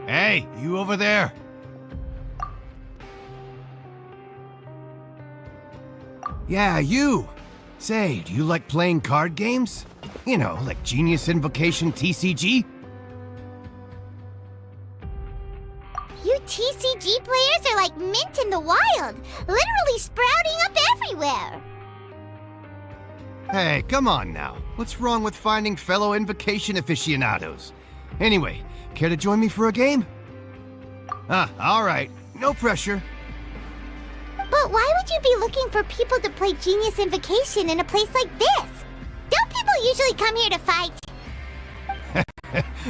Hey, you over there? Yeah, you! Say, do you like playing card games? You know, like Genius Invocation TCG? You TCG players are like mint in the wild, literally sprouting up everywhere. Hey, come on now. What's wrong with finding fellow Invocation aficionados? Anyway, care to join me for a game? Alright. No pressure. But why would you be looking for people to play Genius Invocation in a place like this? Don't people usually come here to fight?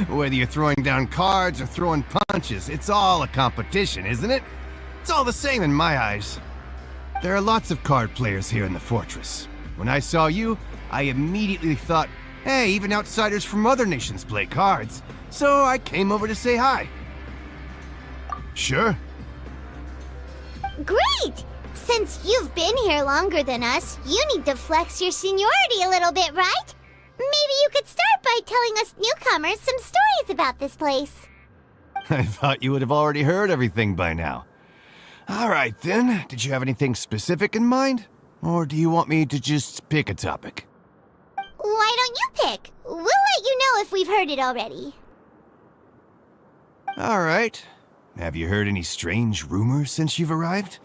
Whether you're throwing down cards or throwing punches, it's all a competition, isn't it? It's all the same in my eyes. There are lots of card players here in the fortress. When I saw you, I immediately thought, hey, even outsiders from other nations play cards. So I came over to say hi. Sure. Great! Since you've been here longer than us, you need to flex your seniority a little bit, right? Maybe you could start by telling us newcomers some stories about this place. I thought you would have already heard everything by now. All right then, did you have anything specific in mind? Or do you want me to just pick a topic? Why don't you pick? We'll let you know if we've heard it already. All right. Have you heard any strange rumors since you've arrived?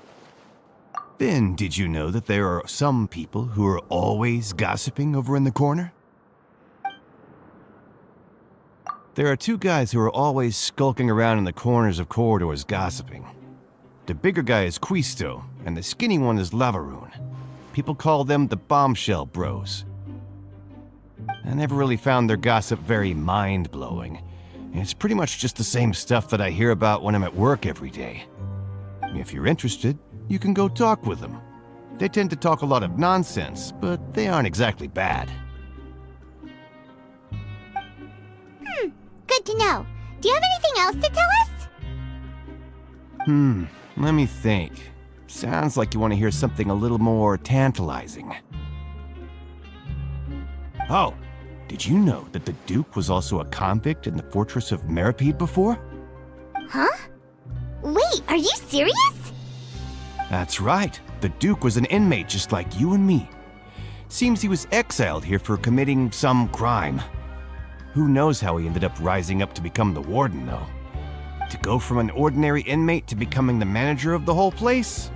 Ben, did you know that there are some people who are always gossiping over in the corner? There are two guys who are always skulking around in the corners of corridors gossiping. The bigger guy is Quisto, and the skinny one is Lavaroon. People call them the Bombshell Bros. I never really found their gossip very mind-blowing. It's pretty much just the same stuff that I hear about when I'm at work every day. If you're interested, you can go talk with them. They tend to talk a lot of nonsense, but they aren't exactly bad. Good to know. Do you have anything else to tell us? Let me think. Sounds like you want to hear something a little more tantalizing. Oh, did you know that the Duke was also a convict in the fortress of Meripede before? Huh? Wait, are you serious? That's right. The Duke was an inmate just like you and me. Seems he was exiled here for committing some crime. Who knows how he ended up rising up to become the warden, though. To go from an ordinary inmate to becoming the manager of the whole place?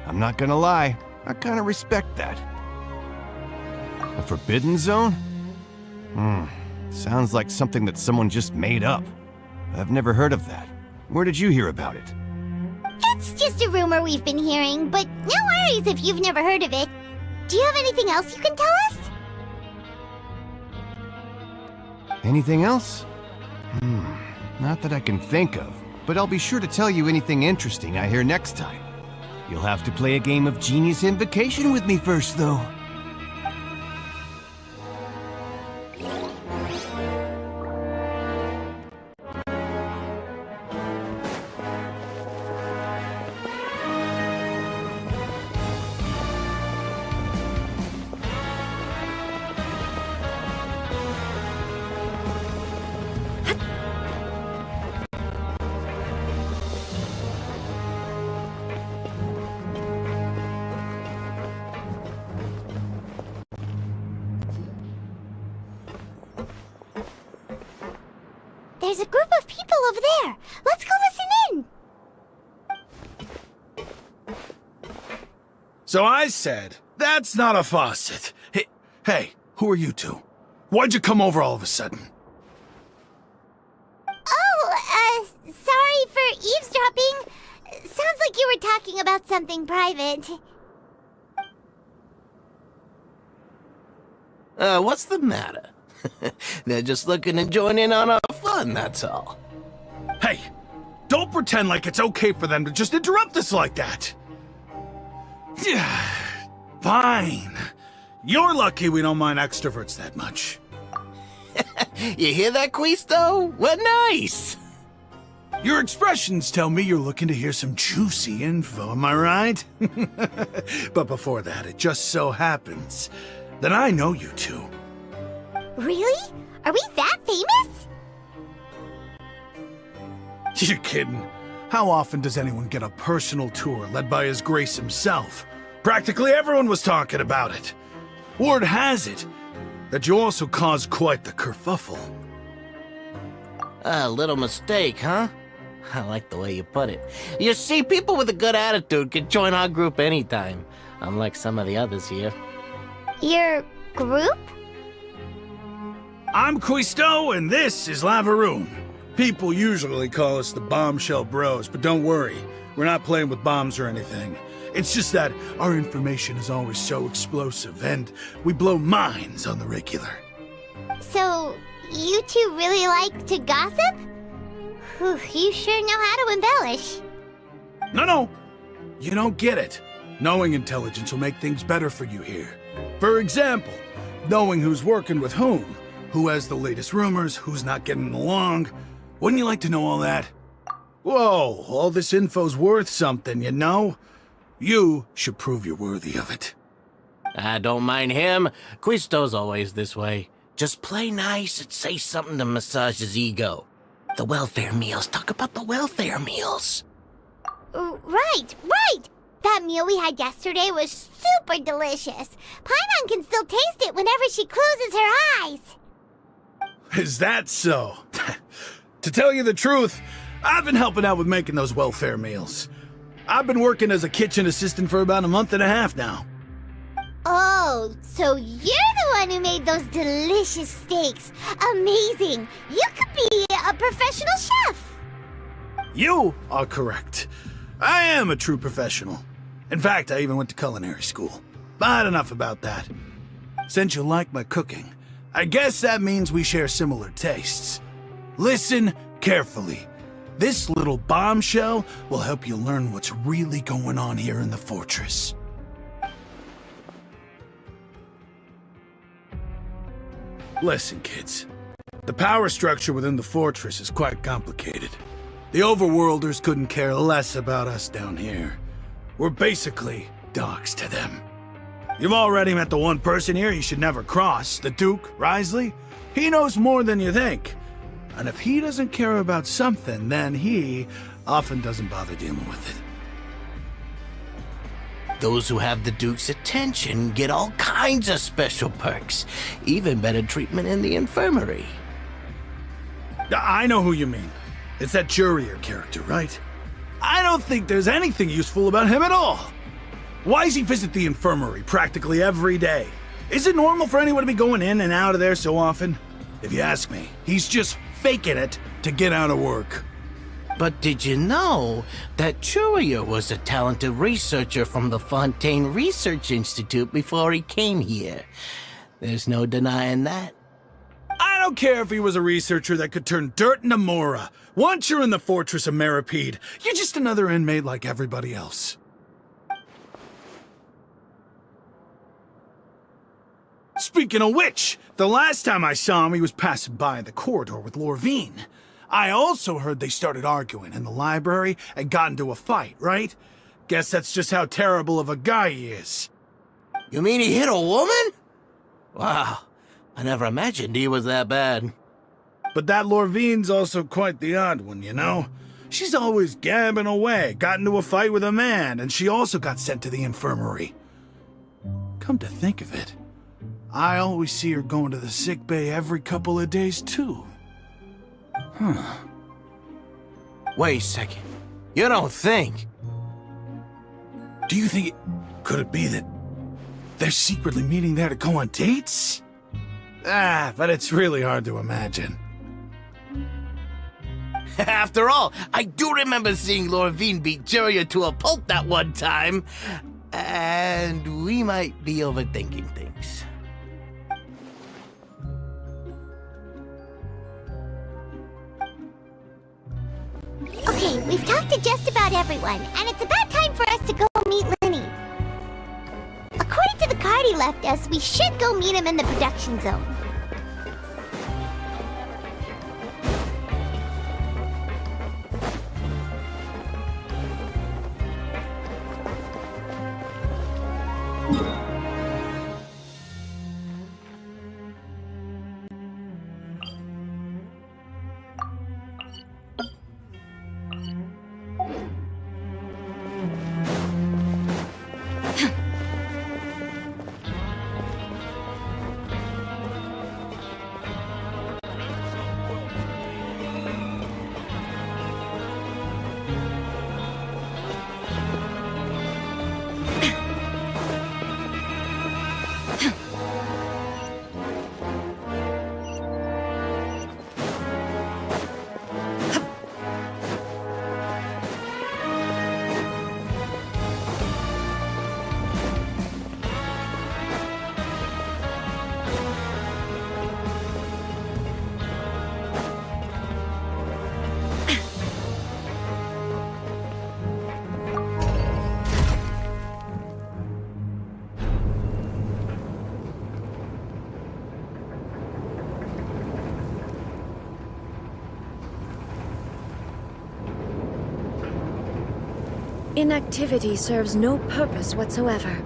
I'm not gonna lie, I kinda respect that. A forbidden zone? Sounds like something that someone just made up. I've never heard of that. Where did you hear about it? It's just a rumor we've been hearing, but no worries if you've never heard of it. Do you have anything else you can tell us? Anything else? Not that I can think of, but I'll be sure to tell you anything interesting I hear next time. You'll have to play a game of Genius Invocation with me first, though. There's a group of people over there. Let's go listen in. So I said, that's not a faucet. Hey, who are you two? Why'd you come over all of a sudden? Oh, sorry for eavesdropping. like you were talking about something private. What's the matter? They're just looking to join in on our fun, that's all. Hey, don't pretend like it's okay for them to just interrupt us like that. Fine. You're lucky we don't mind extroverts that much. You hear that, Quisto? What nice! Your expressions tell me you're looking to hear some juicy info, am I right? But before that, it just so happens that I know you two. Really? Are we that famous? You're kidding. How often does anyone get a personal tour led by His Grace himself? Practically everyone was talking about it. Word has it that you also caused quite the kerfuffle. A little mistake, huh? I like the way you put it. You see, people with a good attitude can join our group anytime, unlike some of the others here. Your group? I'm Quisto, and this is Lavaroon. People usually call us the Bombshell Bros, but don't worry, we're not playing with bombs or anything. It's just that our information is always so explosive, and we blow minds on the regular. So, you two really like to gossip? Whew, you sure know how to embellish. No, you don't get it. Knowing intelligence will make things better for you here. For example, knowing who's working with whom, who has the latest rumors, who's not getting along. Wouldn't you like to know all that? Whoa, all this info's worth something, you know? You should prove you're worthy of it. I don't mind him. Quisto's always this way. Just play nice and say something to massage his ego. The welfare meals. Talk about the welfare meals. Right. That meal we had yesterday was super delicious. Paimon can still taste it whenever she closes her eyes. Is that so? To tell you the truth, I've been helping out with making those welfare meals. I've been working as a kitchen assistant for about a month and a half now. Oh, so you're the one who made those delicious steaks. Amazing. You could be a professional chef. You are correct. I am a true professional. In fact, I even went to culinary school. But enough about that. Since you like my cooking, I guess that means we share similar tastes. Listen carefully. This little bombshell will help you learn what's really going on here in the fortress. Listen, kids. The power structure within the fortress is quite complicated. The overworlders couldn't care less about us down here. We're basically dogs to them. You've already met the one person here you should never cross, the Duke, Risley. He knows more than you think. And if he doesn't care about something, then he often doesn't bother dealing with it. Those who have the Duke's attention get all kinds of special perks. Even better treatment in the infirmary. I know who you mean. It's that Jurier character, right? I don't think there's anything useful about him at all. Why does he visit the infirmary practically every day? Is it normal for anyone to be going in and out of there so often? If you ask me, he's just faking it to get out of work. But did you know that Jurier was a talented researcher from the Fontaine Research Institute before he came here? There's no denying that. I don't care if he was a researcher that could turn dirt into Mora. Once you're in the fortress of Meripede, you're just another inmate like everybody else. Speaking of which, the last time I saw him, he was passing by in the corridor with Lorvine. I also heard they started arguing in the library and got into a fight, right? Guess that's just how terrible of a guy he is. You mean he hit a woman? Wow, I never imagined he was that bad. But that Lorvine's also quite the odd one, you know? She's always gabbing away, got into a fight with a man, and she also got sent to the infirmary. Come to think of it, I always see her going to the sick bay every couple of days, too. Huh. Wait a second. You don't think? Do you think could it be that they're secretly meeting there to go on dates? But it's really hard to imagine. After all, I do remember seeing Lorvine beat Juria to a pulp that one time. And we might be overthinking things. Okay, we've talked to just about everyone, and it's about time for us to go meet Lenny. According to the card he left us, we should go meet him in the production zone. Inactivity serves no purpose whatsoever.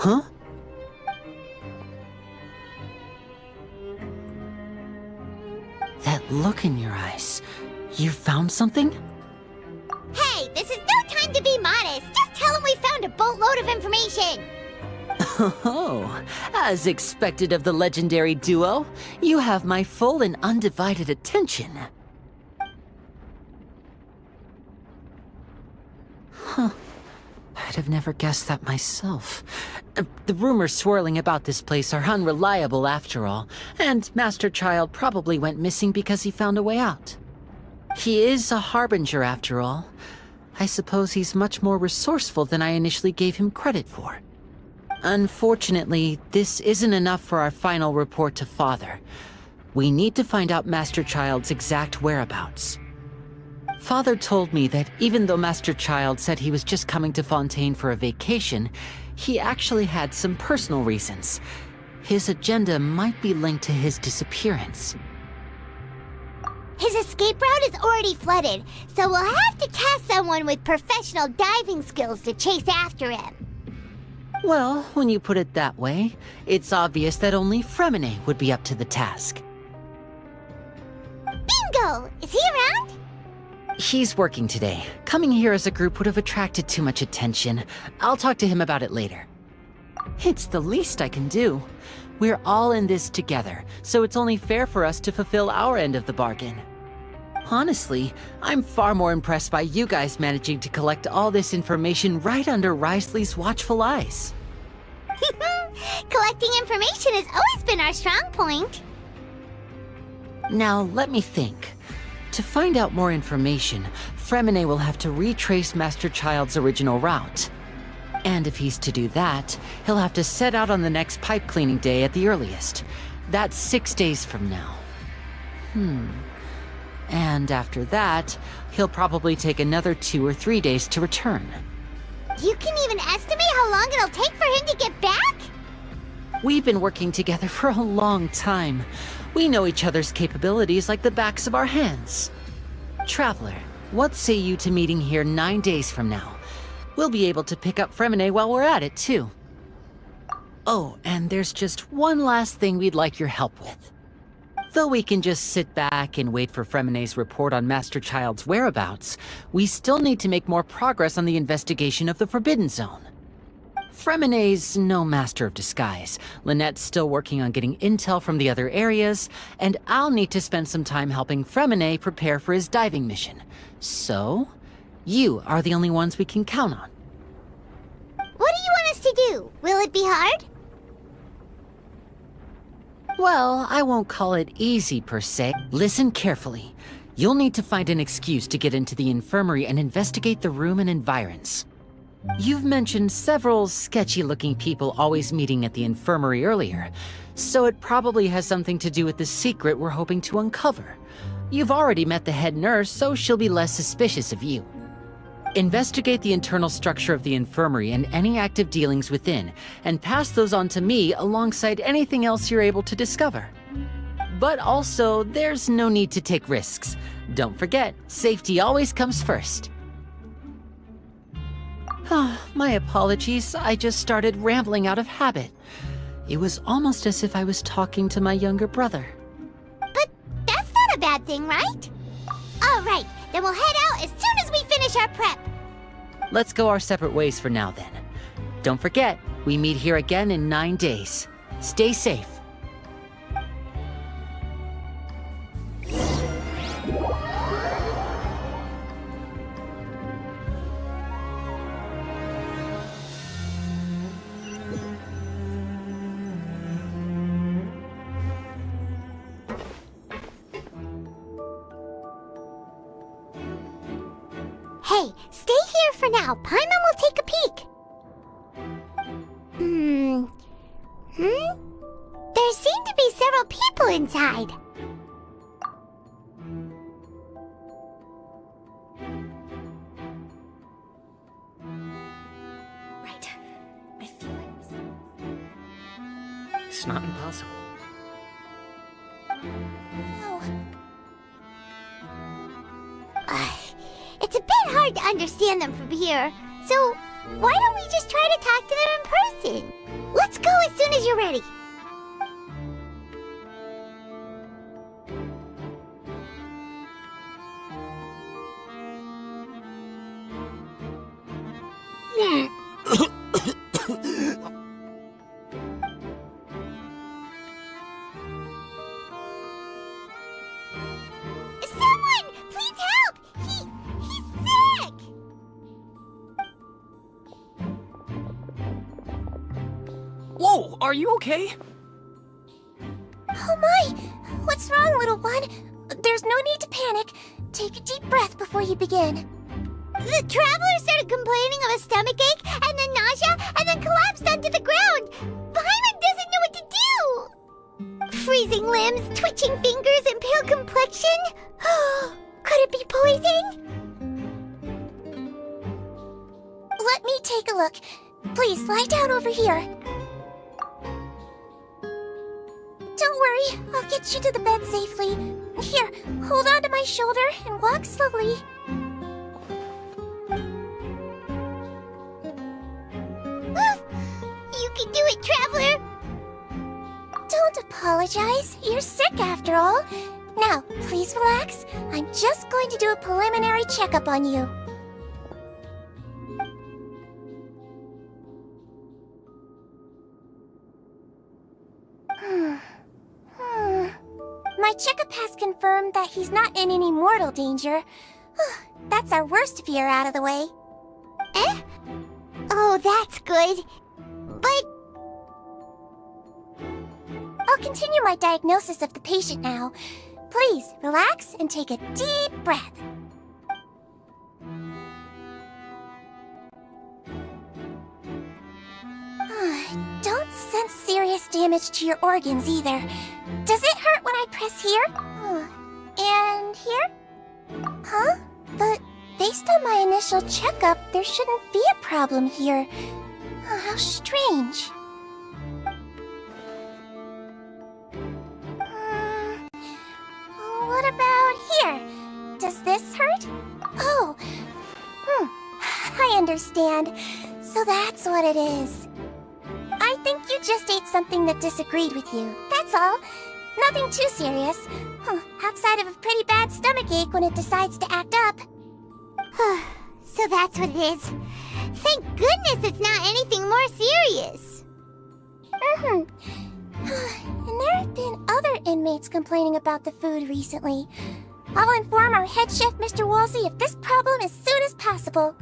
Huh? That look in your eyes. You found something? Hey, this is no time to be modest. Just tell him we found a boatload of information. Oh, as expected of the legendary duo, you have my full and undivided attention. Huh. I'd have never guessed that myself. The rumors swirling about this place are unreliable after all, and Master Child probably went missing because he found a way out. He is a harbinger after all. I suppose he's much more resourceful than I initially gave him credit for. Unfortunately, this isn't enough for our final report to Father. We need to find out Master Child's exact whereabouts. Father told me that even though Master Child said he was just coming to Fontaine for a vacation, he actually had some personal reasons. His agenda might be linked to his disappearance. His escape route is already flooded, so we'll have to task someone with professional diving skills to chase after him. Well, when you put it that way, it's obvious that only Fremine would be up to the task. Bingo! Is he around? He's working today. Coming here as a group would have attracted too much attention. I'll talk to him about it later. It's the least I can do. We're all in this together, so it's only fair for us to fulfill our end of the bargain. Honestly, I'm far more impressed by you guys managing to collect all this information right under Risley's watchful eyes. Collecting information has always been our strong point. Now, let me think. To find out more information, Fremine will have to retrace Master Child's original route. And if he's to do that, he'll have to set out on the next pipe cleaning day at the earliest. That's 6 days from now. And after that, he'll probably take another 2 or 3 days to return. You can even estimate how long it'll take for him to get back? We've been working together for a long time. We know each other's capabilities like the backs of our hands. Traveler, what say you to meeting here 9 days from now? We'll be able to pick up Fremine while we're at it, too. Oh, and there's just one last thing we'd like your help with. Though we can just sit back and wait for Fremine's report on Master Child's whereabouts, we still need to make more progress on the investigation of the Forbidden Zone. Fremine's no master of disguise. Lynette's still working on getting intel from the other areas, and I'll need to spend some time helping Fremine prepare for his diving mission. So, you are the only ones we can count on. What do you want us to do? Will it be hard? Well, I won't call it easy per se. Listen carefully. You'll need to find an excuse to get into the infirmary and investigate the room and environs. You've mentioned several sketchy-looking people always meeting at the infirmary earlier, so it probably has something to do with the secret we're hoping to uncover. You've already met the head nurse, so she'll be less suspicious of you. Investigate the internal structure of the infirmary and any active dealings within, and pass those on to me alongside anything else you're able to discover. But also, there's no need to take risks. Don't forget, safety always comes first. My apologies, I just started rambling out of habit. It was almost as if I was talking to my younger brother. But that's not a bad thing, right? All right, then we'll head out as soon as we finish our prep. Let's go our separate ways for now then. Don't forget, we meet here again in 9 days. Stay safe. Hey, stay here for now. Paimon will take a peek. There seem to be several people inside. Right. I feel like it's not impossible. Oh. It's a bit hard to understand them from here, so why don't we just try to talk to them in person? Let's go as soon as you're ready. Someone, please help! He's sick! Whoa, are you okay? Oh my! What's wrong, little one? There's no need to panic. Take a deep breath before you begin. The traveler started complaining of a stomachache, and then nausea, and then collapsed onto the ground. Paimon doesn't know what to do! Freezing limbs, twitching fingers, and pale complexion? Could it be poison? Let me take a look. Please, lie down over here. Don't worry, I'll get you to the bed safely. Here, hold on to my shoulder and walk slowly. You can do it, Traveler! Don't apologize. You're sick after all. Now, please relax. I'm just going to do a preliminary checkup on you. My checkup has confirmed confirm that he's not in any mortal danger. That's our worst fear out of the way. Eh? Oh, that's good. But... I'll continue my diagnosis of the patient now. Please, relax and take a deep breath. Don't sense serious damage to your organs either. Does it hurt when I press here? And here? Huh? But based on my initial checkup, there shouldn't be a problem here. How strange. What about here? Does this hurt? Oh. I understand. So that's what it is. I think you just ate something that disagreed with you. That's all. Nothing too serious. Outside of a pretty bad stomachache when it decides to act up. So that's what it is. Thank goodness it's not anything more serious. And there have been other inmates complaining about the food recently. I'll inform our head chef, Mr. Woolsey, of this problem as soon as possible.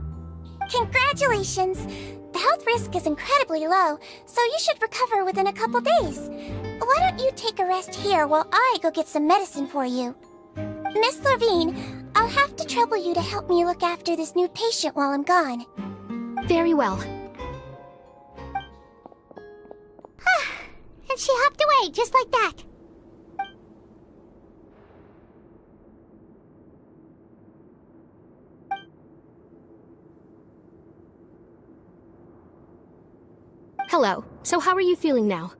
Congratulations! The health risk is incredibly low, so you should recover within a couple days. Why don't you take a rest here while I go get some medicine for you? Miss Levine, I'll have to trouble you to help me look after this new patient while I'm gone. Very well. And she hopped away just like that. Hello. So how are you feeling now?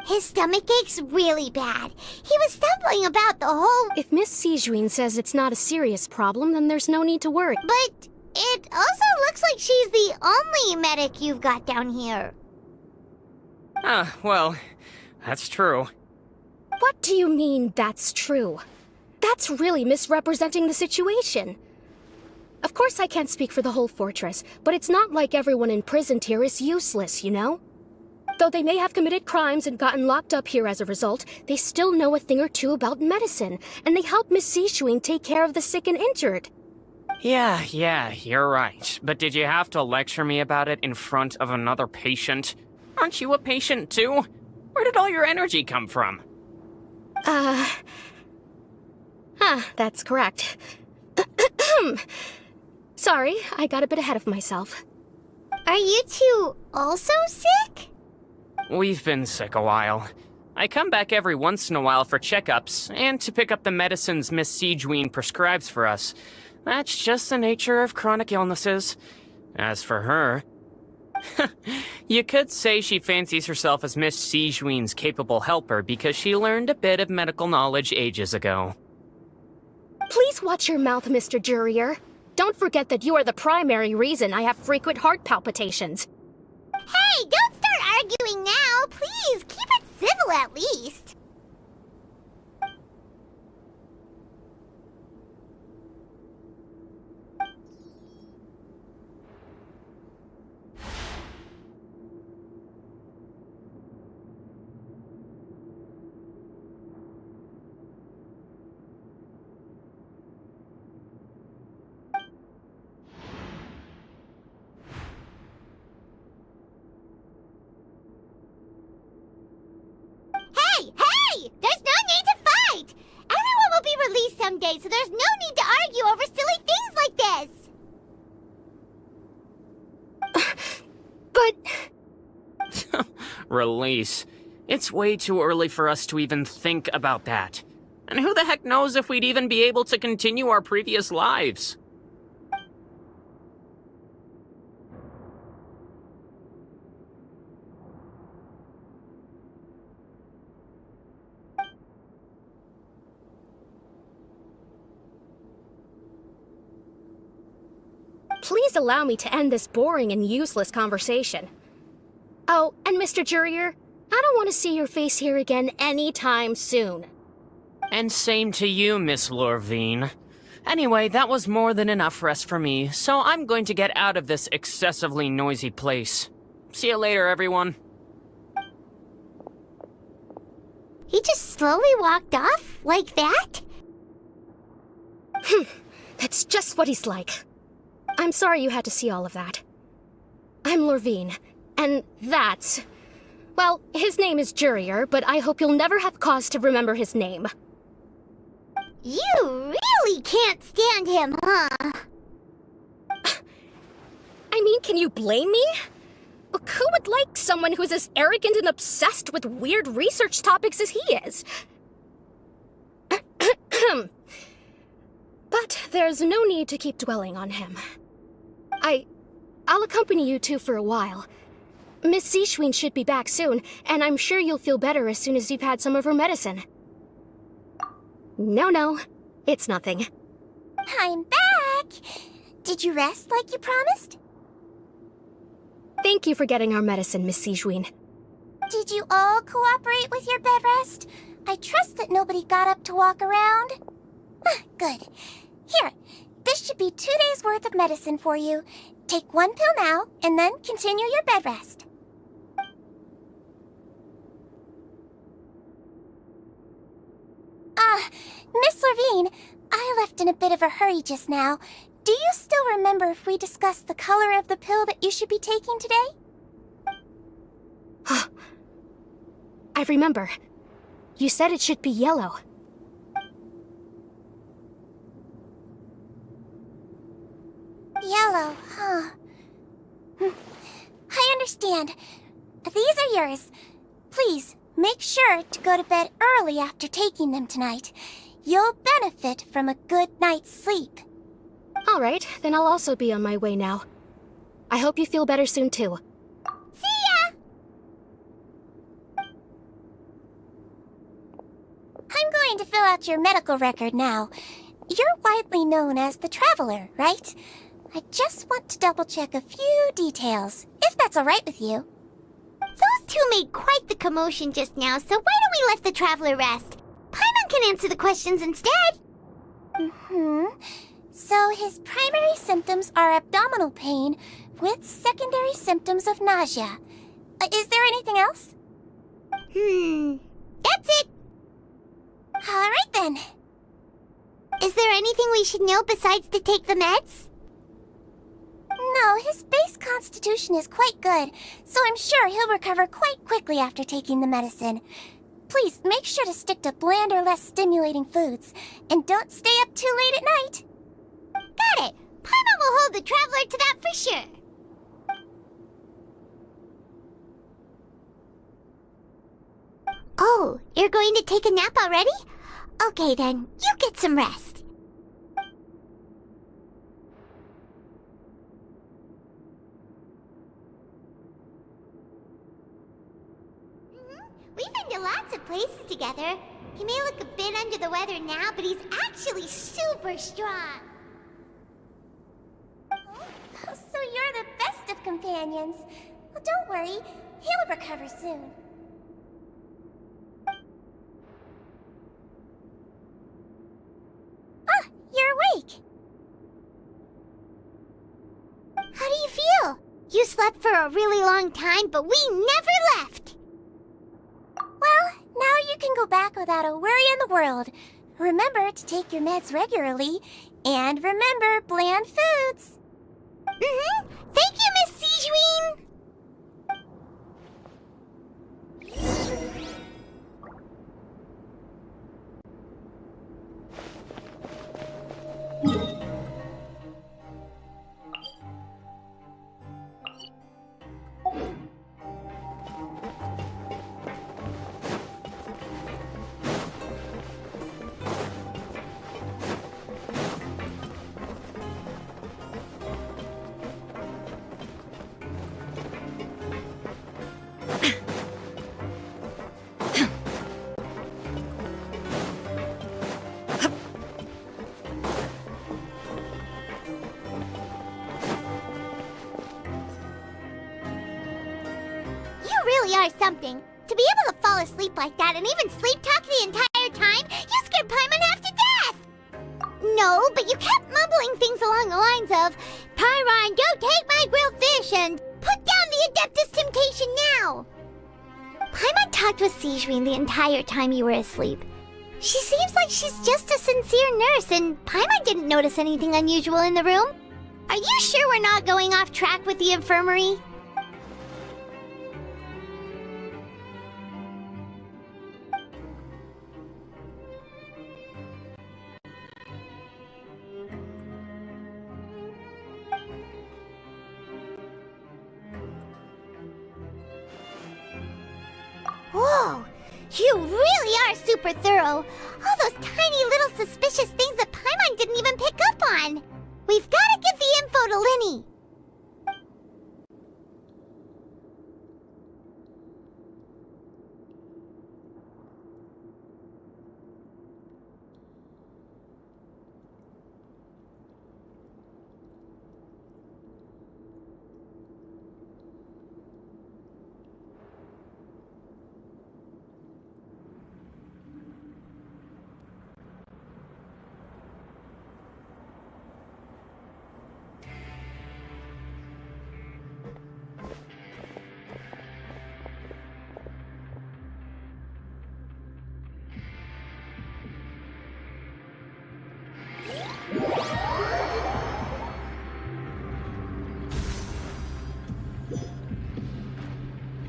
His stomach ache's really bad. He was stumbling about the whole... If Miss Sijuin says it's not a serious problem, then there's no need to worry. But it also looks like she's the only medic you've got down here. Well, that's true. What do you mean, that's true? That's really misrepresenting the situation. Of course I can't speak for the whole fortress, but it's not like everyone imprisoned here is useless, you know? Though they may have committed crimes and gotten locked up here as a result, they still know a thing or two about medicine, and they help Miss Sijuin take care of the sick and injured. Yeah, you're right. But did you have to lecture me about it in front of another patient? Aren't you a patient too? Where did all your energy come from? That's correct. Sorry, I got a bit ahead of myself. Are you two also sick? We've been sick a while. I come back every once in a while for checkups, and to pick up the medicines Miss Sijuin prescribes for us. That's just the nature of chronic illnesses. As for her... you could say she fancies herself as Miss Sijuin's capable helper because she learned a bit of medical knowledge ages ago. Please watch your mouth, Mr. Jurier. Don't forget that you are the primary reason I have frequent heart palpitations. Hey, don't start arguing now! Please, keep it civil at least! Hey! There's no need to fight! Everyone will be released someday, so there's no need to argue over silly things like this! But... Release. It's way too early for us to even think about that. And who the heck knows if we'd even be able to continue our previous lives? Please allow me to end this boring and useless conversation. Oh, and Mr. Jurier, I don't want to see your face here again anytime soon. And same to you, Miss Lorvine. Anyway, that was more than enough rest for me, so I'm going to get out of this excessively noisy place. See you later, everyone. He just slowly walked off like that? That's just what he's like. I'm sorry you had to see all of that. I'm Lorvine, and that's... Well, his name is Jurier, but I hope you'll never have cause to remember his name. You really can't stand him, huh? I mean, can you blame me? Who would like someone who's as arrogant and obsessed with weird research topics as he is? But there's no need to keep dwelling on him. I'll accompany you two for a while. Miss Zishwin should be back soon, and I'm sure you'll feel better as soon as you've had some of her medicine. No, it's nothing. I'm back! Did you rest like you promised? Thank you for getting our medicine, Miss Zishwin. Did you all cooperate with your bed rest? I trust that nobody got up to walk around. Good. Here, this should be 2 days' worth of medicine for you. Take 1 pill now, and then continue your bed rest. Miss Lorvine, I left in a bit of a hurry just now. Do you still remember if we discussed the color of the pill that you should be taking today? I remember. You said it should be yellow. Yellow, huh? I understand. These are yours. Please, make sure to go to bed early after taking them tonight. You'll benefit from a good night's sleep. All right, then I'll also be on my way now. I hope you feel better soon, too. See ya! I'm going to fill out your medical record now. You're widely known as the Traveler, right? I just want to double-check a few details, if that's all right with you. Those two made quite the commotion just now, so why don't we let the Traveler rest? Paimon can answer the questions instead. So his primary symptoms are abdominal pain with secondary symptoms of nausea. Is there anything else? That's it. All right then. Is there anything we should know besides to take the meds? No, his base constitution is quite good, so I'm sure he'll recover quite quickly after taking the medicine. Please, make sure to stick to bland or less stimulating foods, and don't stay up too late at night. Got it. Paimon will hold the Traveler to that for sure. Oh, you're going to take a nap already? Okay then, you get some rest. We've been to lots of places together. He may look a bit under the weather now, but he's actually super strong. So you're the best of companions. Well, don't worry, he'll recover soon. You're awake. How do you feel? You slept for a really long time, but we never left. Well, now you can go back without a worry in the world. Remember to take your meds regularly, and remember bland foods. Thank you, Miss Zishwin. Are something. To be able to fall asleep like that and even sleep talk the entire time, you scared Paimon half to death! No, but you kept mumbling things along the lines of, Pyron, don't take my grilled fish, and put down the Adeptus Temptation now! Paimon talked with Sigewinne the entire time you were asleep. She seems like she's just a sincere nurse, and Paimon didn't notice anything unusual in the room. Are you sure we're not going off track with the infirmary? Whoa! You really are super thorough! All those tiny little suspicious things that Paimon didn't even pick up on! We've gotta give the info to Linny!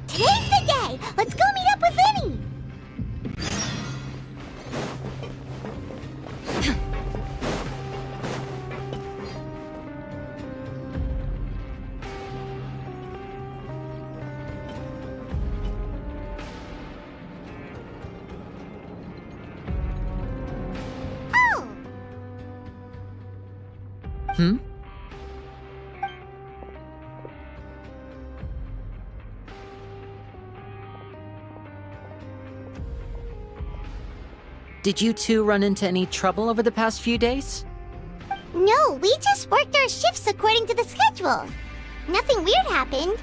Today's the day! Let's go meet up with Linny! Oh! Hmm? Did you two run into any trouble over the past few days? No, we just worked our shifts according to the schedule. Nothing weird happened.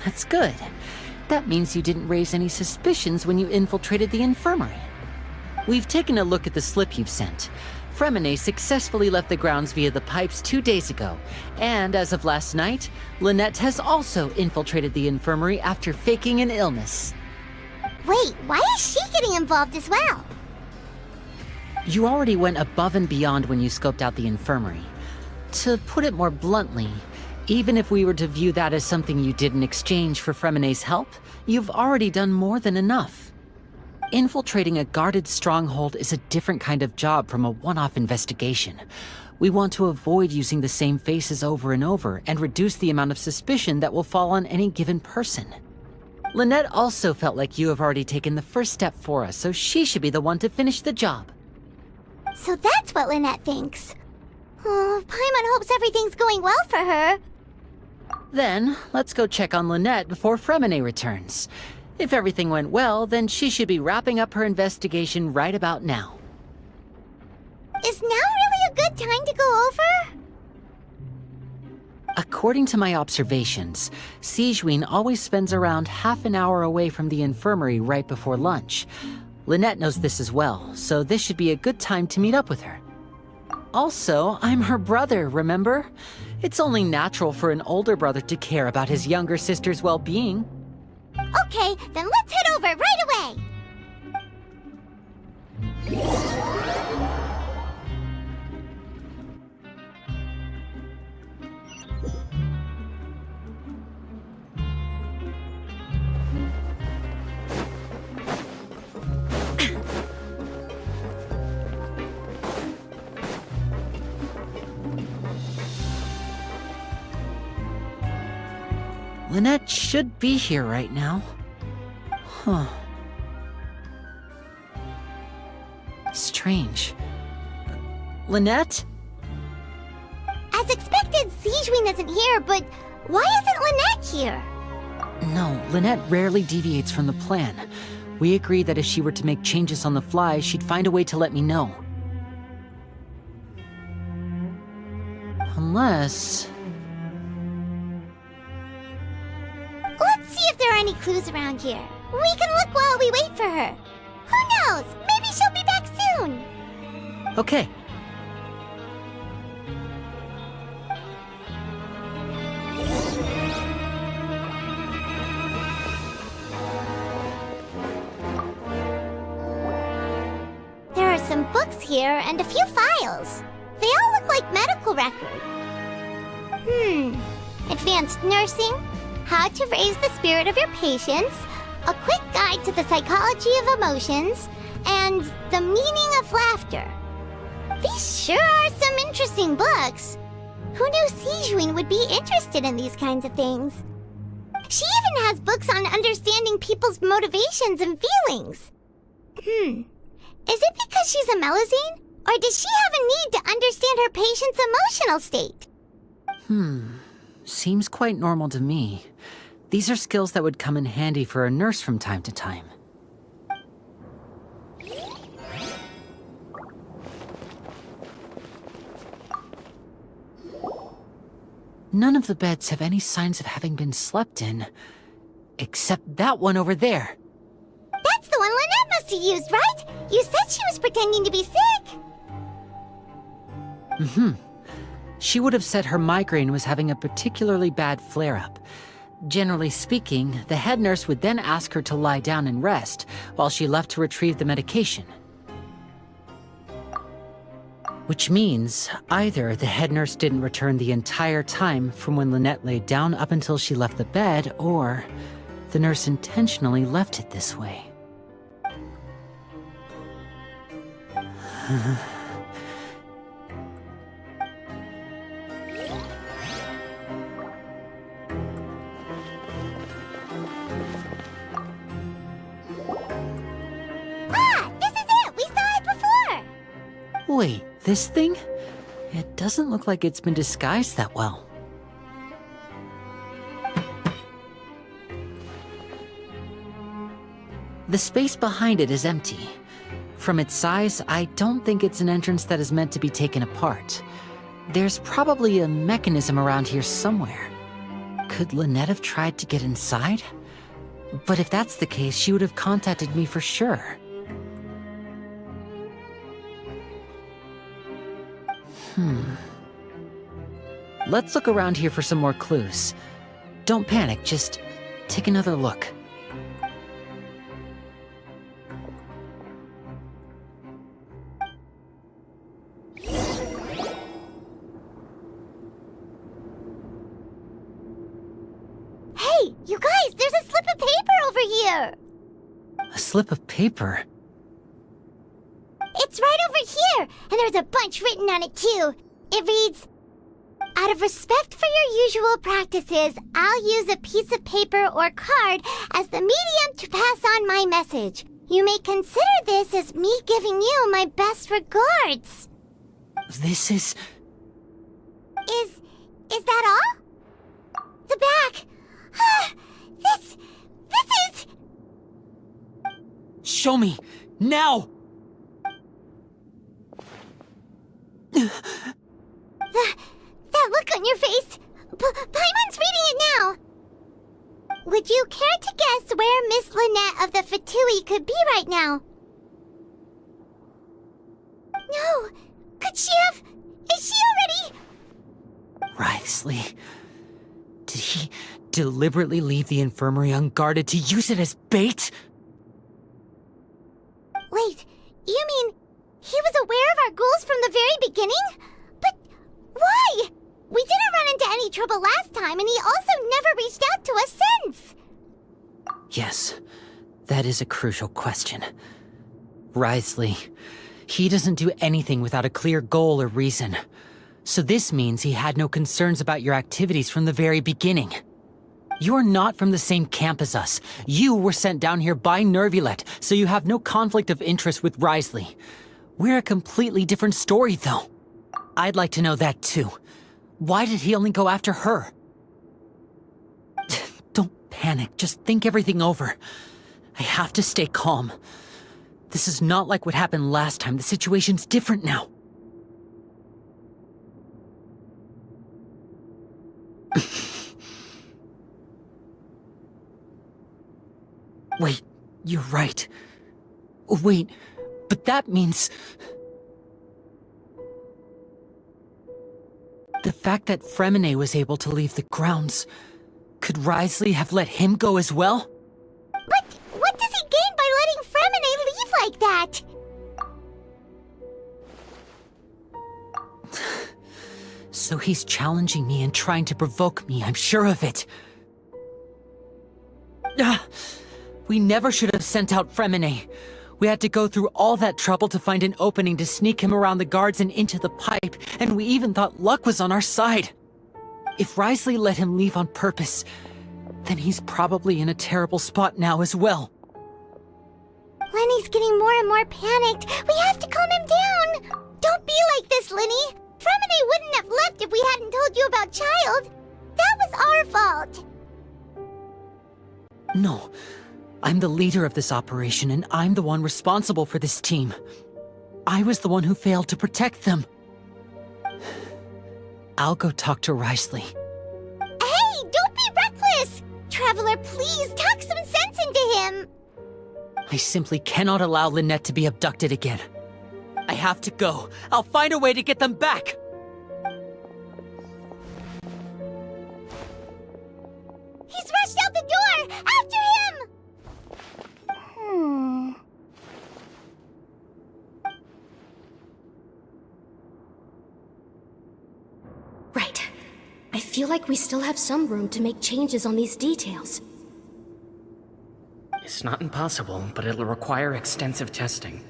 That's good. That means you didn't raise any suspicions when you infiltrated the infirmary. We've taken a look at the slip you've sent. Fremine successfully left the grounds via the pipes 2 days ago, and as of last night, Lynette has also infiltrated the infirmary after faking an illness. Wait, why is she getting involved as well? You already went above and beyond when you scoped out the infirmary. To put it more bluntly, even if we were to view that as something you did in exchange for Fremine's help, you've already done more than enough. Infiltrating a guarded stronghold is a different kind of job from a one-off investigation. We want to avoid using the same faces over and over and reduce the amount of suspicion that will fall on any given person. Lynette also felt like you have already taken the first step for us, so she should be the one to finish the job. So that's what Lynette thinks. Oh, Paimon hopes everything's going well for her. Then, let's go check on Lynette before Fremine returns. If everything went well, then she should be wrapping up her investigation right about now. Is now really a good time to go over? According to my observations, Sigewinne always spends around half an hour away from the infirmary right before lunch. Lynette knows this as well, so this should be a good time to meet up with her. Also, I'm her brother, remember? It's only natural for an older brother to care about his younger sister's well-being. Okay, then let's head over right away! Lynette should be here right now. Huh. Strange. Lynette? As expected, Sigewinne isn't here, but why isn't Lynette here? No, Lynette rarely deviates from the plan. We agreed that if she were to make changes on the fly, she'd find a way to let me know. Unless... Let's see if there are any clues around here. We can look while we wait for her. Who knows? Maybe she'll be back soon. Okay. There are some books here and a few files. They all look like medical records. Advanced nursing, how to raise the spirit of your patients, a quick guide to the psychology of emotions, and the meaning of laughter. These sure are some interesting books. Who knew Sijuin would be interested in these kinds of things? She even has books on understanding people's motivations and feelings. Is it because she's a Melazine? Or does she have a need to understand her patient's emotional state? Seems quite normal to me. These are skills that would come in handy for a nurse from time to time. None of the beds have any signs of having been slept in. Except that one over there. That's the one Lynette must have used, right? You said she was pretending to be sick. She would have said her migraine was having a particularly bad flare-up. Generally speaking, the head nurse would then ask her to lie down and rest, while she left to retrieve the medication. Which means, either the head nurse didn't return the entire time from when Lynette laid down up until she left the bed, or the nurse intentionally left it this way. This is it! We saw it before! Wait, this thing? It doesn't look like it's been disguised that well. The space behind it is empty. From its size, I don't think it's an entrance that is meant to be taken apart. There's probably a mechanism around here somewhere. Could Lynette have tried to get inside? But if that's the case, she would have contacted me for sure. Let's look around here for some more clues. Don't panic, just take another look. Hey, you guys, there's a slip of paper over here! A slip of paper? It's right over here, and there's a bunch written on it too. It reads, "Out of respect for your usual practices, I'll use a piece of paper or card as the medium to pass on my message. You may consider this as me giving you my best regards." This is... Is that all? The back. This is... Show me! Now! That look on your face. Paimon's reading it now. Would you care to guess where Miss Lynette of the Fatui could be right now? No. Could she have... Is she already... Wriothesley. Did he deliberately leave the infirmary unguarded to use it as bait? Wait, you mean he was aware of our goals from the very beginning? But why? We didn't run into any trouble last time, and he also never reached out to us since. Yes, that is a crucial question. Wriothesley, he doesn't do anything without a clear goal or reason. So this means he had no concerns about your activities from the very beginning. You're not from the same camp as us. You were sent down here by Nervulet, so you have no conflict of interest with Wriothesley. We're a completely different story, though. I'd like to know that, too. Why did he only go after her? Don't panic, just think everything over. I have to stay calm. This is not like what happened last time. The situation's different now. Wait, you're right. Wait, but that means... fact that Fremine was able to leave the grounds, could Wriothesley have let him go as well? But what does he gain by letting Fremine leave like that? So he's challenging me and trying to provoke me, I'm sure of it. We never should have sent out Fremine. We had to go through all that trouble to find an opening to sneak him around the guards and into the pipe, and we even thought luck was on our side. If Wriothesley let him leave on purpose, then he's probably in a terrible spot now as well. Lenny's getting more and more panicked. We have to calm him down. Don't be like this, Lenny. Fremine wouldn't have left if we hadn't told you about Child. That was our fault. No. I'm the leader of this operation, and I'm the one responsible for this team. I was the one who failed to protect them. I'll go talk to Wriothesley. Hey, don't be reckless! Traveler, please talk some sense into him. I simply cannot allow Lynette to be abducted again. I have to go. I'll find a way to get them back! He's rushed out the door! After him! Right. I feel like we still have some room to make changes on these details. It's not impossible, but it'll require extensive testing.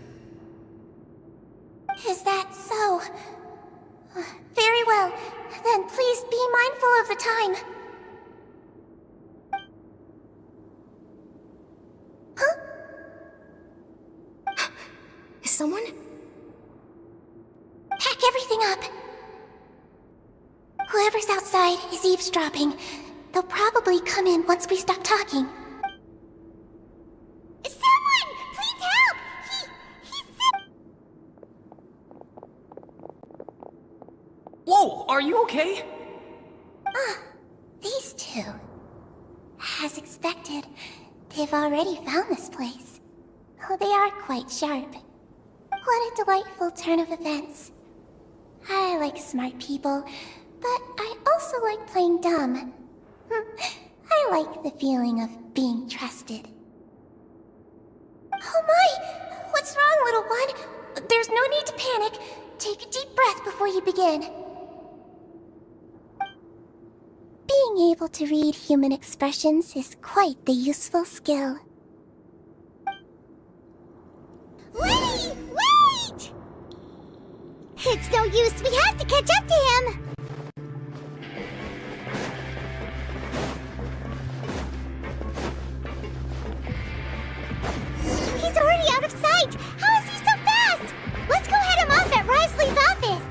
Is that so? Very well. Then please be mindful of the time. Huh? Is someone? Pack everything up. Whoever's outside is eavesdropping. They'll probably come in once we stop talking. Someone! Please help! He's sick! Whoa! Are you okay? These two. As expected, they've already found this place. Oh, they are quite sharp. What a delightful turn of events. I like smart people, but I also like playing dumb. I like the feeling of being trusted. Oh my! What's wrong, little one? There's no need to panic. Take a deep breath before you begin. Being able to read human expressions is quite the useful skill. Lenny! Wait! It's no use. We have to catch up to him. He's already out of sight! How is he so fast? Let's go head him off at Wriothesley's office!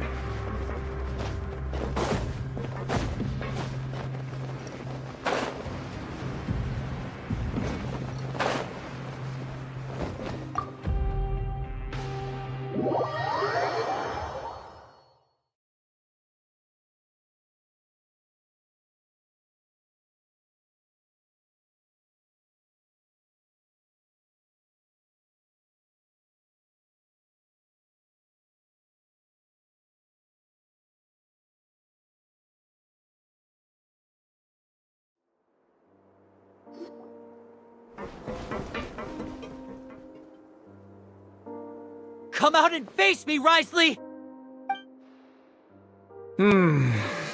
Come out and face me, Wriothesley!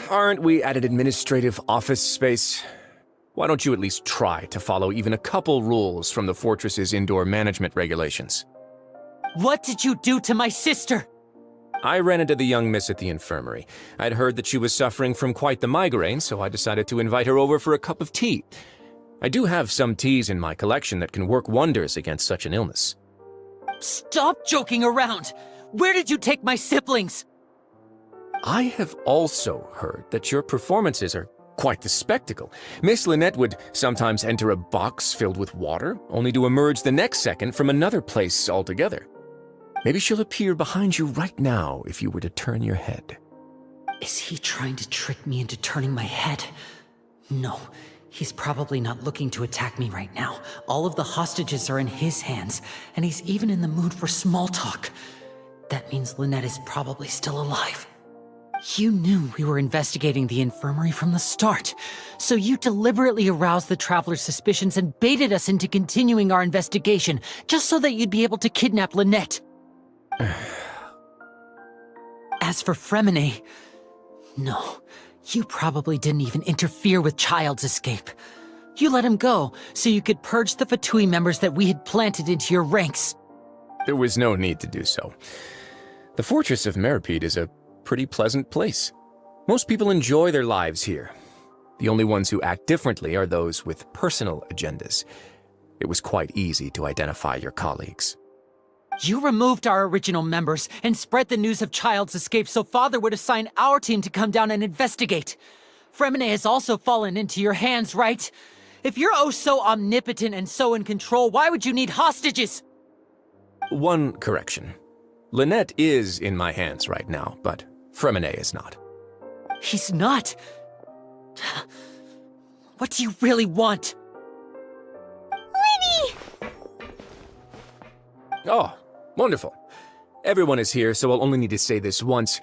Aren't we at an administrative office space? Why don't you at least try to follow even a couple rules from the fortress's indoor management regulations? What did you do to my sister? I ran into the young miss at the infirmary. I'd heard that she was suffering from quite the migraine, so I decided to invite her over for a cup of tea. I do have some teas in my collection that can work wonders against such an illness. Stop joking around! Where did you take my siblings? I have also heard that your performances are quite the spectacle. Miss Lynette would sometimes enter a box filled with water, only to emerge the next second from another place altogether. Maybe she'll appear behind you right now if you were to turn your head. Is he trying to trick me into turning my head? No, he's probably not looking to attack me right now. All of the hostages are in his hands, and he's even in the mood for small talk. That means Lynette is probably still alive. You knew we were investigating the infirmary from the start, so you deliberately aroused the Traveler's suspicions and baited us into continuing our investigation, just so that you'd be able to kidnap Lynette. As for Fremine, no, you probably didn't even interfere with Child's escape. You let him go, so you could purge the Fatui members that we had planted into your ranks. There was no need to do so. The Fortress of Meripede is a pretty pleasant place. Most people enjoy their lives here. The only ones who act differently are those with personal agendas. It was quite easy to identify your colleagues. You removed our original members and spread the news of Child's escape so Father would assign our team to come down and investigate. Fremine has also fallen into your hands, right? If you're oh so omnipotent and so in control, why would you need hostages? One correction. Lynette is in my hands right now, but Fremine is not. He's not? What do you really want? Lenny! Oh, wonderful. Everyone is here, so I'll only need to say this once.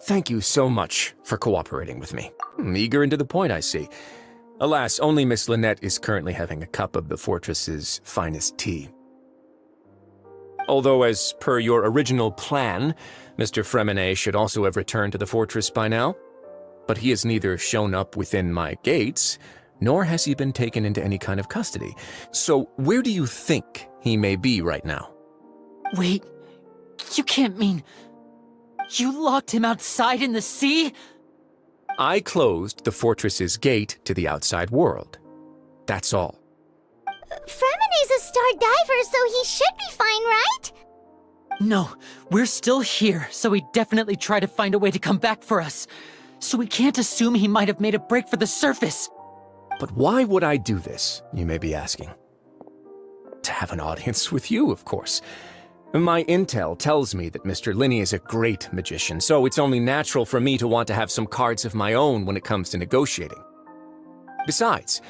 Thank you so much for cooperating with me. Eager and to the point, I see. Alas, only Miss Lynette is currently having a cup of the fortress's finest tea. Although, as per your original plan, Mr. Fremine should also have returned to the fortress by now. But he has neither shown up within my gates, nor has he been taken into any kind of custody. So where do you think he may be right now? Wait, you can't mean... You locked him outside in the sea? I closed the fortress's gate to the outside world. That's all. Fremine's a star diver, so he should be fine, right? No, we're still here, so he'd definitely try to find a way to come back for us. So we can't assume he might have made a break for the surface. But why would I do this, you may be asking? To have an audience with you, of course. My intel tells me that Mr. Linney is a great magician, so it's only natural for me to want to have some cards of my own when it comes to negotiating. Besides,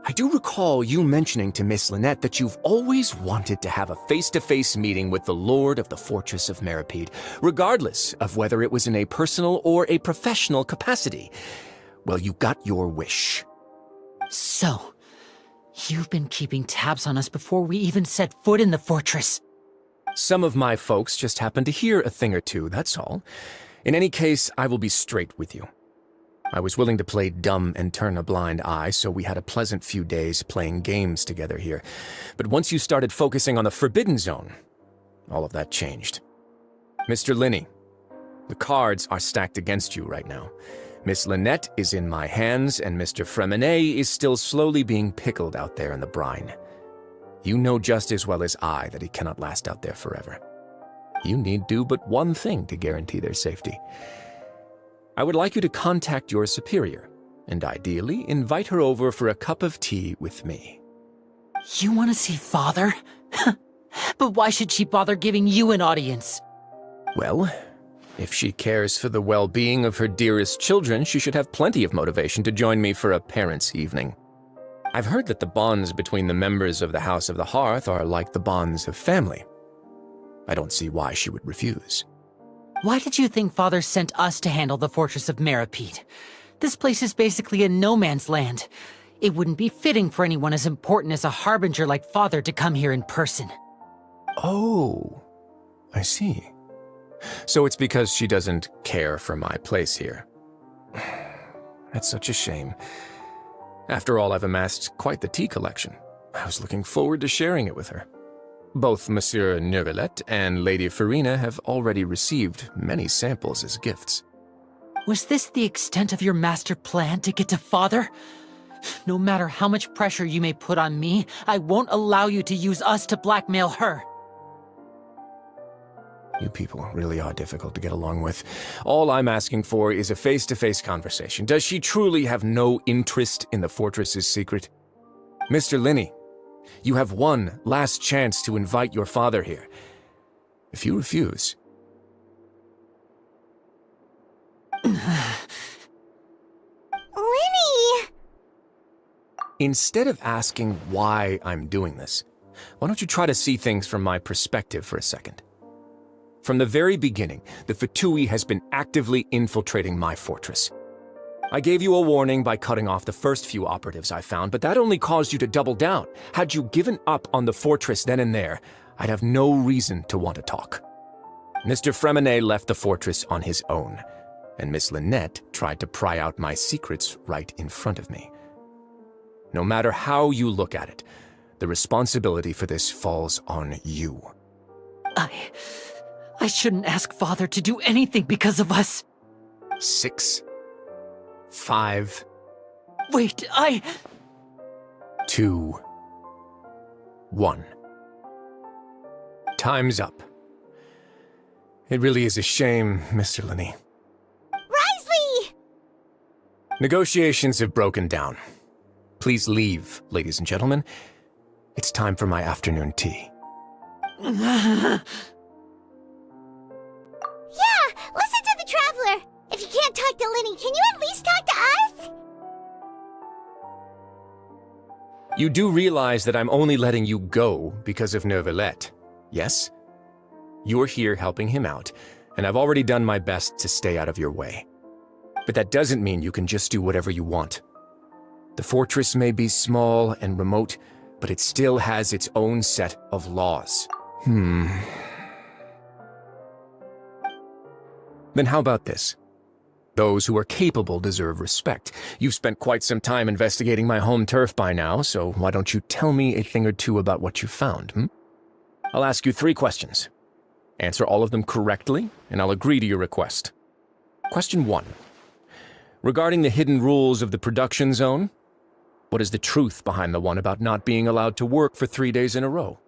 I do recall you mentioning to Miss Lynette that you've always wanted to have a face-to-face meeting with the Lord of the Fortress of Meripede, regardless of whether it was in a personal or a professional capacity. Well, you got your wish. So, you've been keeping tabs on us before we even set foot in the fortress. Some of my folks just happened to hear a thing or two, that's all. In any case, I will be straight with you. I was willing to play dumb and turn a blind eye, so we had a pleasant few days playing games together here. But once you started focusing on the Forbidden Zone, all of that changed. Mr. Linney, the cards are stacked against you right now. Miss Lynette is in my hands, and Mr. Fremine is still slowly being pickled out there in the brine. You know just as well as I that he cannot last out there forever. You need do but one thing to guarantee their safety. I would like you to contact your superior, and ideally invite her over for a cup of tea with me. You want to see Father? But why should she bother giving you an audience? Well, if she cares for the well-being of her dearest children, she should have plenty of motivation to join me for a parents' evening. I've heard that the bonds between the members of the House of the Hearth are like the bonds of family. I don't see why she would refuse. Why did you think Father sent us to handle the Fortress of Meripede? This place is basically a no-man's land. It wouldn't be fitting for anyone as important as a harbinger like Father to come here in person. Oh, I see. So it's because she doesn't care for my place here. That's such a shame. After all, I've amassed quite the tea collection. I was looking forward to sharing it with her. Both Monsieur Neuvillette and Lady Farina have already received many samples as gifts. Was this the extent of your master plan to get to Father? No matter how much pressure you may put on me, I won't allow you to use us to blackmail her. You people really are difficult to get along with. All I'm asking for is a face-to-face conversation. Does she truly have no interest in the fortress's secret? Mr. Linney, you have one last chance to invite your father here. If you refuse... Lenny! Instead of asking why I'm doing this, why don't you try to see things from my perspective for a second? From the very beginning, the Fatui has been actively infiltrating my fortress. I gave you a warning by cutting off the first few operatives I found, but that only caused you to double down. Had you given up on the fortress then and there, I'd have no reason to want to talk. Mr. Fremenet left the fortress on his own, and Miss Lynette tried to pry out my secrets right in front of me. No matter how you look at it, the responsibility for this falls on you. I shouldn't ask Father to do anything because of us. 6, 5... Wait, 2, 1. Time's up. It really is a shame, Mr. Linney. Risley! Negotiations have broken down. Please leave, ladies and gentlemen. It's time for my afternoon tea. Yeah, listen to the Traveler! If you can't talk to Linny, can you at least talk to us? You do realize that I'm only letting you go because of Neuvillette, yes? You're here helping him out, and I've already done my best to stay out of your way. But that doesn't mean you can just do whatever you want. The fortress may be small and remote, but it still has its own set of laws. Then how about this? Those who are capable deserve respect. You've spent quite some time investigating my home turf by now, so why don't you tell me a thing or two about what you found, I'll ask you 3 questions. Answer all of them correctly, and I'll agree to your request. Question 1. Regarding the hidden rules of the production zone, what is the truth behind the one about not being allowed to work for 3 days in a row?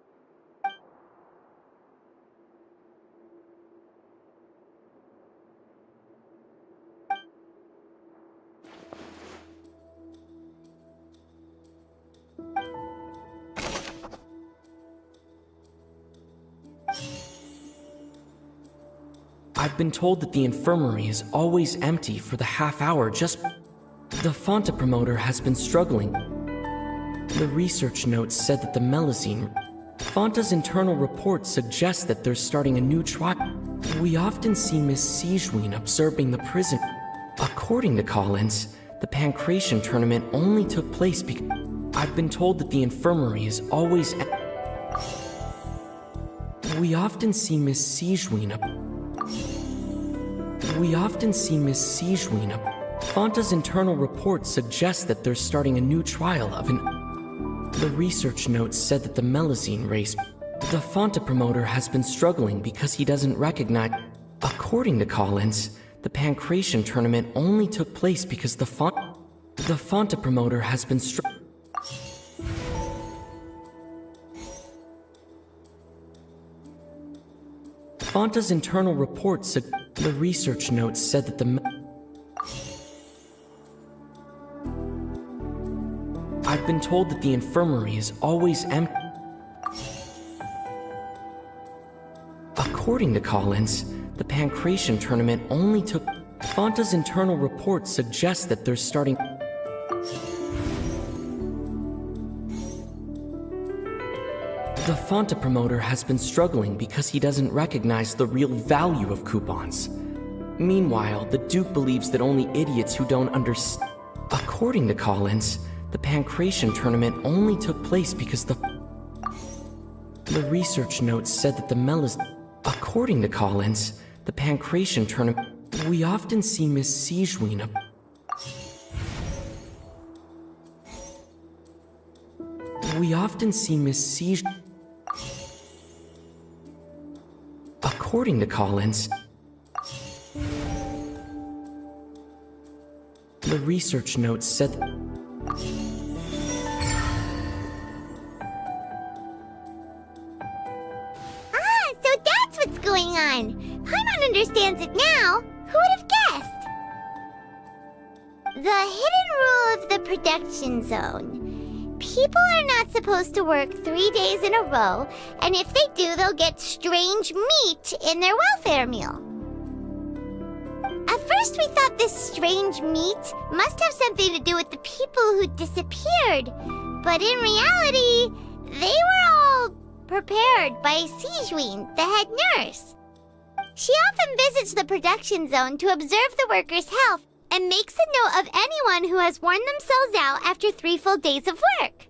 I've been told that the infirmary is always empty for the half hour just... The Fonta promoter has been struggling. The research notes said that the Melusine... Fonta's internal report suggests that they're starting a new trial. We often see Miss Sigewinne observing the prison. According to Collins, the Pancration tournament only took place because... I've been told that the infirmary is always... We often see Miss Sigewinne... Fonta's internal report suggests that they're starting a new trial of an... The research notes said that the Melusine race... The Fonta promoter has been struggling because he doesn't recognize... According to Collins, the Pancration tournament only took place because the Fonta promoter has been Fonta's internal report said... The research notes said that the... I've been told that the infirmary is always empty. According to Collins, the Pancration tournament only took... Fonta's internal report suggests that they're starting... The Fonta promoter has been struggling because he doesn't recognize the real value of coupons. Meanwhile, the Duke believes that only idiots who don't understand... According to Collins, the Pancration tournament only took place because the research notes said that the According to Collins, the Pancration tournament... We often see Miss Sigewinne... According to Collins... The research notes said... So that's what's going on. Paimon understands it now. Who would have guessed? The hidden rule of the production zone. People are not supposed to work 3 days in a row, and if they do, they'll get strange meat in their welfare meal. At first we thought this strange meat must have something to do with the people who disappeared, but in reality, they were all prepared by Sigewinne, the head nurse. She often visits the production zone to observe the workers' health and makes a note of anyone who has worn themselves out after 3 full days of work.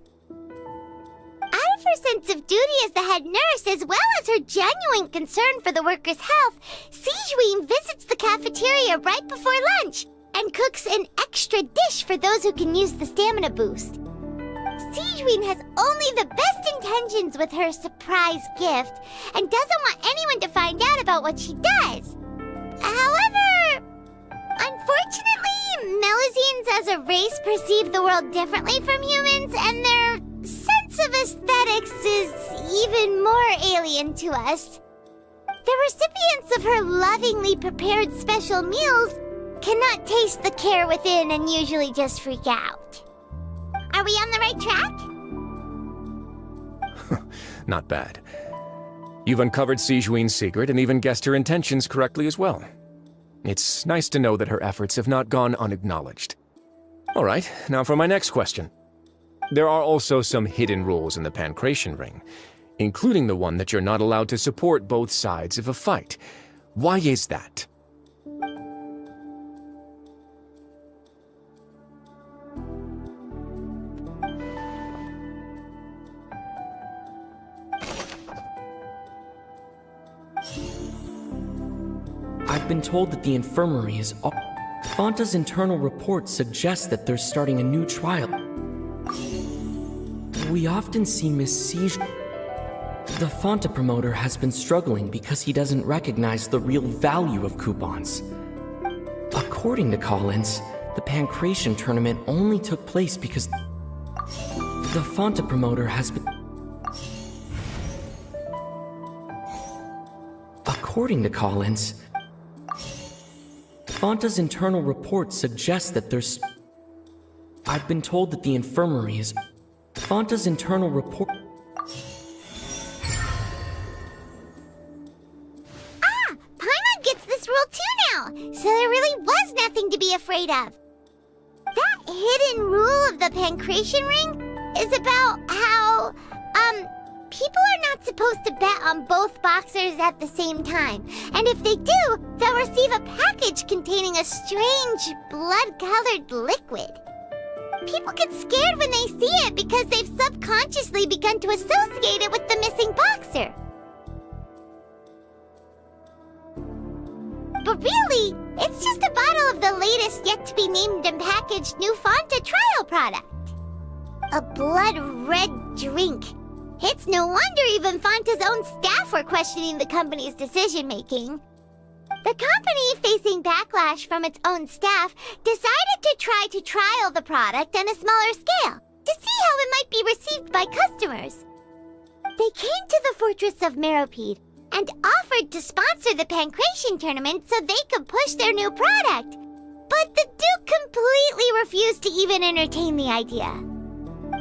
Out of her sense of duty as the head nurse, as well as her genuine concern for the workers' health, Sigeween visits the cafeteria right before lunch and cooks an extra dish for those who can use the stamina boost. Sigeween has only the best intentions with her surprise gift and doesn't want anyone to find out about what she does. However, unfortunately, Melusines as a race perceive the world differently from humans, and their sense of aesthetics is even more alien to us. The recipients of her lovingly prepared special meals cannot taste the care within and usually just freak out. Are we on the right track? Not bad. You've uncovered Sigeween's secret and even guessed her intentions correctly as well. It's nice to know that her efforts have not gone unacknowledged. All right, now for my next question. There are also some hidden rules in the Pancration Ring, including the one that you're not allowed to support both sides of a fight. Why is that? I've been told that the infirmary is all... Fanta's internal report suggests that they're starting a new trial. We often see Miss Siege... The Fanta promoter has been struggling because he doesn't recognize the real value of coupons. According to Collins, the Pancration tournament only took place because... The Fanta promoter has been... According to Collins, Fanta's internal report suggests that there's... I've been told that the infirmary is... Fanta's internal report... Paimon gets this rule too now, so there really was nothing to be afraid of. That hidden rule of the Pancration Ring is about how, people are not supposed to bet on both boxers at the same time. And if they do, they'll receive a package containing a strange, blood-colored liquid. People get scared when they see it because they've subconsciously begun to associate it with the missing boxer. But really, it's just a bottle of the latest yet-to-be-named and packaged new Fanta trial product. A blood-red drink. It's no wonder even Fanta's own staff were questioning the company's decision-making. The company, facing backlash from its own staff, decided to try to trial the product on a smaller scale to see how it might be received by customers. They came to the fortress of Meropide and offered to sponsor the Pancration tournament so they could push their new product. But the Duke completely refused to even entertain the idea.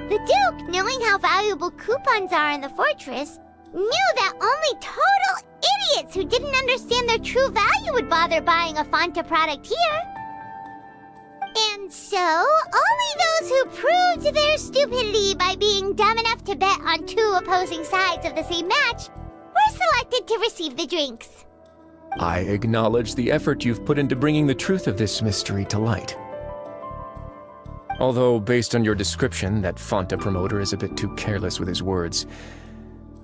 The Duke, knowing how valuable coupons are in the fortress, knew that only total idiots who didn't understand their true value would bother buying a Fanta product here. And so, only those who proved their stupidity by being dumb enough to bet on 2 opposing sides of the same match were selected to receive the drinks. I acknowledge the effort you've put into bringing the truth of this mystery to light. Although, based on your description, that Fanta promoter is a bit too careless with his words,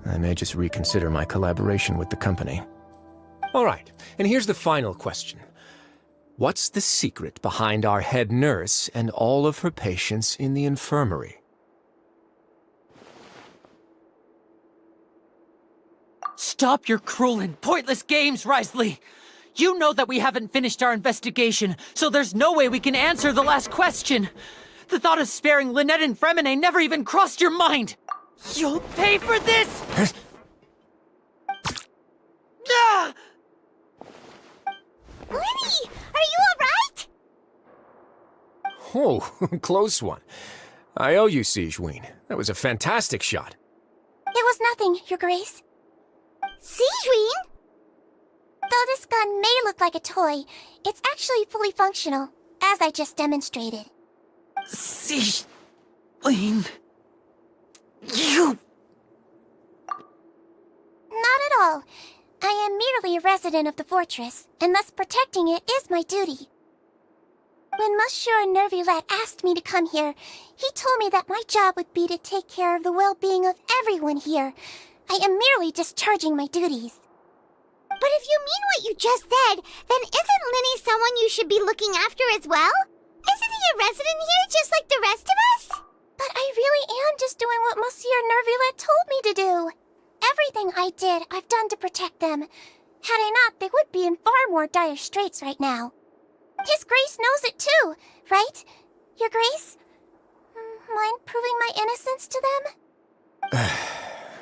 I may just reconsider my collaboration with the company. All right, and here's the final question. What's the secret behind our head nurse and all of her patients in the infirmary? Stop your cruel and pointless games, Risley! You know that we haven't finished our investigation, so there's no way we can answer the last question! The thought of sparing Lynette and Fremine never even crossed your mind! You'll pay for this! Ah! Lenny, are you alright? Oh, close one. I owe you, Sigeween. That was a fantastic shot. It was nothing, Your Grace. Sigeween? Though this gun may look like a toy, it's actually fully functional, as I just demonstrated. Sigeween... You... Not at all. I am merely resident of the fortress, and thus protecting it is my duty. When Monsieur Nervulette asked me to come here, he told me that my job would be to take care of the well-being of everyone here. I am merely discharging my duties. But if you mean what you just said, then isn't Linny someone you should be looking after as well? Isn't he a resident here just like the rest of us? But I really am just doing what Monsieur Nervulette told me to do. Everything I did, I've done to protect them. Had I not, they would be in far more dire straits right now. His Grace knows it too, right? Your Grace? Mind proving my innocence to them?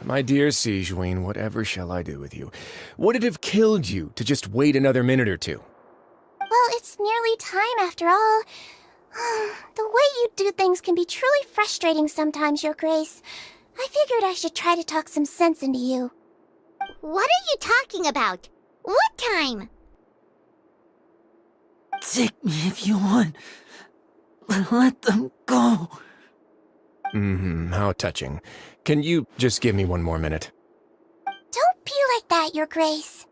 My dear Sigewinne, whatever shall I do with you? Would it have killed you to just wait another minute or two? Well, it's nearly time after all. The way you do things can be truly frustrating sometimes, Your Grace. I figured I should try to talk some sense into you. What are you talking about? What time? Take me if you want. Let them go. How touching. Can you just give me one more minute? Don't be like that, Your Grace.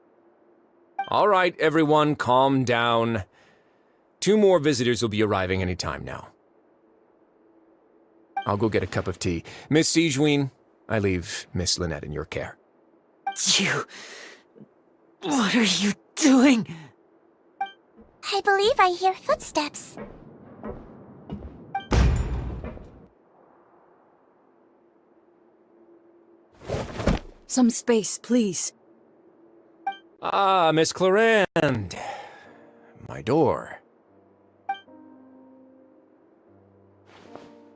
All right, everyone, calm down. 2 more visitors will be arriving any time now. I'll go get a cup of tea. Miss Sigewinne, I leave Miss Lynette in your care. You... What are you doing? I believe I hear footsteps. Some space, please. Ah, Miss Clarande. My door.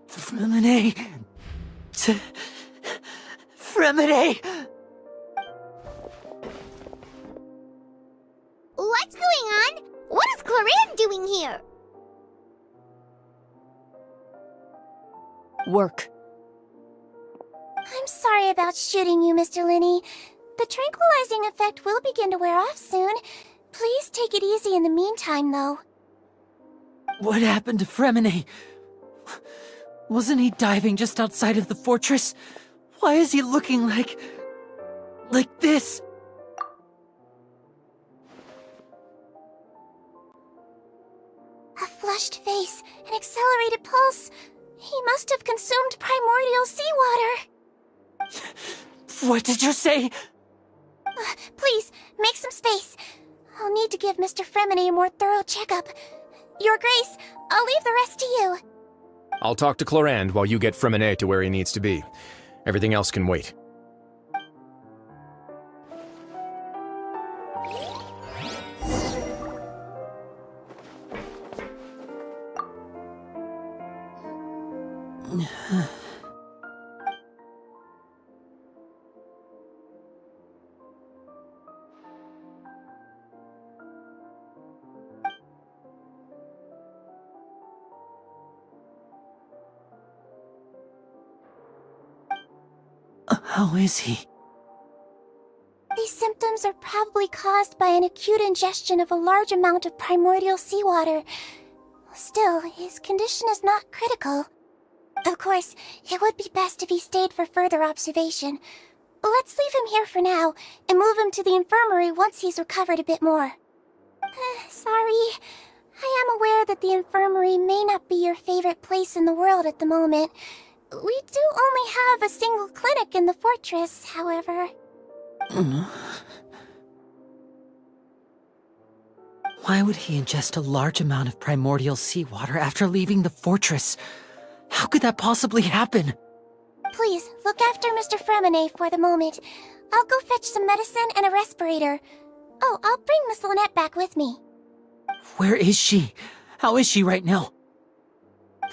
Fremine... Fremine... What's going on? What is Clarande doing here? Work. I'm sorry about shooting you, Mr. Linny. The tranquilizing effect will begin to wear off soon. Please take it easy in the meantime, though. What happened to Fremine? Wasn't he diving just outside of the fortress? Why is he looking like this? A flushed face, an accelerated pulse. He must have consumed primordial seawater. What did you say? Please, make some space. I'll need to give Mr. Fremine a more thorough checkup. Your Grace, I'll leave the rest to you. I'll talk to Clarande while you get Fremine to where he needs to be. Everything else can wait. How is he? These symptoms are probably caused by an acute ingestion of a large amount of primordial seawater. Still, his condition is not critical. Of course, it would be best if he stayed for further observation. Let's leave him here for now, and move him to the infirmary once he's recovered a bit more. Sorry. I am aware that the infirmary may not be your favorite place in the world at the moment. We do only have a single clinic in the fortress, however. Why would he ingest a large amount of primordial seawater after leaving the fortress? How could that possibly happen? Please, look after Mr. Fremine for the moment. I'll go fetch some medicine and a respirator. Oh, I'll bring Miss Lynette back with me. Where is she? How is she right now?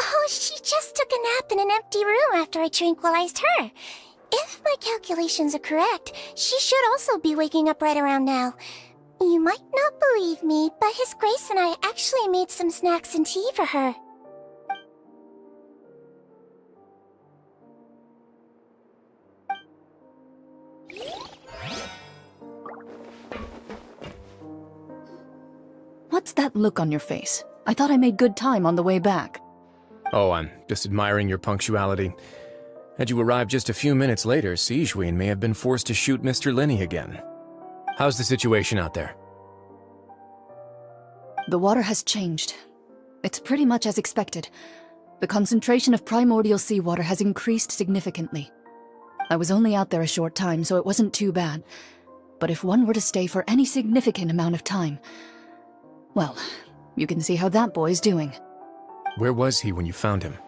Oh, she just took a nap in an empty room after I tranquilized her. If my calculations are correct, she should also be waking up right around now. You might not believe me, but His Grace and I actually made some snacks and tea for her. What's that look on your face? I thought I made good time on the way back. Oh, I'm just admiring your punctuality. Had you arrived just a few minutes later, Sigewinne may have been forced to shoot Mr. Linny again. How's the situation out there? The water has changed. It's pretty much as expected. The concentration of primordial seawater has increased significantly. I was only out there a short time, so it wasn't too bad. But if one were to stay for any significant amount of time, well, you can see how that boy's doing. Where was he when you found him?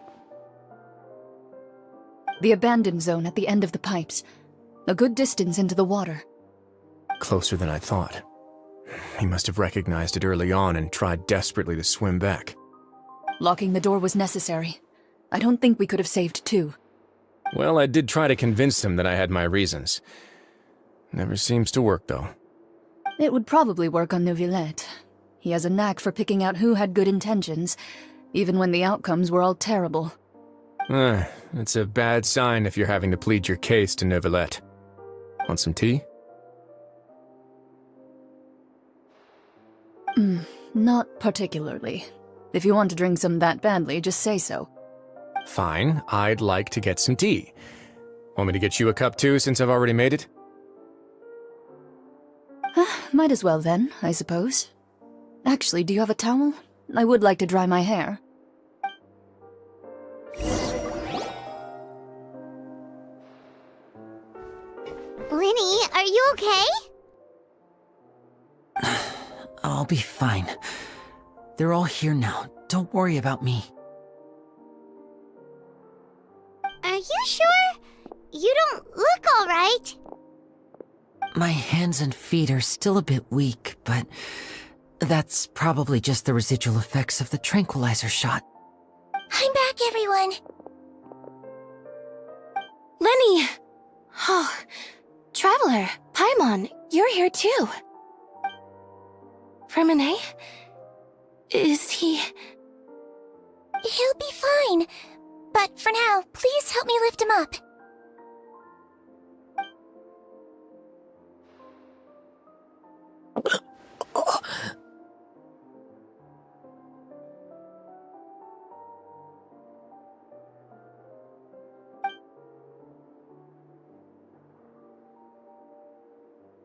The abandoned zone at the end of the pipes. A good distance into the water. Closer than I thought. He must have recognized it early on and tried desperately to swim back. Locking the door was necessary. I don't think we could have saved two. Well, I did try to convince him that I had my reasons. Never seems to work, though. It would probably work on Neuvillette. He has a knack for picking out who had good intentions, even when the outcomes were all terrible. It's a bad sign if you're having to plead your case to Neuvillette. Want some tea? Not particularly. If you want to drink some that badly, just say so. Fine, I'd like to get some tea. Want me to get you a cup too, since I've already made it? Might as well then, I suppose. Actually, do you have a towel? I would like to dry my hair. Lenny, are you okay? I'll be fine. They're all here now. Don't worry about me. Are you sure? You don't look alright. My hands and feet are still a bit weak, but that's probably just the residual effects of the tranquilizer shot. I'm back, everyone. Lenny! Oh, Traveler, Paimon, you're here too. Freminet? Is he... He'll be fine. But for now, please help me lift him up.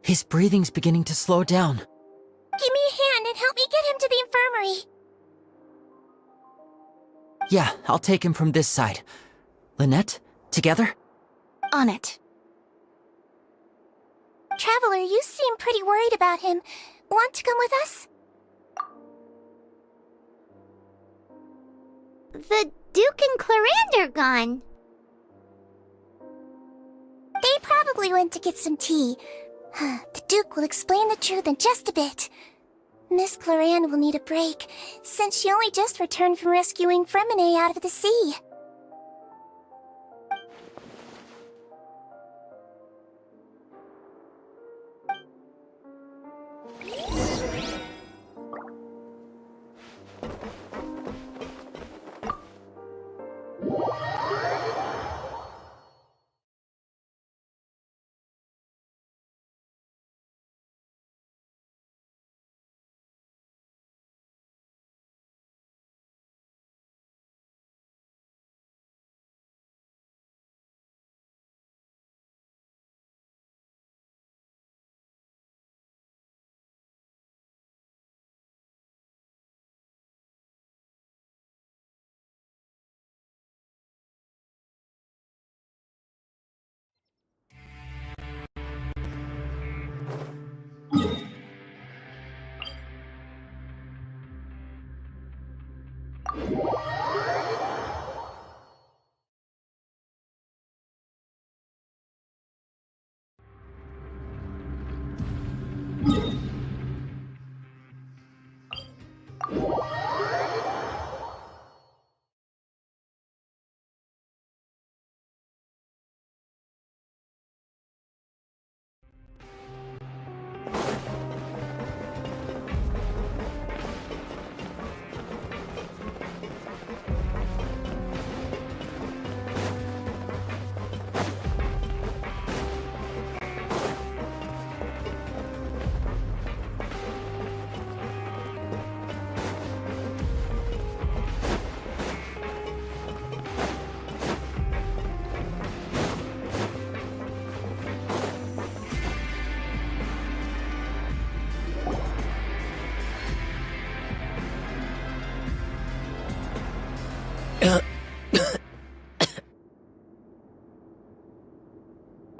His breathing's beginning to slow down. Give me a hand and help me get him to the infirmary. Yeah, I'll take him from this side. Lynette, together? On it. Traveler, you seem pretty worried about him. Want to come with us? The Duke and Clarande are gone. They probably went to get some tea. The Duke will explain the truth in just a bit. Miss Clarande will need a break, since she only just returned from rescuing Freminet out of the sea.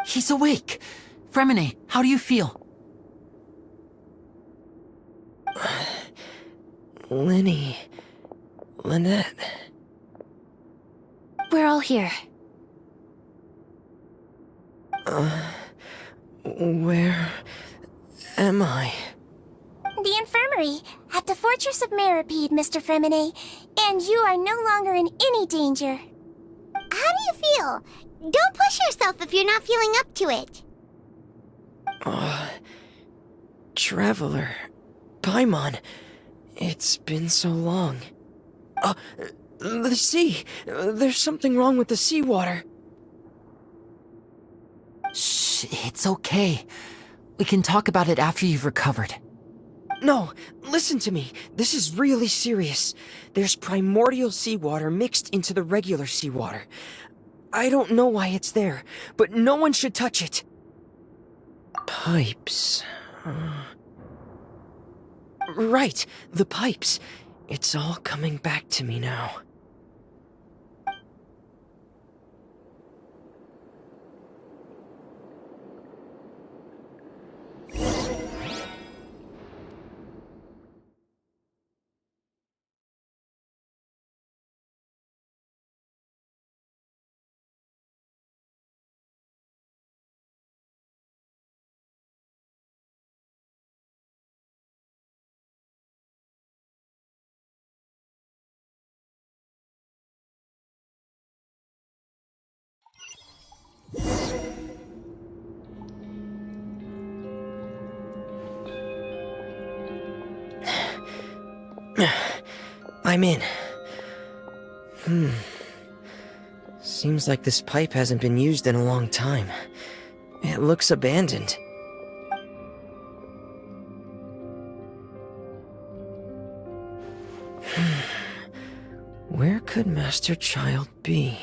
He's awake! Fremine, how do you feel? Lynette... We're all here. Where am I? The infirmary, at the Fortress of Meripede, Mr. Fremine, and you are no longer in any danger. How do you feel? Don't push yourself if you're not feeling up to it. Traveler... Paimon... It's been so long. The sea! There's something wrong with the seawater. Shh, it's okay. We can talk about it after you've recovered. No, listen to me. This is really serious. There's primordial seawater mixed into the regular seawater. I don't know why it's there, but no one should touch it. Pipes... Right, the pipes. It's all coming back to me now. I'm in. Seems like this pipe hasn't been used in a long time. It looks abandoned. Where could Master Child be?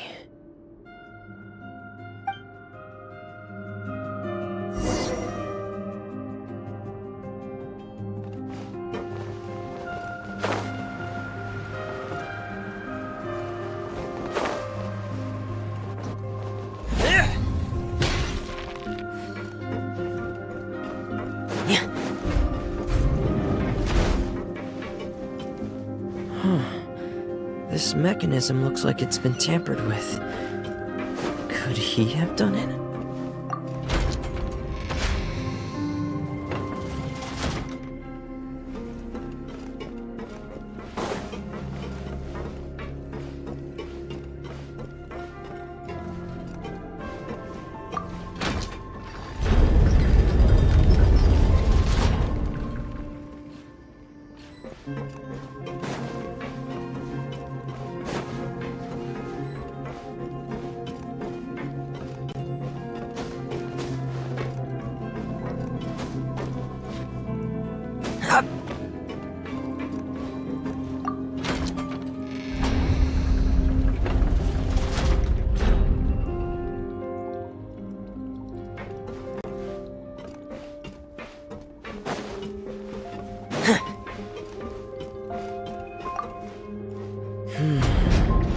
This mechanism looks like it's been tampered with. Could he have done it?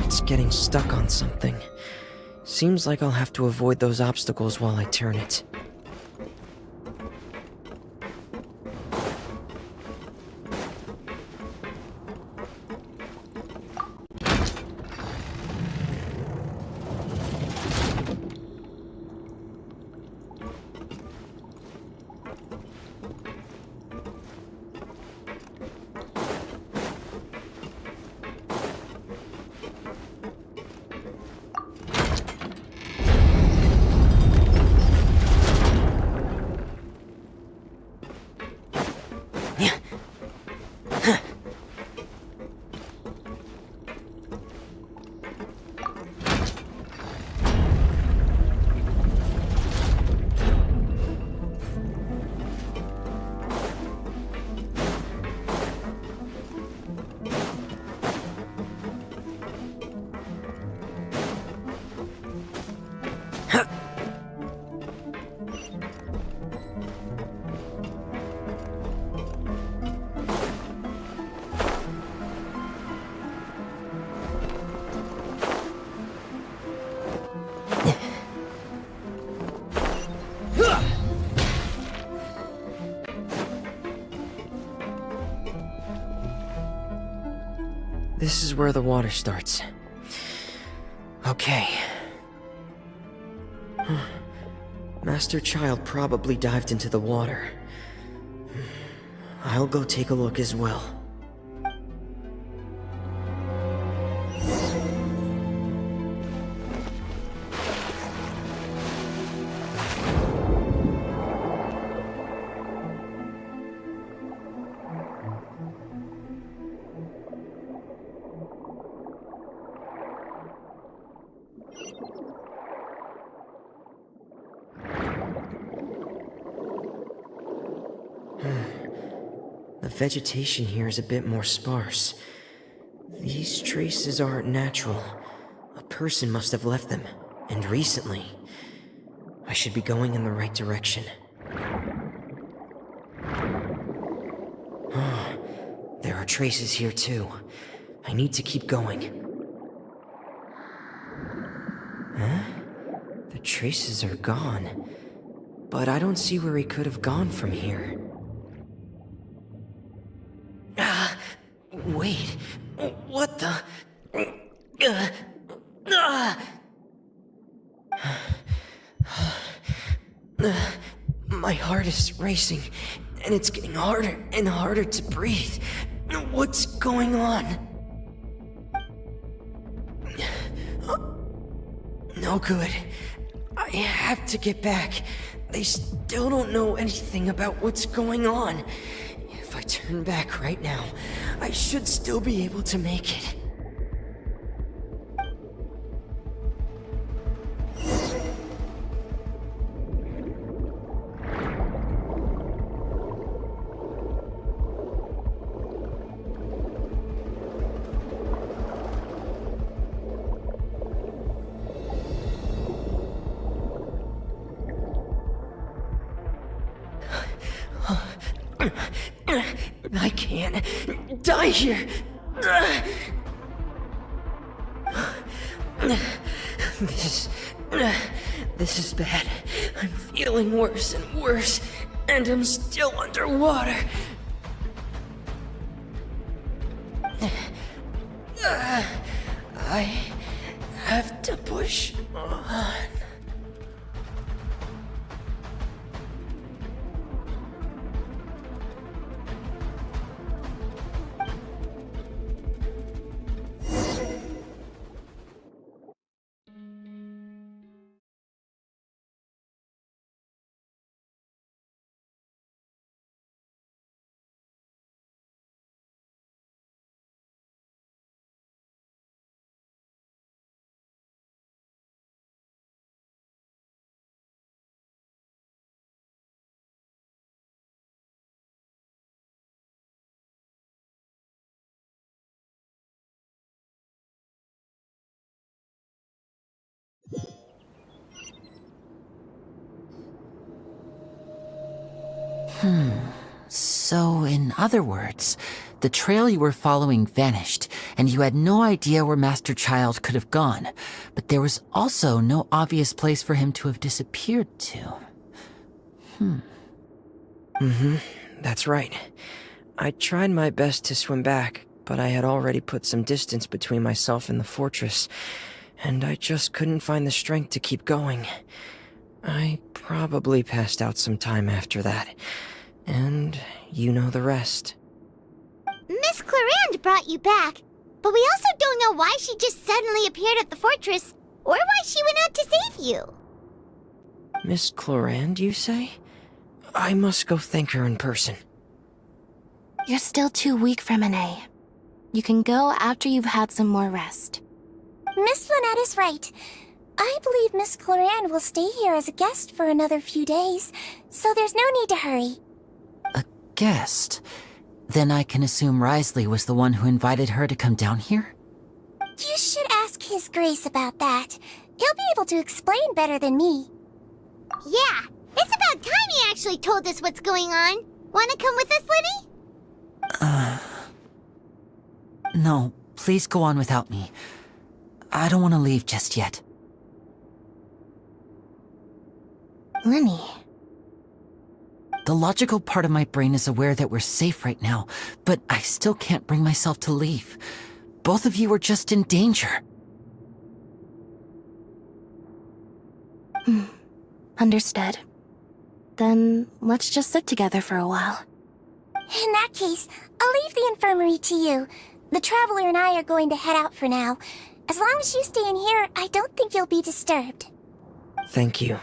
It's getting stuck on something. Seems like I'll have to avoid those obstacles while I turn it. this is where the water starts. Okay. Master Child probably dived into the water. I'll go take a look as well. The vegetation here is a bit more sparse. These traces aren't natural. A person must have left them, and recently. I should be going in the right direction. There are traces here too. I need to keep going. Huh? The traces are gone. But I don't see where he could have gone from here. Wait, what the? My heart is racing, and it's getting harder and harder to breathe. What's going on? No good. I have to get back. They still don't know anything about what's going on. If I turn back right now, I should still be able to make it. I can't die here. This is bad. I'm feeling worse and worse, and I'm still underwater. I have to push on. So, in other words, the trail you were following vanished, and you had no idea where Master Child could have gone, but there was also no obvious place for him to have disappeared to. That's right. I tried my best to swim back, but I had already put some distance between myself and the fortress, and I just couldn't find the strength to keep going. I probably passed out some time after that. And you know the rest. Miss Clarande brought you back, but we also don't know why she just suddenly appeared at the fortress, or why she went out to save you. Miss Clarande, you say? I must go thank her in person. You're still too weak for Monet. You can go after you've had some more rest. Miss Lynette is right. I believe Miss Clarande will stay here as a guest for another few days, so there's no need to hurry. A guest? Then I can assume Risley was the one who invited her to come down here? You should ask His Grace about that. He'll be able to explain better than me. Yeah, it's about time he actually told us what's going on. Wanna come with us, Lenny? No, please go on without me. I don't want to leave just yet. Lenny. The logical part of my brain is aware that we're safe right now, but I still can't bring myself to leave. both of you are just in danger. Understood. Then let's just sit together for a while. In that case, I'll leave the infirmary to you. The Traveler and I are going to head out for now. As long as you stay in here, I don't think you'll be disturbed. Thank you.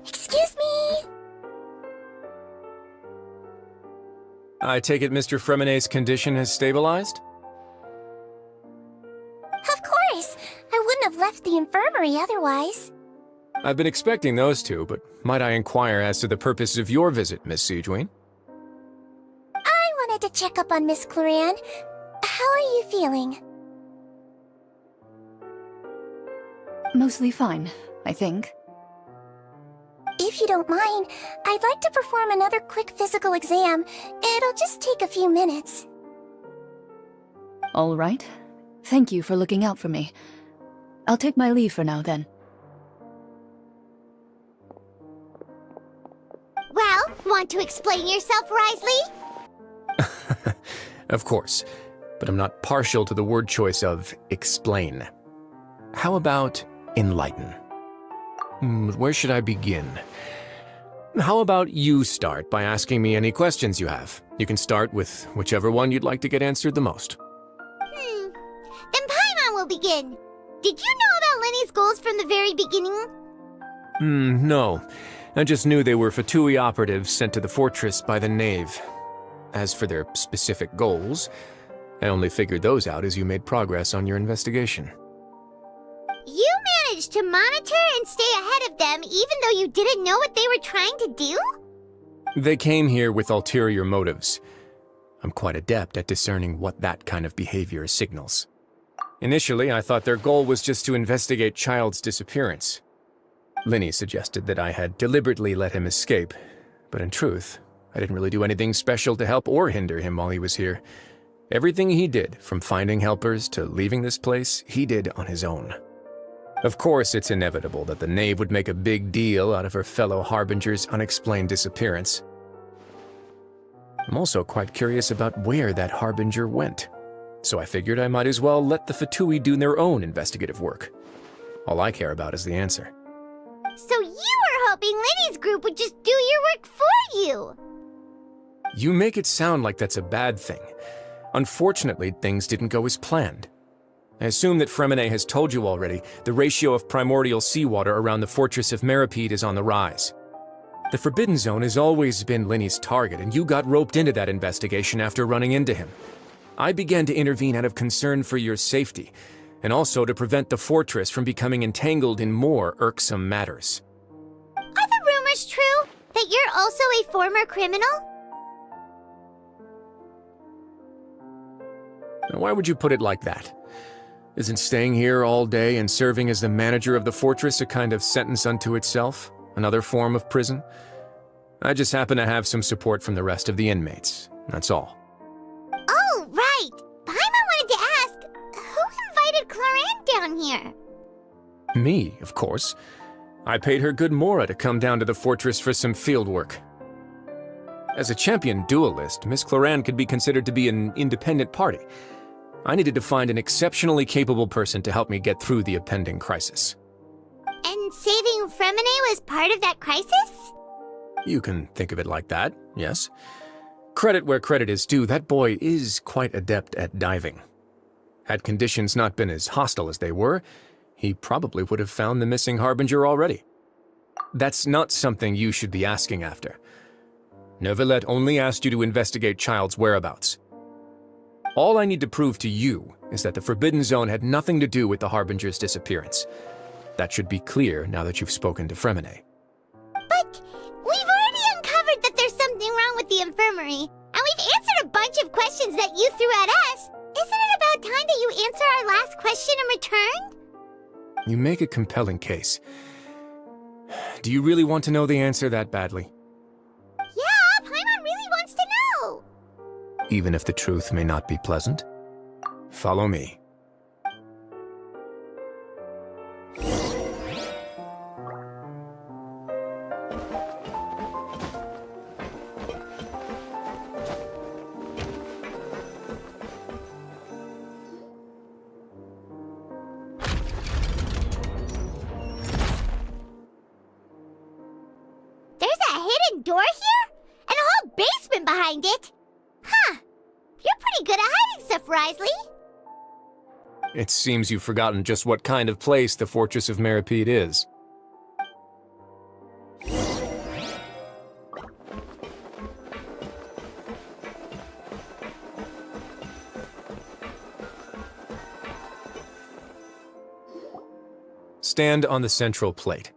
Excuse me! I take it Mr. Fremonet's condition has stabilized? Of course! I wouldn't have left the infirmary otherwise. I've been expecting those two, but might I inquire as to the purpose of your visit, Miss Siegewien? I wanted to check up on Miss Cloran. How are you feeling? Mostly fine, I think. If you don't mind, I'd like to perform another quick physical exam. It'll just take a few minutes. All right. Thank you for looking out for me. I'll take my leave for now, then. Well, want to explain yourself, Risley? Of course, but I'm not partial to the word choice of explain. How about enlighten? Where should I begin? How about you start by asking me any questions you have? You can start with whichever one you'd like to get answered the most. Then Paimon will begin. Did you know about Lenny's goals from the very beginning? No. I just knew they were Fatui operatives sent to the fortress by the Knave. As for their specific goals, I only figured those out as you made progress on your investigation. You managed to monitor and stay ahead of them even though you didn't know what they were trying to do? They came here with ulterior motives. I'm quite adept at discerning what that kind of behavior signals. Initially, I thought their goal was just to investigate Child's disappearance. Linny suggested that I had deliberately let him escape, but in truth, I didn't really do anything special to help or hinder him while he was here. Everything he did, from finding helpers to leaving this place, he did on his own. Of course, it's inevitable that the Knave would make a big deal out of her fellow Harbinger's unexplained disappearance. I'm also quite curious about where that Harbinger went, so I figured I might as well let the Fatui do their own investigative work. All I care about is the answer. So you were hoping Lenny's group would just do your work for you! You make it sound like that's a bad thing. Unfortunately, things didn't go as planned. I assume that Fremonet has told you already, the ratio of primordial seawater around the fortress of Meripede is on the rise. The Forbidden Zone has always been Lenny's target, and you got roped into that investigation after running into him. I began to intervene out of concern for your safety, and also to prevent the fortress from becoming entangled in more irksome matters. Are the rumors true? That you're also a former criminal? Now, why would you put it like that? Isn't staying here all day and serving as the manager of the fortress a kind of sentence unto itself? Another form of prison? I just happen to have some support from the rest of the inmates. That's all. Oh, right! Paimon wanted to ask, who invited Cloran down here? Me, of course. I paid her good mora to come down to the fortress for some field work. As a champion duelist, Miss Cloran could be considered to be an independent party. I needed to find an exceptionally capable person to help me get through the impending crisis. And saving Fremine was part of that crisis? You can think of it like that, yes. Credit where credit is due, that boy is quite adept at diving. Had conditions not been as hostile as they were, he probably would have found the missing Harbinger already. That's not something you should be asking after. Neuvillette only asked you to investigate Child's whereabouts. All I need to prove to you is that the Forbidden Zone had nothing to do with the Harbinger's disappearance. That should be clear now that you've spoken to Fremine. But we've already uncovered that there's something wrong with the infirmary, and we've answered a bunch of questions that you threw at us. Isn't it about time that you answer our last question in return? You make a compelling case. Do you really want to know the answer that badly? Yeah, Paimon really wants to know. Even if the truth may not be pleasant? Follow me. There's a hidden door here? And a whole basement behind it? Huh. You're pretty good at hiding stuff, Risley. It seems you've forgotten just what kind of place the Fortress of Meripede is. Stand on the central plate.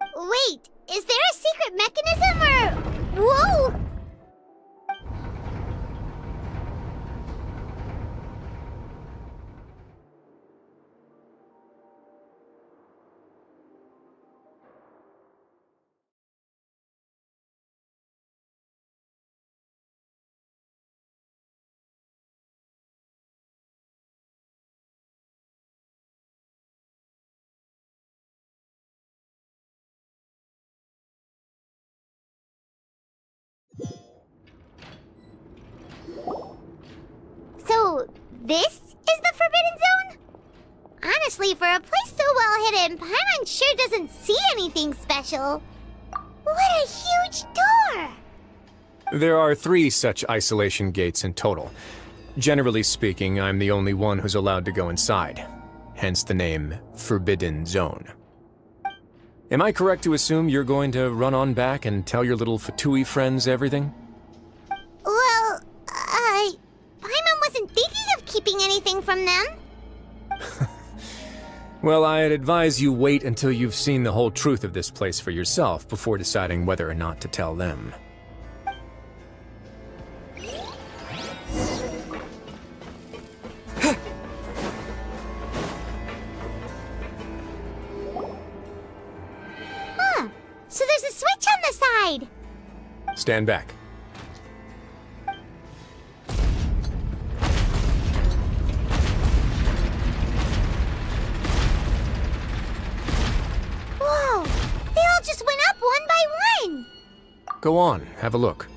Wait, is there a secret mechanism or... Whoa! So, this is the Forbidden Zone? Honestly, for a place so well hidden, Paimon sure doesn't see anything special. What a huge door! There are 3 such isolation gates in total. Generally speaking, I'm the only one who's allowed to go inside. Hence the name Forbidden Zone. Am I correct to assume you're going to run on back and tell your little Fatui friends everything? Well, Paimon wasn't thinking of keeping anything from them. Well, I'd advise you wait until you've seen the whole truth of this place for yourself before deciding whether or not to tell them. Huh. So there's a switch on the side. Stand back. Whoa! They all just went up one by one! Go on, have a look.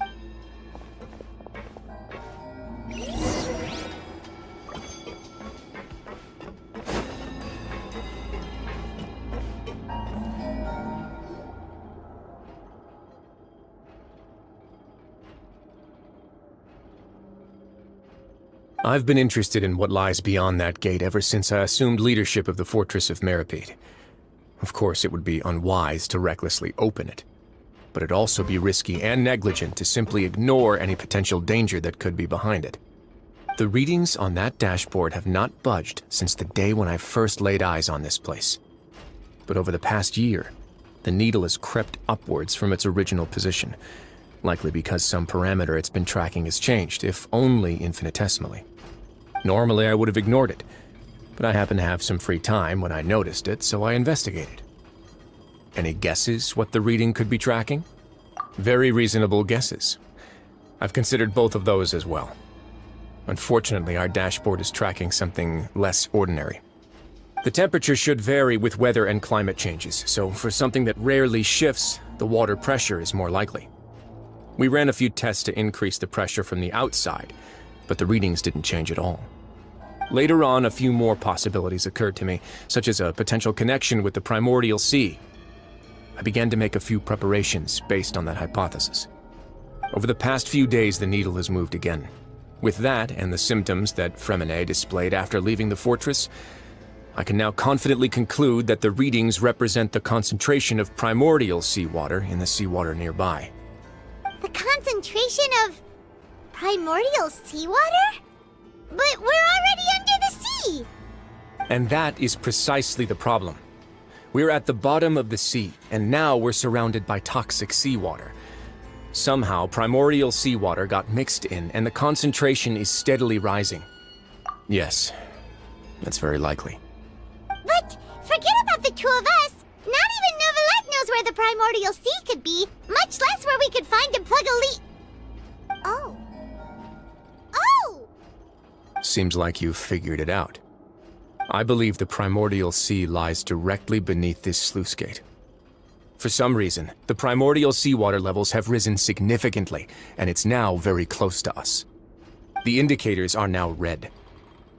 I've been interested in what lies beyond that gate ever since I assumed leadership of the Fortress of Meripede. Of course, it would be unwise to recklessly open it, but it'd also be risky and negligent to simply ignore any potential danger that could be behind it. The readings on that dashboard have not budged since the day when I first laid eyes on this place. But over the past year, the needle has crept upwards from its original position, likely because some parameter it's been tracking has changed, if only infinitesimally. Normally, I would have ignored it, but I happened to have some free time when I noticed it, so I investigated. Any guesses what the reading could be tracking? Very reasonable guesses. I've considered both of those as well. Unfortunately, our dashboard is tracking something less ordinary. The temperature should vary with weather and climate changes, so for something that rarely shifts, the water pressure is more likely. We ran a few tests to increase the pressure from the outside, but the readings didn't change at all. Later on, a few more possibilities occurred to me, such as a potential connection with the primordial sea. I began to make a few preparations based on that hypothesis. Over the past few days, the needle has moved again. With that, and the symptoms that Fremine displayed after leaving the fortress, I can now confidently conclude that the readings represent the concentration of primordial seawater in the seawater nearby. The concentration of primordial seawater? But we're already under the sea! And that is precisely the problem. We're at the bottom of the sea, and now we're surrounded by toxic seawater. Somehow, primordial seawater got mixed in, and the concentration is steadily rising. Yes, that's very likely. But forget about the two of us! Not even Novelette knows where the primordial sea could be, much less where we could find and plug a leak. Oh. Oh! Seems like you've figured it out. I believe the primordial sea lies directly beneath this sluice gate. For some reason, the primordial seawater levels have risen significantly, and it's now very close to us. The indicators are now red.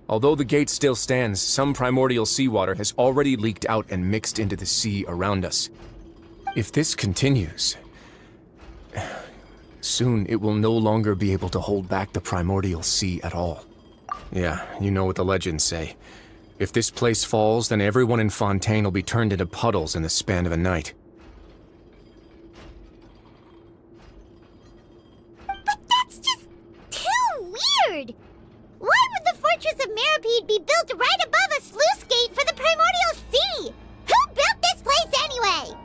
Although the gate still stands, some primordial seawater has already leaked out and mixed into the sea around us. If this continues, soon it will no longer be able to hold back the primordial sea at all. Yeah, you know what the legends say. If this place falls, then everyone in Fontaine will be turned into puddles in the span of a night. But that's just too weird! Why would the Fortress of Meripede be built right above a sluice gate for the primordial sea? Who built this place anyway?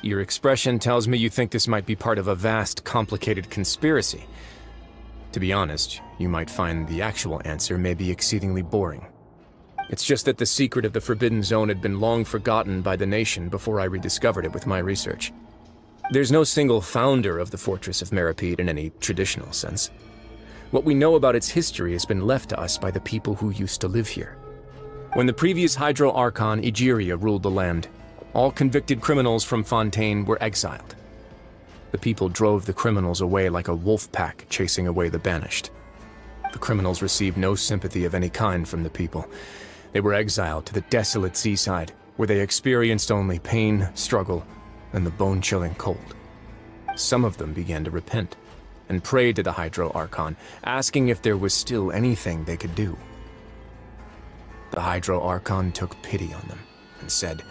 Your expression tells me you think this might be part of a vast, complicated conspiracy. To be honest, you might find the actual answer may be exceedingly boring. It's just that the secret of the Forbidden Zone had been long forgotten by the nation before I rediscovered it with my research. There's no single founder of the Fortress of Meripede in any traditional sense. What we know about its history has been left to us by the people who used to live here. When the previous Hydro Archon Egeria ruled the land, all convicted criminals from Fontaine were exiled. The people drove the criminals away like a wolf pack chasing away the banished. The criminals received no sympathy of any kind from the people. They were exiled to the desolate seaside, where they experienced only pain, struggle, and the bone-chilling cold. Some of them began to repent, and prayed to the Hydro Archon, asking if there was still anything they could do. The Hydro Archon took pity on them, and said,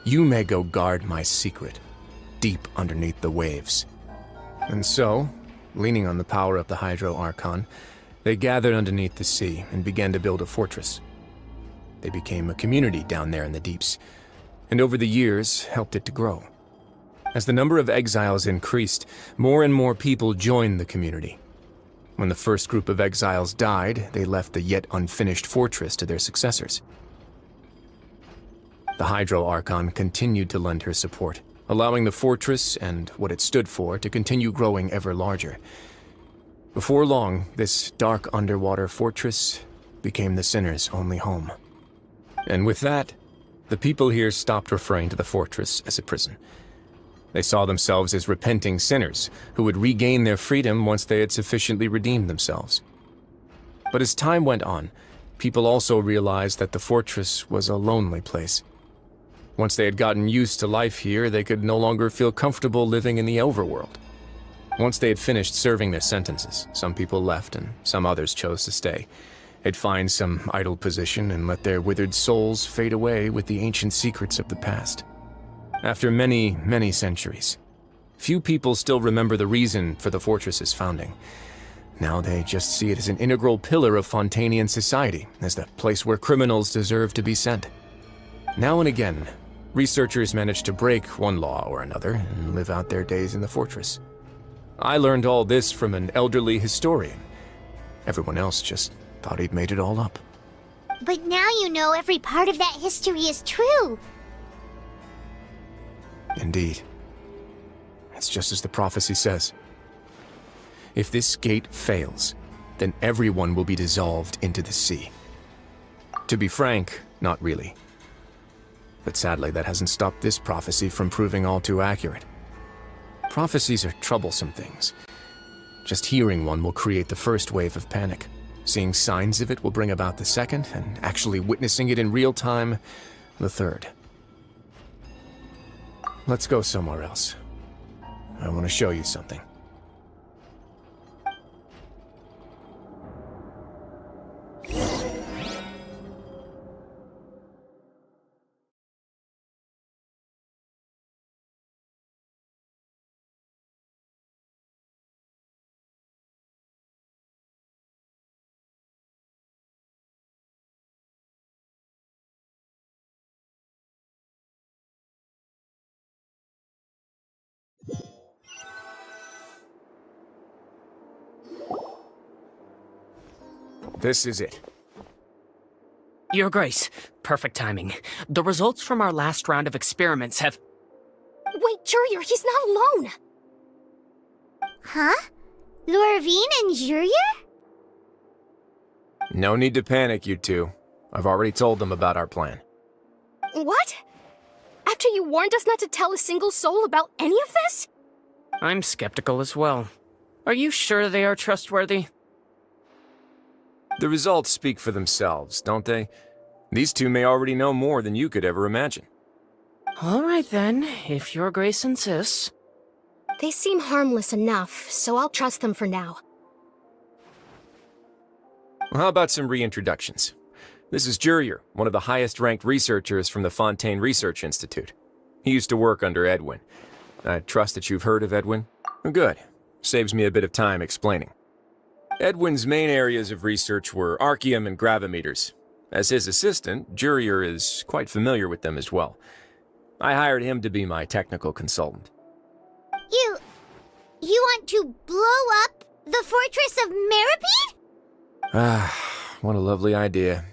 "You may go guard my secret, deep underneath the waves." And so, leaning on the power of the Hydro Archon, they gathered underneath the sea and began to build a fortress. They became a community down there in the deeps, and over the years helped it to grow. As the number of exiles increased, more and more people joined the community. When the first group of exiles died, they left the yet unfinished fortress to their successors. The Hydro Archon continued to lend her support, allowing the fortress and what it stood for to continue growing ever larger. Before long, this dark underwater fortress became the sinner's only home. And with that, the people here stopped referring to the fortress as a prison. They saw themselves as repenting sinners who would regain their freedom once they had sufficiently redeemed themselves. But as time went on, people also realized that the fortress was a lonely place. Once they had gotten used to life here, they could no longer feel comfortable living in the overworld. Once they had finished serving their sentences, some people left and some others chose to stay. They'd find some idle position and let their withered souls fade away with the ancient secrets of the past. After many, many centuries, few people still remember the reason for the fortress's founding. Now they just see it as an integral pillar of Fontainian society, as the place where criminals deserve to be sent. Now and again, researchers manage to break one law or another and live out their days in the fortress. I learned all this from an elderly historian. Everyone else just thought he'd made it all up. But now you know every part of that history is true. Indeed. It's just as the prophecy says. If this gate fails, then everyone will be dissolved into the sea. To be frank, not really. But sadly, that hasn't stopped this prophecy from proving all too accurate. Prophecies are troublesome things. Just hearing one will create the first wave of panic. Seeing signs of it will bring about the second, and actually witnessing it in real time, the third. Let's go somewhere else. I want to show you something. This is it. Your Grace, perfect timing. The results from our last round of experiments have... Wait, Jurier, he's not alone! Huh? Lorvine and Jurier? No need to panic, you two. I've already told them about our plan. What? After you warned us not to tell a single soul about any of this? I'm skeptical as well. Are you sure they are trustworthy? The results speak for themselves, don't they? These two may already know more than you could ever imagine. All right then, if Your Grace insists. They seem harmless enough, so I'll trust them for now. Well, how about some reintroductions? This is Jurier, one of the highest-ranked researchers from the Fontaine Research Institute. He used to work under Edwin. I trust that you've heard of Edwin? Good. Saves me a bit of time explaining. Edwin's main areas of research were archaeum and gravimeters. As his assistant, Jurier is quite familiar with them as well. I hired him to be my technical consultant. You want to blow up the fortress of Meripede? Ah, what a lovely idea.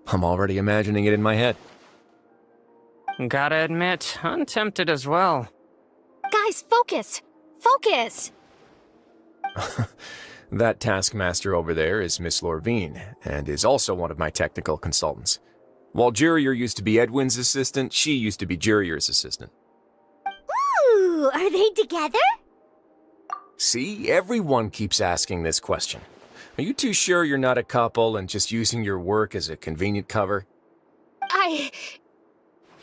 I'm already imagining it in my head. Gotta admit, I'm tempted as well. Guys, focus! Focus! That taskmaster over there is Miss Lorvine, and is also one of my technical consultants. While Jurier used to be Edwin's assistant, she used to be Jurier's assistant. Ooh, are they together? See, everyone keeps asking this question. Are you too sure you're not a couple and just using your work as a convenient cover?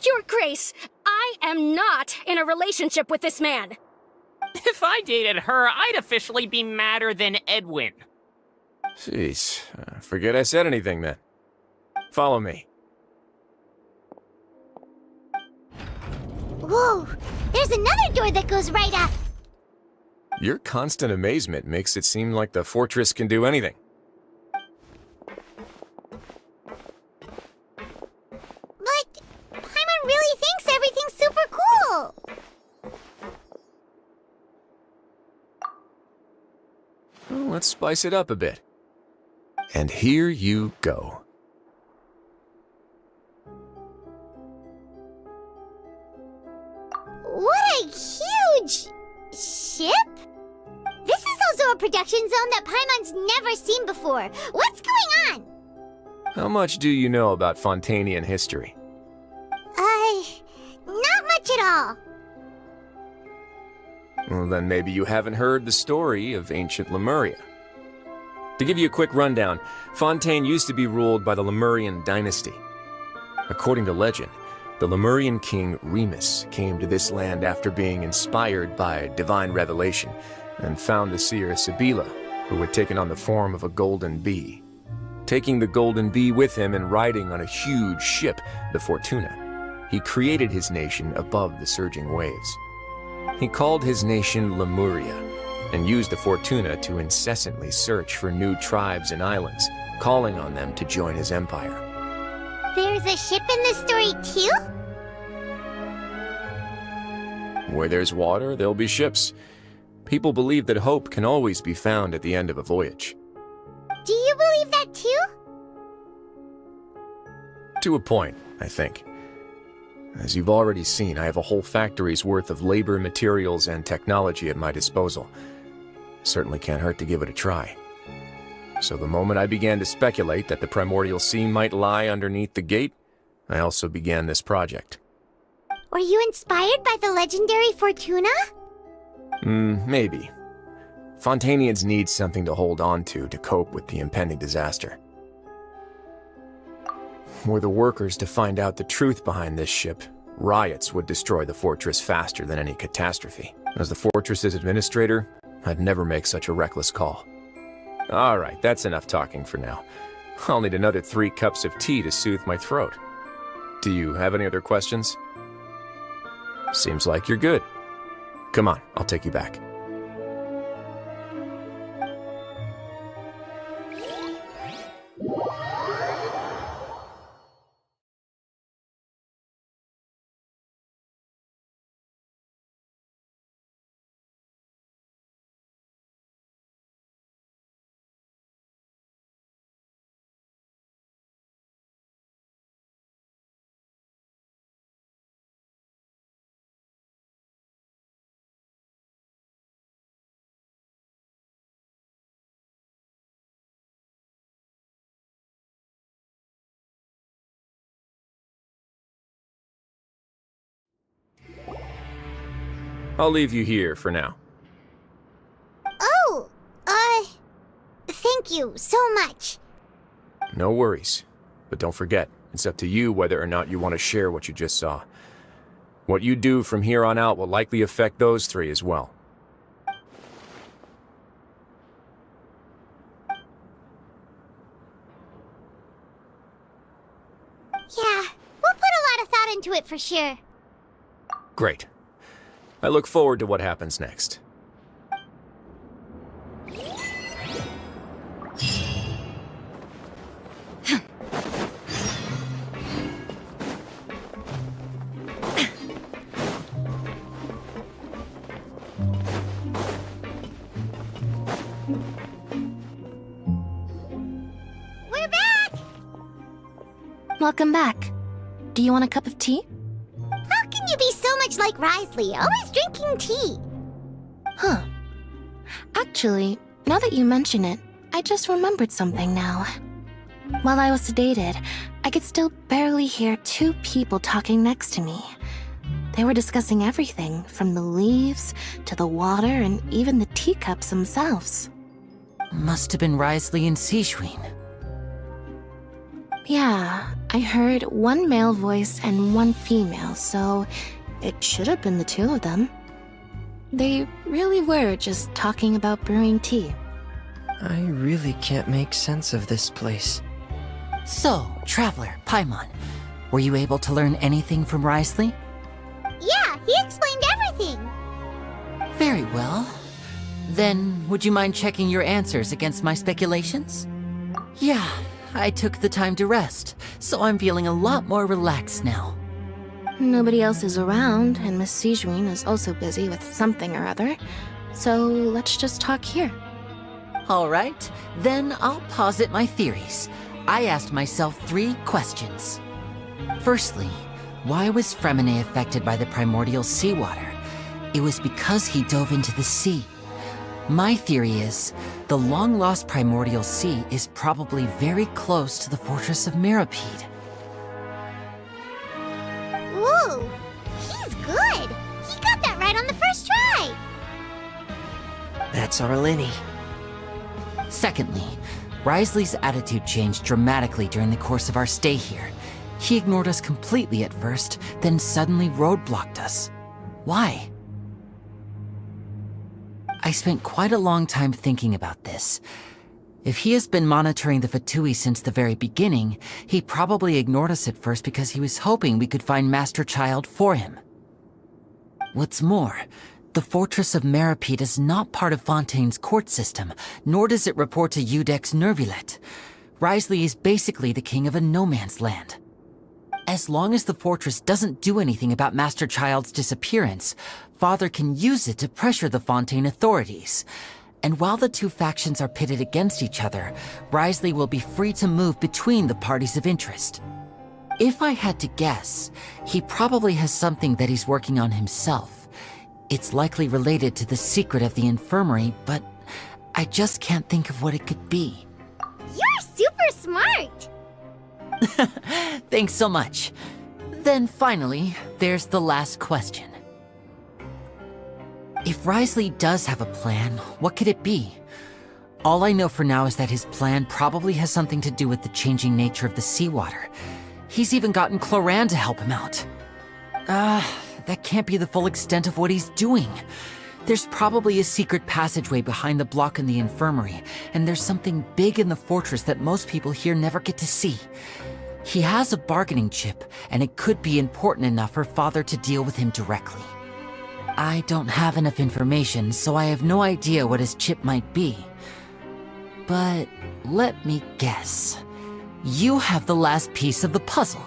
Your Grace, I am not in a relationship with this man. If I dated her, I'd officially be madder than Edwin. Jeez, forget I said anything then. Follow me. Whoa, there's another door that goes right up. Your constant amazement makes it seem like the fortress can do anything. But Paimon really thinks everything's super cool. Well, let's spice it up a bit. And here you go. What a huge ship? This is also a production zone that Paimon's never seen before. What's going on? How much do you know about Fontainian history? Not much at all. Well, then maybe you haven't heard the story of ancient Lemuria. To give you a quick rundown, Fontaine used to be ruled by the Lemurian dynasty. According to legend, the Lemurian king Remus came to this land after being inspired by divine revelation and found the seer Sibila, who had taken on the form of a golden bee. Taking the golden bee with him and riding on a huge ship, the Fortuna, he created his nation above the surging waves. He called his nation Lemuria and used the Fortuna to incessantly search for new tribes and islands, calling on them to join his empire. There's a ship in this story too? Where there's water, there'll be ships. People believe that hope can always be found at the end of a voyage. Do you believe that too? To a point, I think. As you've already seen, I have a whole factory's worth of labor, materials, and technology at my disposal. Certainly can't hurt to give it a try. So the moment I began to speculate that the primordial sea might lie underneath the gate, I also began this project. Were you inspired by the legendary Fortuna? Maybe. Fontanians need something to hold on to cope with the impending disaster. Were the workers to find out the truth behind this ship, riots would destroy the fortress faster than any catastrophe. As the fortress's administrator, I'd never make such a reckless call. Alright, that's enough talking for now. I'll need another 3 cups of tea to soothe my throat. Do you have any other questions? Seems like you're good. Come on, I'll take you back. I'll leave you here for now. Oh, thank you so much. No worries. But don't forget, it's up to you whether or not you want to share what you just saw. What you do from here on out will likely affect those 3 as well. Yeah, we'll put a lot of thought into it for sure. Great. I look forward to what happens next. We're back! Welcome back. Do you want a cup of tea? How can you be so much like Risley, always drinking tea? Huh. Actually, now that you mention it, I just remembered something now. While I was sedated, I could still barely hear 2 people talking next to me. They were discussing everything, from the leaves to the water and even the teacups themselves. Must have been Risley and Sijween. Yeah, I heard 1 male voice and 1 female, so it should have been the 2 of them. They really were just talking about brewing tea. I really can't make sense of this place. So, Traveler, Paimon, were you able to learn anything from Risley? Yeah, he explained everything. Very well. Then, would you mind checking your answers against my speculations? Yeah, I took the time to rest, so I'm feeling a lot more relaxed now. Nobody else is around, and Miss Sijween is also busy with something or other, so let's just talk here. All right, then I'll posit my theories. I asked myself 3 questions. Firstly, why was Fremine affected by the primordial seawater? It was because he dove into the sea. My theory is, the long-lost primordial sea is probably very close to the fortress of Mirapede. Ooh, he's good. He got that right on the first try. That's our Linny. Secondly, Risley's attitude changed dramatically during the course of our stay here. He ignored us completely at first, then suddenly roadblocked us. Why? I spent quite a long time thinking about this. If he has been monitoring the Fatui since the very beginning, he probably ignored us at first because he was hoping we could find Master Child for him. What's more, the Fortress of Mirapede is not part of Fontaine's court system, nor does it report to Udex Nervulet. Risley is basically the king of a no-man's land. As long as the fortress doesn't do anything about Master Child's disappearance, Father can use it to pressure the Fontaine authorities. And while the 2 factions are pitted against each other, Risley will be free to move between the parties of interest. If I had to guess, he probably has something that he's working on himself. It's likely related to the secret of the infirmary, but I just can't think of what it could be. You're super smart. Thanks so much. Then finally, there's the last question. If Risley does have a plan, what could it be? All I know for now is that his plan probably has something to do with the changing nature of the seawater. He's even gotten Cloran to help him out. That can't be the full extent of what he's doing. There's probably a secret passageway behind the block in the infirmary, and there's something big in the fortress that most people here never get to see. He has a bargaining chip, and it could be important enough for Father to deal with him directly. I don't have enough information, so I have no idea what his chip might be. But let me guess. You have the last piece of the puzzle.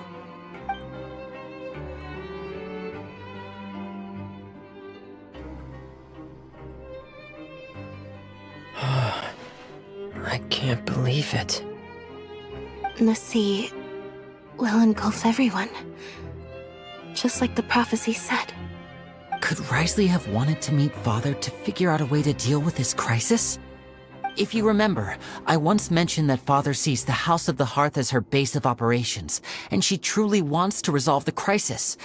I can't believe it. The sea will engulf everyone. Just like the prophecy said. Could Risley have wanted to meet Father to figure out a way to deal with this crisis? If you remember, I once mentioned that Father sees the House of the Hearth as her base of operations, and she truly wants to resolve the crisis.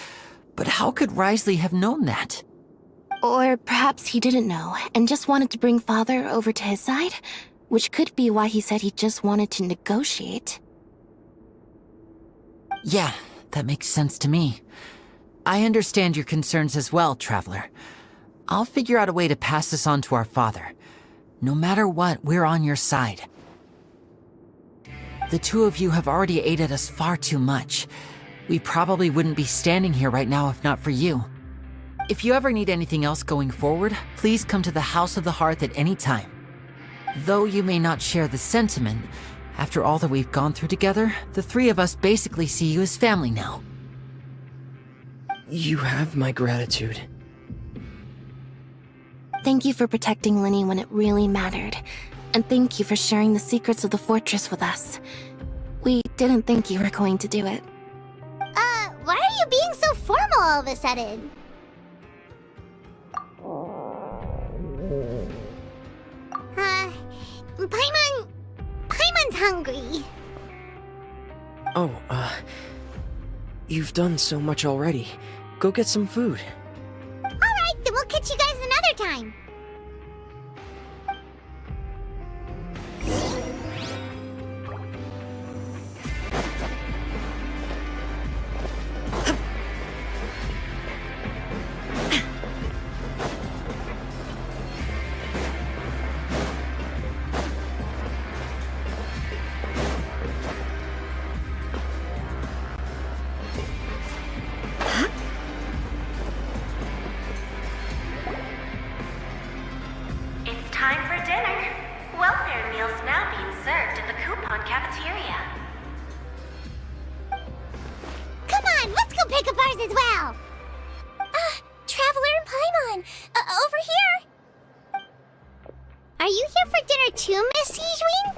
But how could Risley have known that? Or perhaps he didn't know, and just wanted to bring Father over to his side? Which could be why he said he just wanted to negotiate. Yeah, that makes sense to me. I understand your concerns as well, Traveler. I'll figure out a way to pass this on to our father. No matter what, we're on your side. The two of you have already aided us far too much. We probably wouldn't be standing here right now if not for you. If you ever need anything else going forward, please come to the House of the Hearth at any time. Though you may not share the sentiment, after all that we've gone through together, the three of us basically see you as family now. You have my gratitude. Thank you for protecting Linny when it really mattered. And thank you for sharing the secrets of the fortress with us. We didn't think you were going to do it. Why are you being so formal all of a sudden? Paimon's hungry. Oh, you've done so much already. Go get some food. Alright, then we'll catch you guys another time. Time for dinner. Welfare meals now being served in the coupon cafeteria. Come on, let's go pick up ours as well. Traveler and Paimon, over here. Are you here for dinner too, Miss Sijween?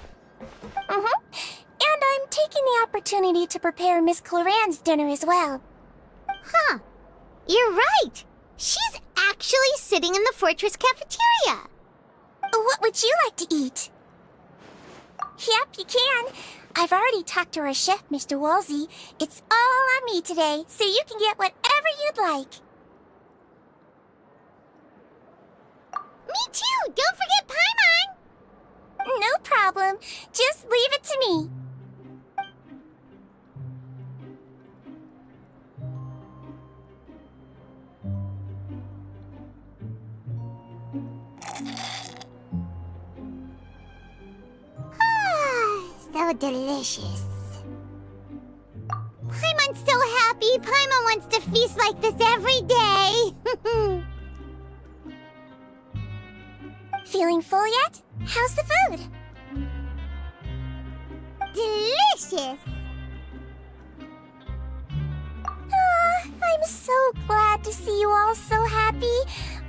And I'm taking the opportunity to prepare Miss Cloran's dinner as well. Huh. You're right. She's actually sitting in the fortress cafeteria. What would you like to eat? Yep, you can. I've already talked to our chef, Mr. Wolsey. It's all on me today, so you can get whatever you'd like. Me too! Don't forget Paimon! No problem. Just leave it to me. So delicious. Paimon's so happy. Paimon wants to feast like this every day. Feeling full yet? How's the food? Delicious. I'm so glad to see you all so happy.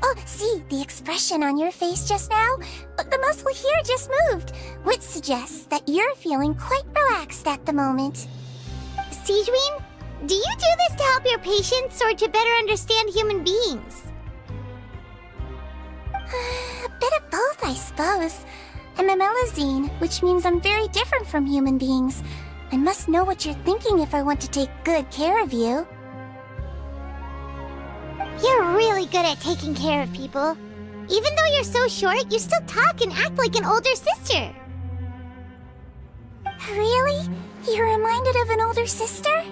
Oh, see, the expression on your face just now? The muscle here just moved, which suggests that you're feeling quite relaxed at the moment. Sijween, do you do this to help your patients or to better understand human beings? A bit of both, I suppose. I'm a Melazine, which means I'm very different from human beings. I must know what you're thinking if I want to take good care of you. You're really good at taking care of people. Even though you're so short, you still talk and act like an older sister. Really? You're reminded of an older sister?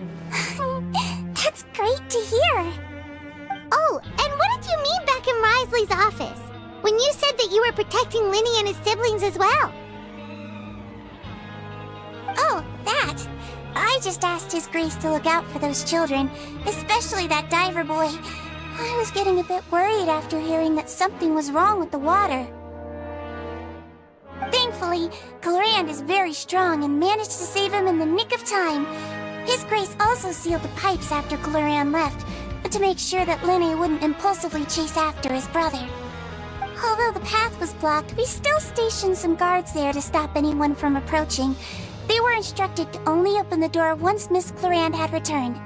That's great to hear. Oh, and what did you mean back in Risley's office? When you said that you were protecting Linny and his siblings as well? Oh, that. I just asked His Grace to look out for those children, especially that diver boy. I was getting a bit worried after hearing that something was wrong with the water. Thankfully, Glorand is very strong and managed to save him in the nick of time. His Grace also sealed the pipes after Glorand left, to make sure that Linny wouldn't impulsively chase after his brother. Although the path was blocked, we still stationed some guards there to stop anyone from approaching. They were instructed to only open the door once Miss Glorand had returned.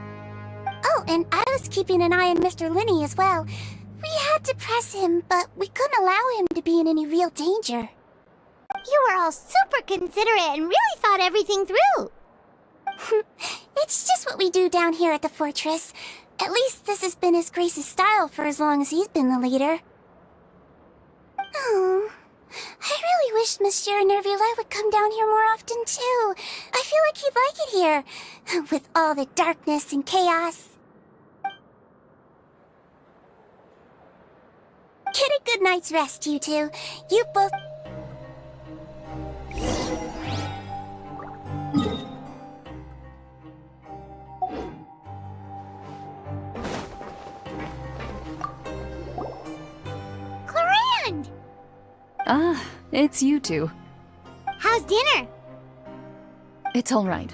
Oh, and I was keeping an eye on Mr. Linny as well. We had to press him, but we couldn't allow him to be in any real danger. You were all super considerate and really thought everything through. It's just what we do down here at the fortress. At least this has been His Grace's style for as long as he's been the leader. Oh, I really wish Monsieur Nervula would come down here more often too. I feel like he'd like it here, with all the darkness and chaos. Get a good night's rest, you two. You both... Glorand! Ah, it's you two. How's dinner? It's all right.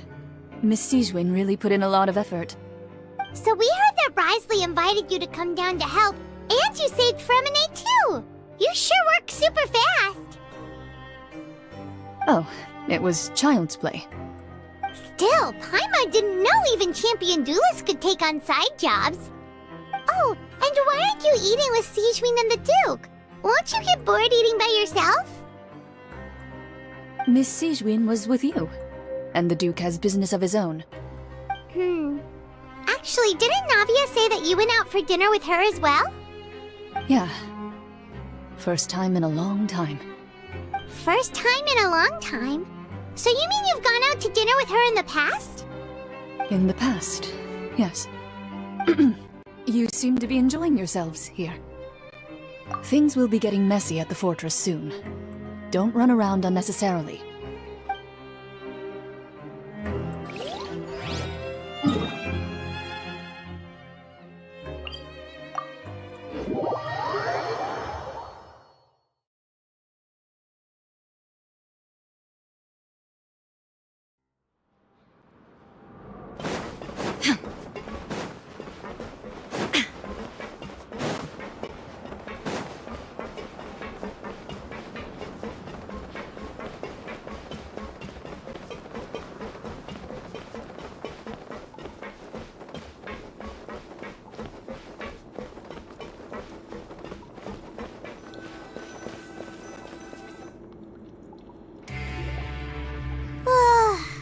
Miss Sijwin really put in a lot of effort. So we heard that Risley invited you to come down to help, and you saved Fremonade too! You sure work super fast! Oh, it was child's play. Still, Paimon didn't know even champion duelists could take on side jobs. Oh, and why aren't you eating with Sijwin and the Duke? Won't you get bored eating by yourself? Miss Sijwin was with you, and the Duke has business of his own. Actually, didn't Navia say that you went out for dinner with her as well? Yeah. First time in a long time. First time in a long time? So you mean you've gone out to dinner with her in the past? In the past, yes. You seem to be enjoying yourselves here. Things will be getting messy at the fortress soon. Don't run around unnecessarily.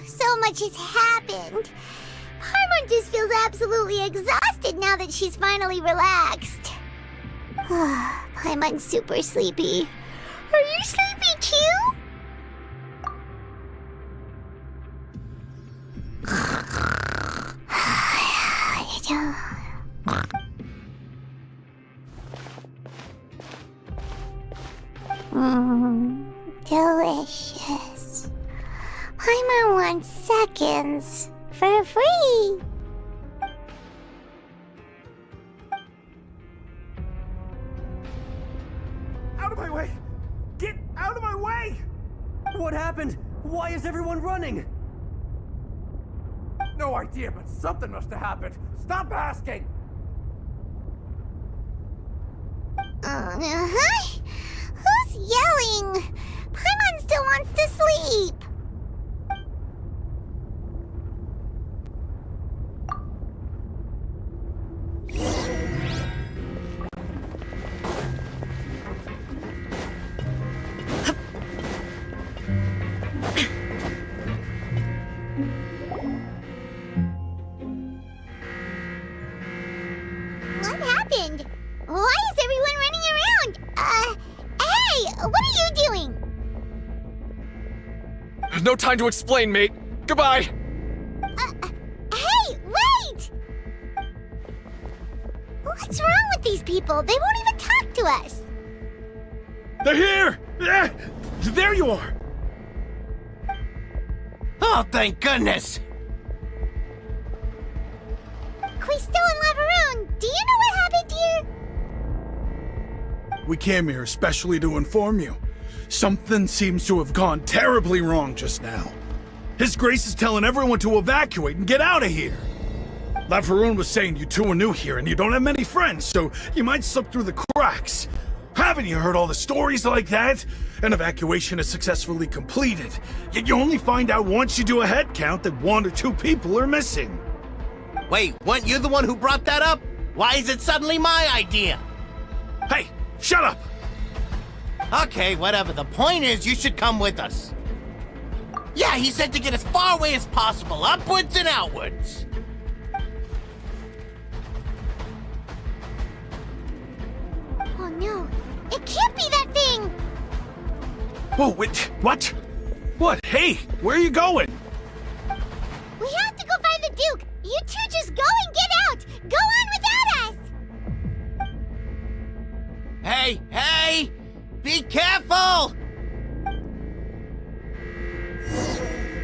So much has happened. Paimon just feels absolutely exhausted now that she's finally relaxed. Paimon's super sleepy. Are you sleepy too? Delicious. Paimon wants seconds for free. Out of my way! Get out of my way! What happened? Why is everyone running? No idea, but something must have happened. Stop asking! Who's yelling? Paimon still wants to sleep. What happened? Why is everyone running around. Hey, what are you doing? No time to explain, mate. Goodbye. Hey, wait! What's wrong with these people? They won't even talk to us. They're here! There you are! Oh, thank goodness! Quisto and Lavaroon, do you know what happened here? We came here especially to inform you. Something seems to have gone terribly wrong just now. His Grace is telling everyone to evacuate and get out of here. Lavaroon was saying you two are new here and you don't have many friends, so you might slip through the cracks. Haven't you heard all the stories like that? An evacuation is successfully completed, yet you only find out once you do a head count that 1 or 2 people are missing. Wait, weren't you the one who brought that up? Why is it suddenly my idea? Hey, shut up! Okay, whatever. The point is, you should come with us. Yeah, he said to get as far away as possible, upwards and outwards. Oh no, it can't be that thing! Whoa, wait, what? What? Hey, where are you going? We have to go find the Duke! You two just go and get out! Go on without us! Hey! Be careful!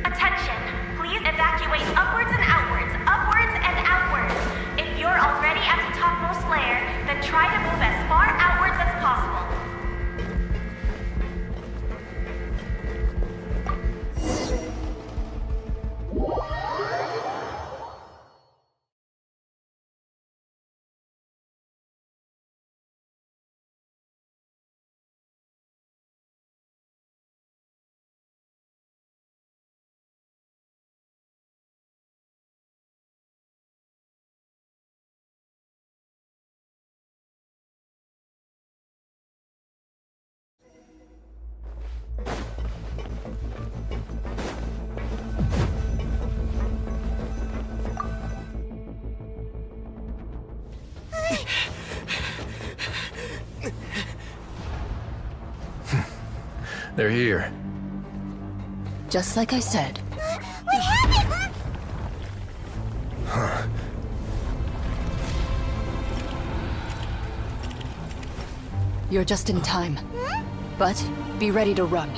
Attention! Please evacuate upwards and outwards, upwards and outwards. If you're already at the topmost layer, then try to move as far outwards as possible. They're here. Just like I said. What happened? You're just in time. But be ready to run.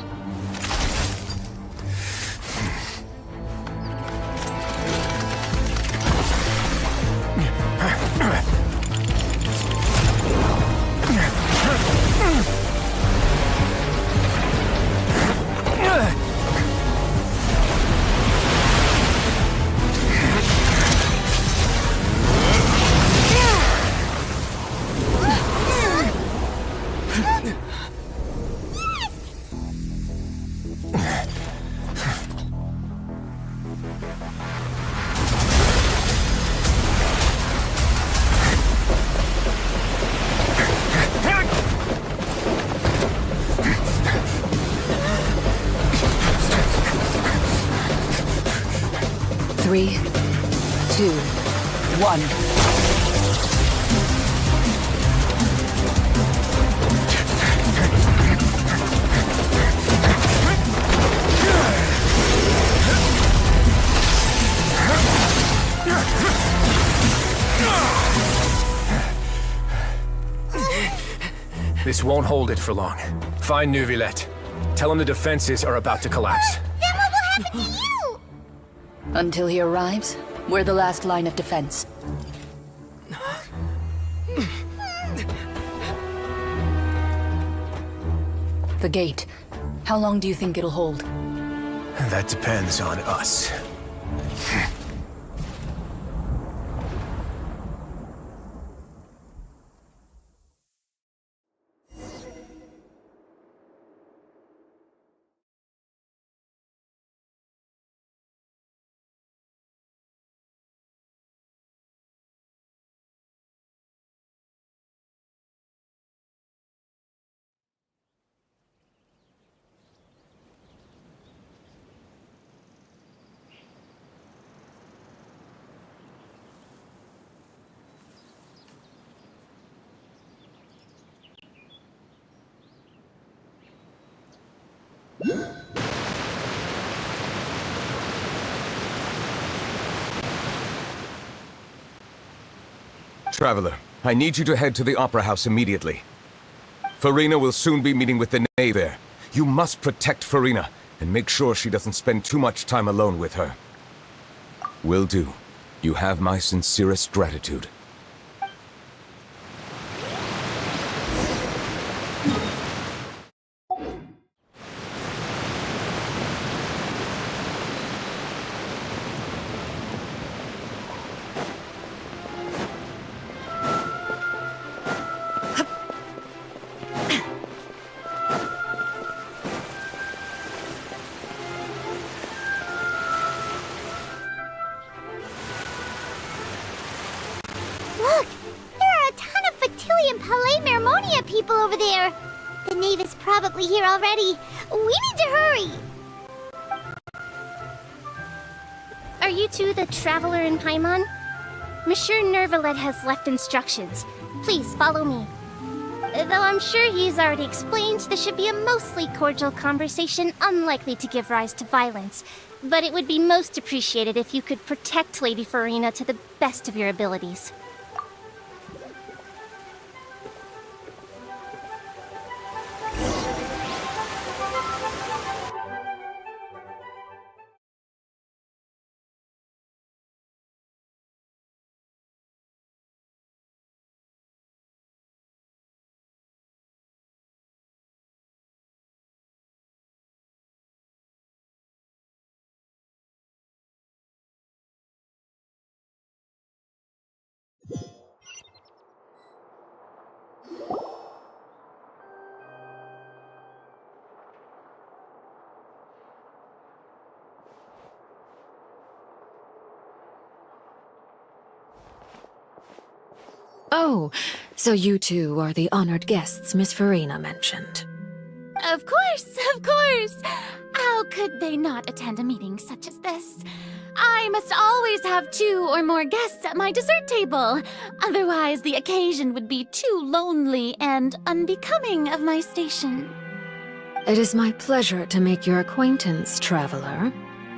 Three, 2, 1. This won't hold it for long. Find Neuvillette. Tell him the defenses are about to collapse. Then what will happen to you? Until he arrives, we're the last line of defense. The gate. How long do you think it'll hold? That depends on us. Traveler, I need you to head to the Opera House immediately. Farina will soon be meeting with the knave there. You must protect Farina, and make sure she doesn't spend too much time alone with her. Will do. You have my sincerest gratitude. Look! There are a ton of Fatilian Palais Mermonia people over there! The knave is probably here already. We need to hurry! Are you two the traveler in Paimon? Monsieur Nervalet has left instructions. Please follow me. Though I'm sure he's already explained, this should be a mostly cordial conversation, unlikely to give rise to violence. But it would be most appreciated if you could protect Lady Farina to the best of your abilities. Oh, so you two are the honored guests Miss Farina mentioned. Of course, of course! How could they not attend a meeting such as this? I must always have 2 or more guests at my dessert table. Otherwise, the occasion would be too lonely and unbecoming of my station. It is my pleasure to make your acquaintance, traveler.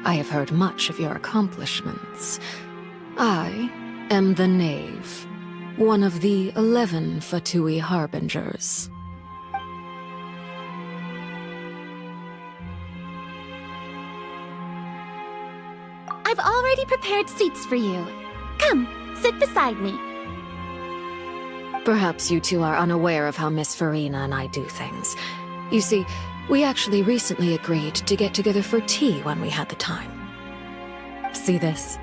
I have heard much of your accomplishments. I am the Knave, one of the 11 Fatui Harbingers. I've already prepared seats for you. Come, sit beside me. Perhaps you two are unaware of how Miss Farina and I do things. You see, we actually recently agreed to get together for tea when we had the time. See this?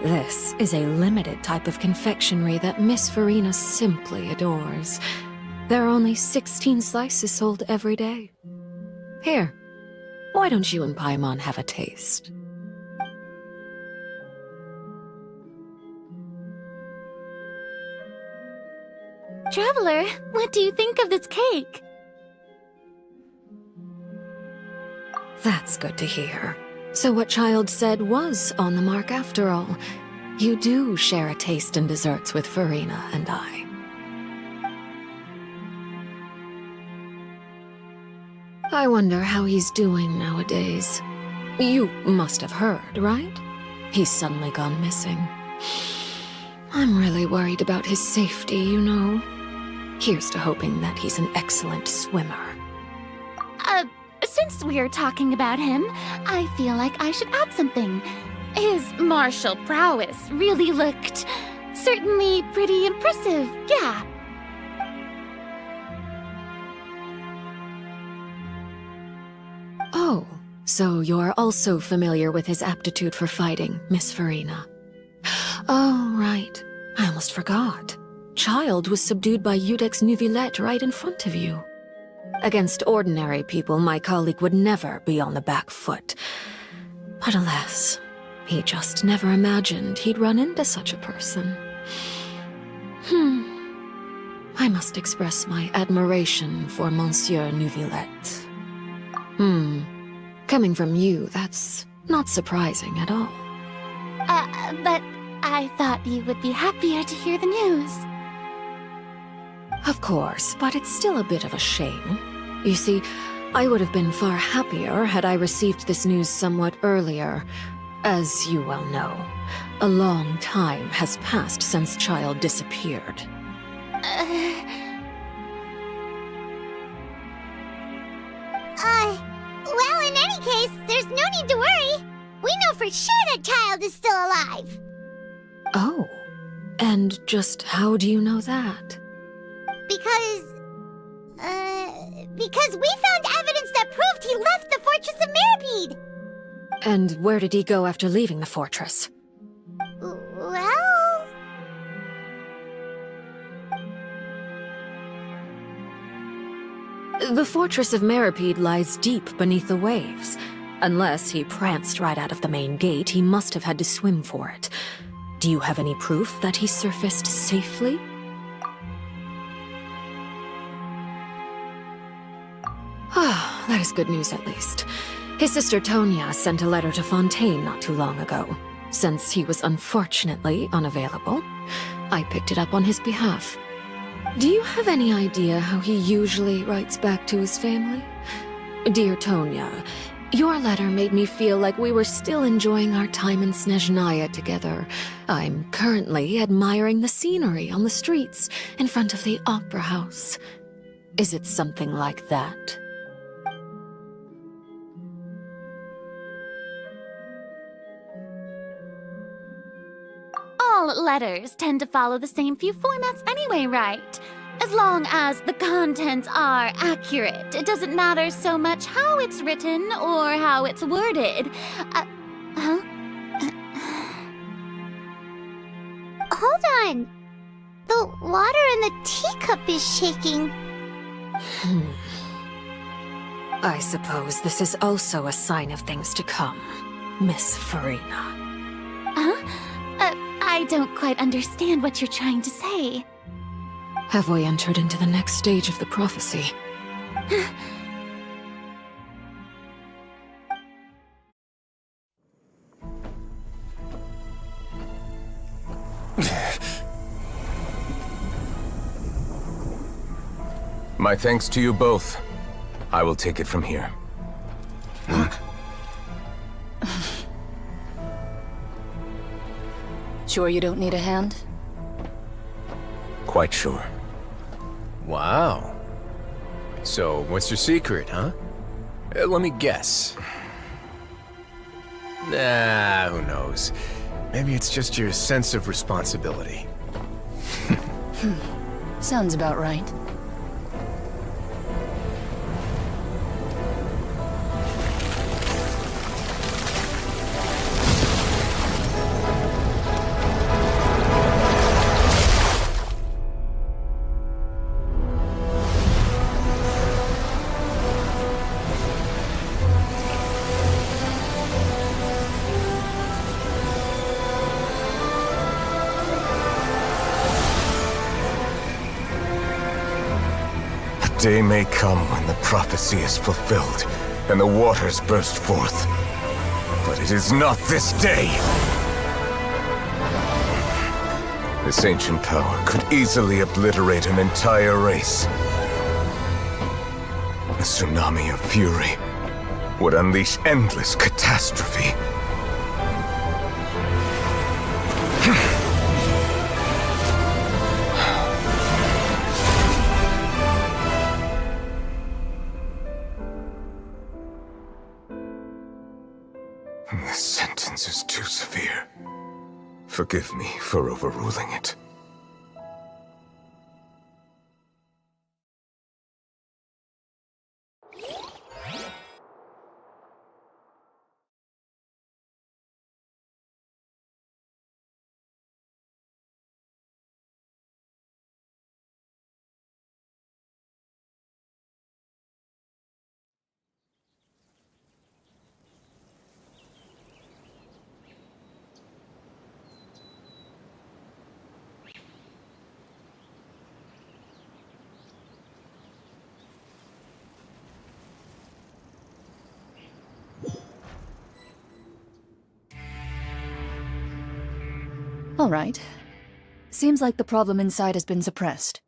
This is a limited type of confectionery that Miss Farina simply adores. There are only 16 slices sold every day. Here, why don't you and Paimon have a taste? Traveler, what do you think of this cake? That's good to hear. So what Child said was on the mark after all. You do share a taste in desserts with Farina and I. I wonder how he's doing nowadays. You must have heard, right? He's suddenly gone missing. I'm really worried about his safety, you know. Here's to hoping that he's an excellent swimmer. Since we're talking about him, I feel like I should add something. His martial prowess really looked certainly pretty impressive, yeah. Oh, so you're also familiar with his aptitude for fighting, Miss Farina. Oh, right. I almost forgot. Child was subdued by Udex Nuvillette right in front of you. Against ordinary people, my colleague would never be on the back foot. But alas, he just never imagined he'd run into such a person. I must express my admiration for Monsieur Nuvillette. Coming from you, that's not surprising at all. But I thought you would be happier to hear the news. Of course, but it's still a bit of a shame. You see, I would have been far happier had I received this news somewhat earlier. As you well know, a long time has passed since Child disappeared. Well, in any case, there's no need to worry. We know for sure that Child is still alive. Oh, and just how do you know that? Because we found evidence that proved he left the Fortress of Mirapede. And where did he go after leaving the fortress? Well... The Fortress of Mirapede lies deep beneath the waves. Unless he pranced right out of the main gate, he must have had to swim for it. Do you have any proof that he surfaced safely? Ah, that is good news at least. His sister Tonya sent a letter to Fontaine not too long ago. Since he was unfortunately unavailable, I picked it up on his behalf. Do you have any idea how he usually writes back to his family? Dear Tonya, your letter made me feel like we were still enjoying our time in Snezhnaya together. I'm currently admiring the scenery on the streets in front of the opera house. Is it something like that? All letters tend to follow the same few formats anyway, right? As long as the contents are accurate, it doesn't matter so much how it's written or how it's worded. Huh? Hold on. The water in the teacup is shaking. I suppose this is also a sign of things to come, Miss Farina. Huh? I don't quite understand what you're trying to say. Have we entered into the next stage of the prophecy? My thanks to you both. I will take it from here. Sure you don't need a hand? Quite sure. Wow. So, what's your secret, huh? Let me guess. Nah, who knows? Maybe it's just your sense of responsibility. Sounds about right. Day may come when the prophecy is fulfilled, and the waters burst forth. But it is not this day! This ancient power could easily obliterate an entire race. A tsunami of fury would unleash endless catastrophe. This sentence is too severe. Forgive me for overruling it. All right. Seems like the problem inside has been suppressed.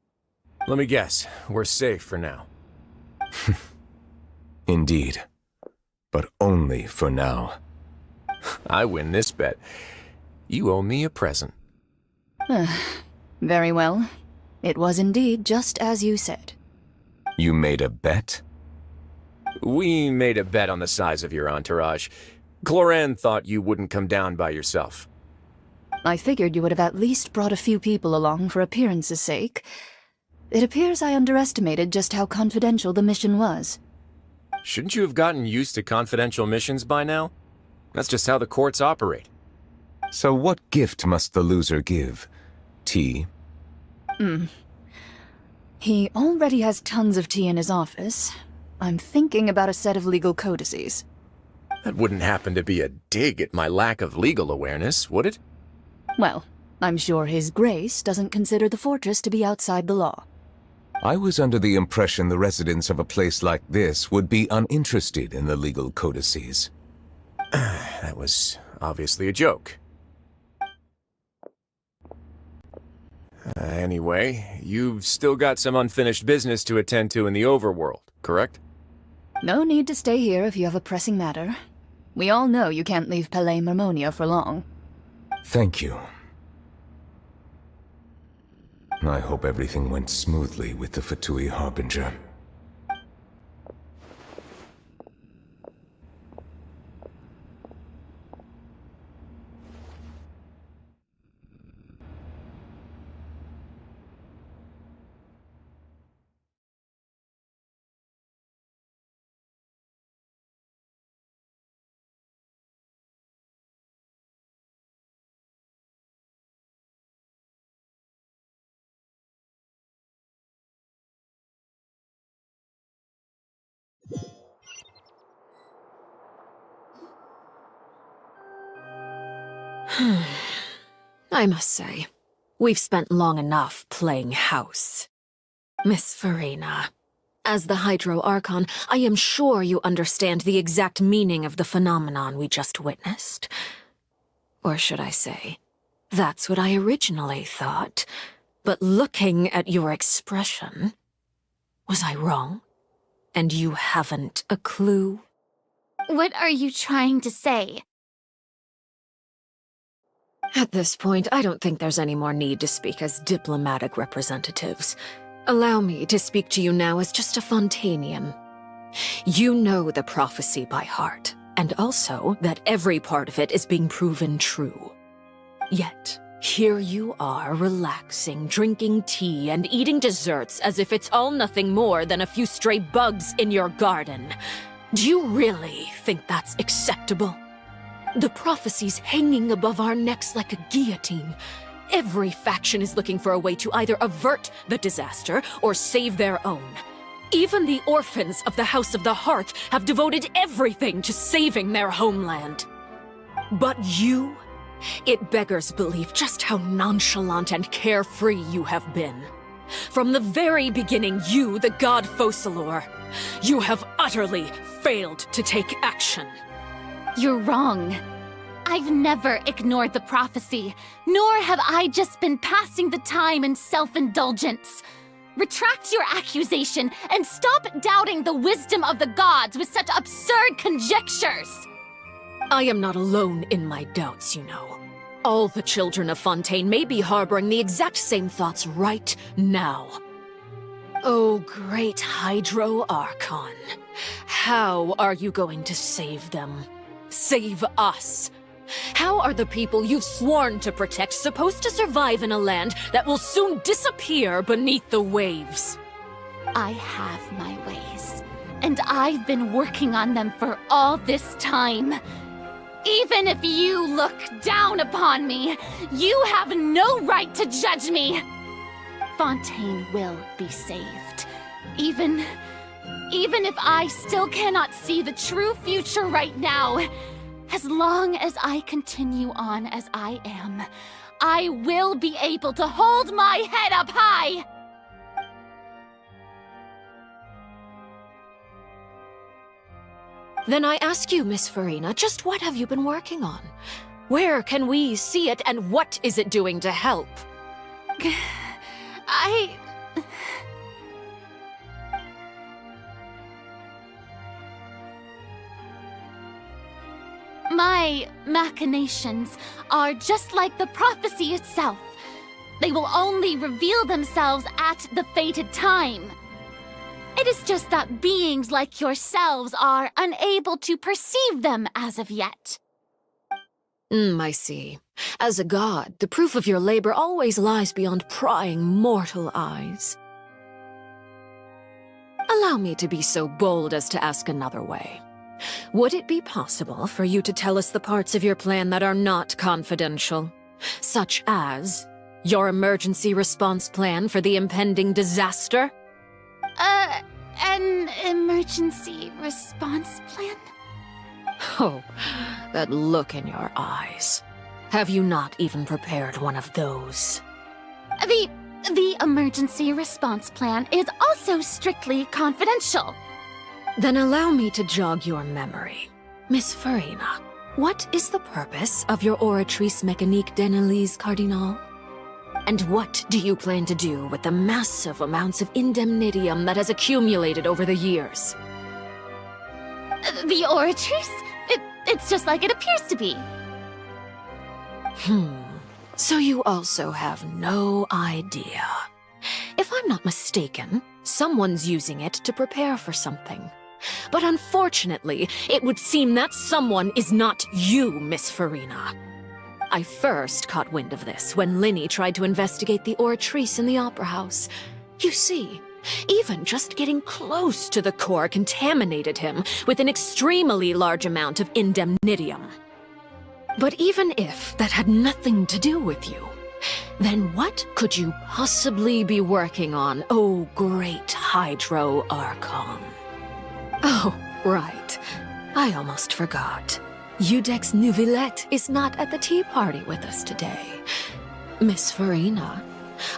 Let me guess. We're safe for now. Indeed. But only for now. I win this bet. You owe me a present. Very well. It was indeed just as you said. You made a bet? We made a bet on the size of your entourage. Cloran thought you wouldn't come down by yourself. I figured you would have at least brought a few people along for appearance's sake. It appears I underestimated just how confidential the mission was. Shouldn't you have gotten used to confidential missions by now? That's just how the courts operate. So what gift must the loser give? Tea? He already has tons of tea in his office. I'm thinking about a set of legal codices. That wouldn't happen to be a dig at my lack of legal awareness, would it? Well, I'm sure His Grace doesn't consider the fortress to be outside the law. I was under the impression the residents of a place like this would be uninterested in the legal codices. That was obviously a joke. Anyway, you've still got some unfinished business to attend to in the overworld, correct? No need to stay here if you have a pressing matter. We all know you can't leave Palais Mermonia for long. Thank you. I hope everything went smoothly with the Fatui Harbinger. I must say, we've spent long enough playing house. Miss Farina, as the Hydro Archon, I am sure you understand the exact meaning of the phenomenon we just witnessed. Or should I say, that's what I originally thought. But looking at your expression, was I wrong? And you haven't a clue? What are you trying to say? At this point, I don't think there's any more need to speak as diplomatic representatives. Allow me to speak to you now as just a Fontanian. You know the prophecy by heart, and also that every part of it is being proven true. Yet, here you are, relaxing, drinking tea, and eating desserts as if it's all nothing more than a few stray bugs in your garden. Do you really think that's acceptable? The prophecy's hanging above our necks like a guillotine. Every faction is looking for a way to either avert the disaster or save their own. Even the orphans of the House of the Hearth have devoted everything to saving their homeland. But you? It beggars belief just how nonchalant and carefree you have been. From the very beginning, you, the god Focalor, you have utterly failed to take action. You're wrong. I've never ignored the prophecy, nor have I just been passing the time in self-indulgence. Retract your accusation and stop doubting the wisdom of the gods with such absurd conjectures. I am not alone in my doubts, you know. All the children of Fontaine may be harboring the exact same thoughts right now. Oh, great Hydro Archon. How are you going to save them? Save us? How are the people you've sworn to protect supposed to survive in a land that will soon disappear beneath the waves? I have my ways, and I've been working on them for all this time. Even if you look down upon me, you have no right to judge me. Fontaine will be saved. Even if I still cannot see the true future right now, as long as I continue on as I am, I will be able to hold my head up high! Then I ask you, Miss Farina, just what have you been working on? Where can we see it, and what is it doing to help? my machinations are just like the prophecy itself. They will only reveal themselves at the fated time. It is just that beings like yourselves are unable to perceive them as of yet. I see. As a god, the proof of your labor always lies beyond prying mortal eyes. Allow me to be so bold as to ask another way. Would it be possible for you to tell us the parts of your plan that are not confidential? Such as your emergency response plan for the impending disaster? An emergency response plan? Oh, that look in your eyes. Have you not even prepared one of those? The emergency response plan is also strictly confidential. Then allow me to jog your memory. Miss Farina, what is the purpose of your Oratrice Mécanique d'Analyse Cardinal? And what do you plan to do with the massive amounts of indemnitium that has accumulated over the years? The Oratrice? It's just like it appears to be. So you also have no idea. If I'm not mistaken, someone's using it to prepare for something. But unfortunately, it would seem that someone is not you, Miss Farina. I first caught wind of this when Linny tried to investigate the Oratrice in the Opera House. You see, even just getting close to the core contaminated him with an extremely large amount of indemnitium. But even if that had nothing to do with you, then what could you possibly be working on, oh great Hydro Archon? Oh, right. I almost forgot. Udex Nouvillette is not at the tea party with us today. Miss Farina,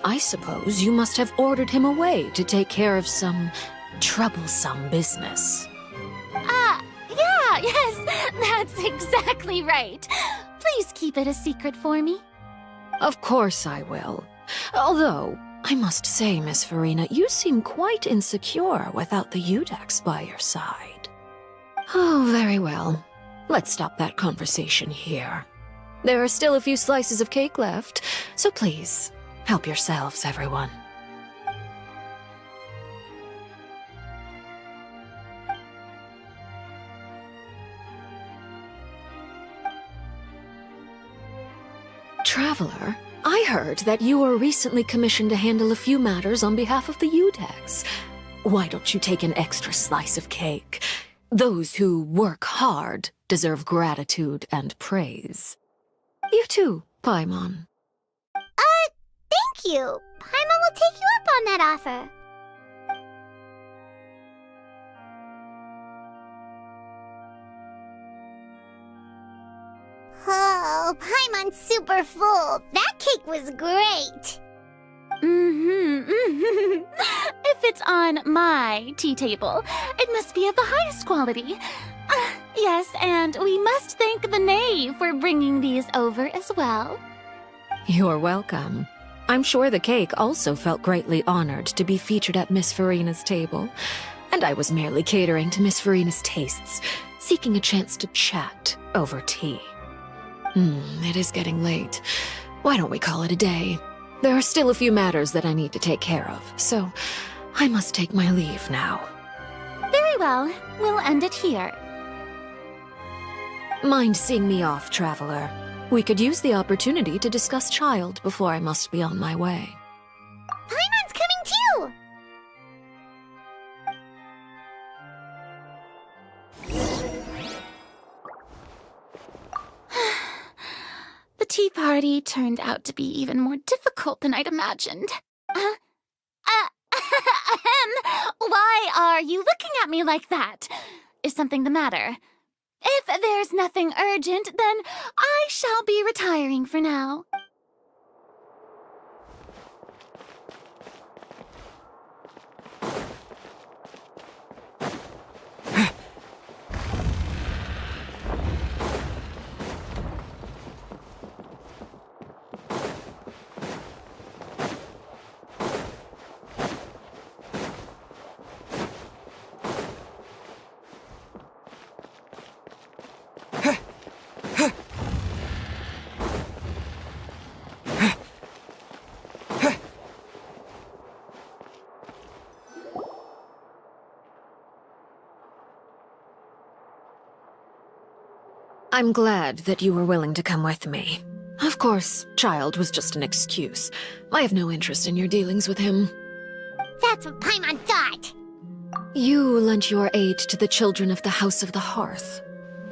I suppose you must have ordered him away to take care of some troublesome business. Yes, that's exactly right. Please keep it a secret for me. Of course I will. Although, I must say, Miss Farina, you seem quite insecure without the Udex by your side. Oh, very well. Let's stop that conversation here. There are still a few slices of cake left, so please, help yourselves, everyone. Traveler, I heard that you were recently commissioned to handle a few matters on behalf of the Udex. Why don't you take an extra slice of cake? Those who work hard deserve gratitude and praise. You too, Paimon. Thank you. Paimon will take you up on that offer. Oh, Paimon's super full. That cake was great. If it's on my tea table, it must be of the highest quality. Yes, and we must thank the knave for bringing these over as well. You're welcome. I'm sure the cake also felt greatly honored to be featured at Miss Farina's table, and I was merely catering to Miss Farina's tastes, seeking a chance to chat over tea. It is getting late. Why don't we call it a day? There are still a few matters that I need to take care of, so I must take my leave now. Very well. We'll end it here. Mind seeing me off, Traveler? We could use the opportunity to discuss Child before I must be on my way. Paimon's coming too! The tea party turned out to be even more difficult than I'd imagined. Why are you looking at me like that? Is something the matter? If there's nothing urgent, then I shall be retiring for now. I'm glad that you were willing to come with me. Of course, Child was just an excuse. I have no interest in your dealings with him. That's what Paimon thought. You lent your aid to the children of the House of the Hearth.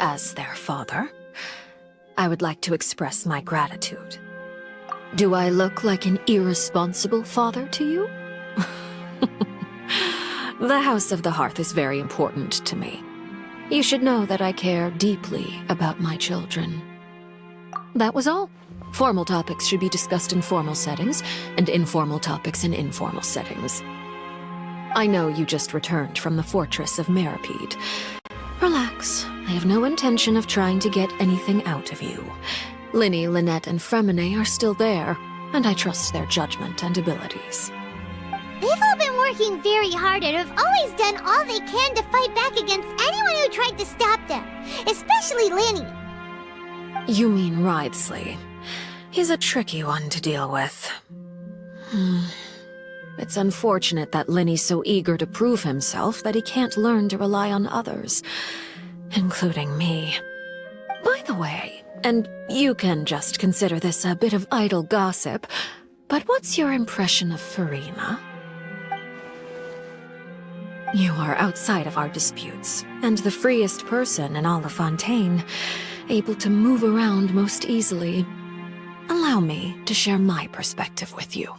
As their father, I would like to express my gratitude. Do I look like an irresponsible father to you? The House of the Hearth is very important to me. You should know that I care deeply about my children. That was all. Formal topics should be discussed in formal settings, and informal topics in informal settings. I know you just returned from the fortress of Meripede. Relax. I have no intention of trying to get anything out of you. Linny, Lynette, and Fremine are still there, and I trust their judgment and abilities. They've all been working very hard and have always done all they can to fight back against anyone who tried to stop them, especially Linny. You mean Wriothesley. He's a tricky one to deal with. It's unfortunate that Linny's so eager to prove himself that he can't learn to rely on others, including me. By the way, and you can just consider this a bit of idle gossip, but what's your impression of Furina? You are outside of our disputes, and the freest person in all of Fontaine, able to move around most easily. Allow me to share my perspective with you.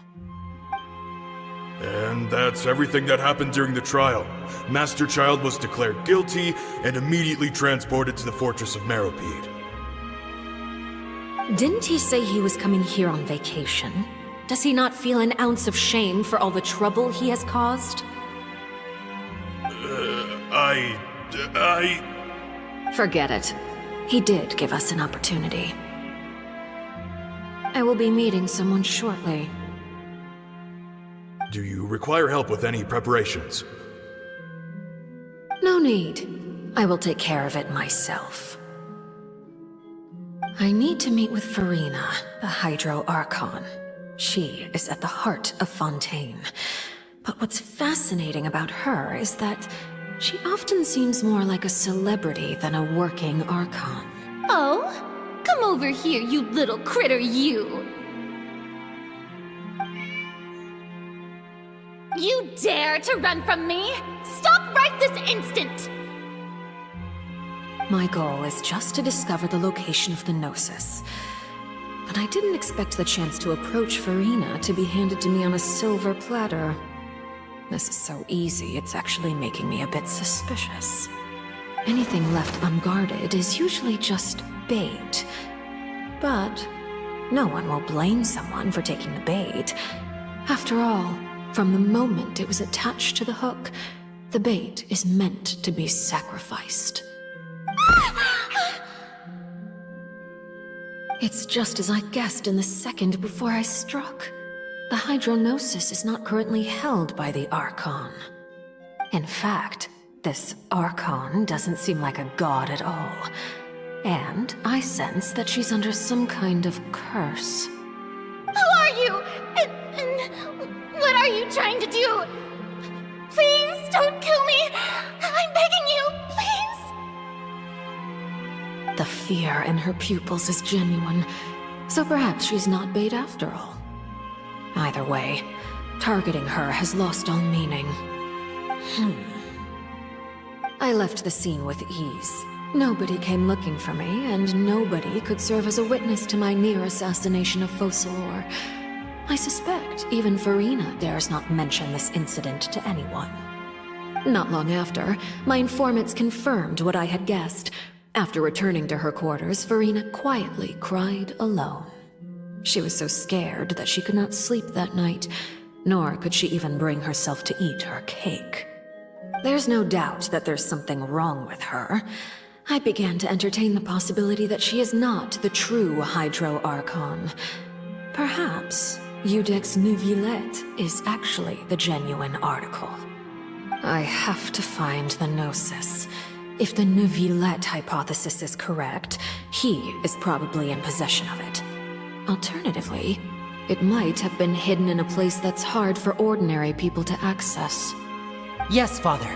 And that's everything that happened during the trial. Master Child was declared guilty and immediately transported to the Fortress of Meripede. Didn't he say he was coming here on vacation? Does he not feel an ounce of shame for all the trouble he has caused? Forget it. He did give us an opportunity. I will be meeting someone shortly. Do you require help with any preparations? No need. I will take care of it myself. I need to meet with Furina, the Hydro Archon. She is at the heart of Fontaine. But what's fascinating about her is that she often seems more like a celebrity than a working Archon. Oh? Come over here, you little critter, you! You dare to run from me? Stop right this instant! My goal is just to discover the location of the Gnosis. But I didn't expect the chance to approach Furina to be handed to me on a silver platter. This is so easy, it's actually making me a bit suspicious. Anything left unguarded is usually just bait. But no one will blame someone for taking the bait. After all, from the moment it was attached to the hook, the bait is meant to be sacrificed. It's just as I guessed in the second before I struck. The Hydronosis is not currently held by the Archon. In fact, this Archon doesn't seem like a god at all. And I sense that she's under some kind of curse. Who are you? And what are you trying to do? Please don't kill me! I'm begging you, please! The fear in her pupils is genuine, so perhaps she's not bait after all. Either way, targeting her has lost all meaning. I left the scene with ease. Nobody came looking for me, and nobody could serve as a witness to my near assassination of Focalor. I suspect even Furina dares not mention this incident to anyone. Not long after, my informants confirmed what I had guessed. After returning to her quarters, Furina quietly cried alone. She was so scared that she could not sleep that night, nor could she even bring herself to eat her cake. There's no doubt that there's something wrong with her. I began to entertain the possibility that she is not the true Hydro Archon. Perhaps Eudex Neuvillette is actually the genuine article. I have to find the Gnosis. If the Neuvillette hypothesis is correct, he is probably in possession of it. Alternatively, it might have been hidden in a place that's hard for ordinary people to access. Yes, Father.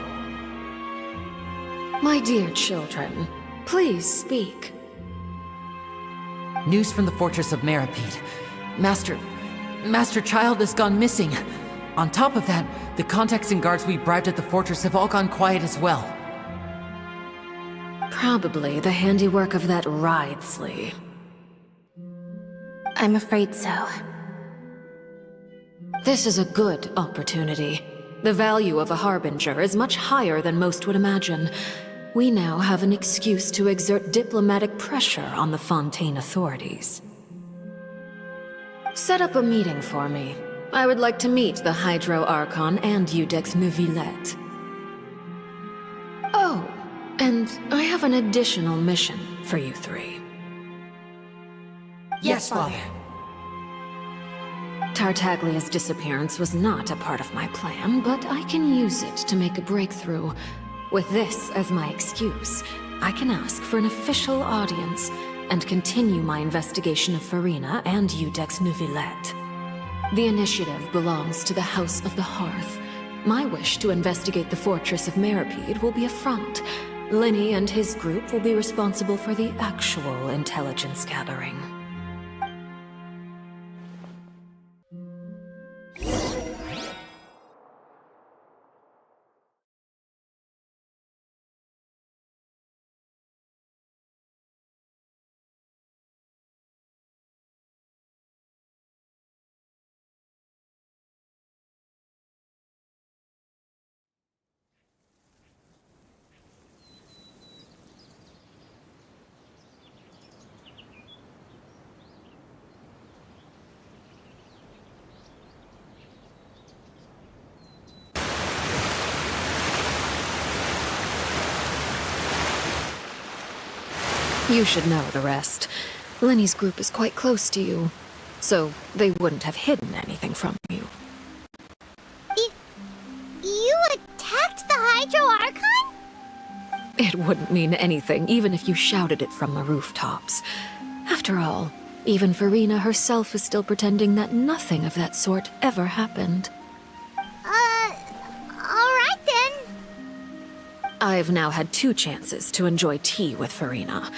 My dear children, please speak. News from the Fortress of Meripede. Master Child has gone missing. On top of that, the contacts and guards we bribed at the fortress have all gone quiet as well. Probably the handiwork of that Ridesley. I'm afraid so. This is a good opportunity. The value of a Harbinger is much higher than most would imagine. We now have an excuse to exert diplomatic pressure on the Fontaine authorities. Set up a meeting for me. I would like to meet the Hydro Archon and Iudex Neuvillette. Oh, and I have an additional mission for you three. Yes, Father. Tartaglia's disappearance was not a part of my plan, but I can use it to make a breakthrough. With this as my excuse, I can ask for an official audience and continue my investigation of Farina and Iudex Neuvillette. The initiative belongs to the House of the Hearth. My wish to investigate the Fortress of Meripede will be a front. Linny and his group will be responsible for the actual intelligence gathering. You should know the rest. Linny's group is quite close to you, so they wouldn't have hidden anything from you. You attacked the Hydro Archon? It wouldn't mean anything, even if you shouted it from the rooftops. After all, even Farina herself is still pretending that nothing of that sort ever happened. Alright then. I've now had 2 chances to enjoy tea with Farina.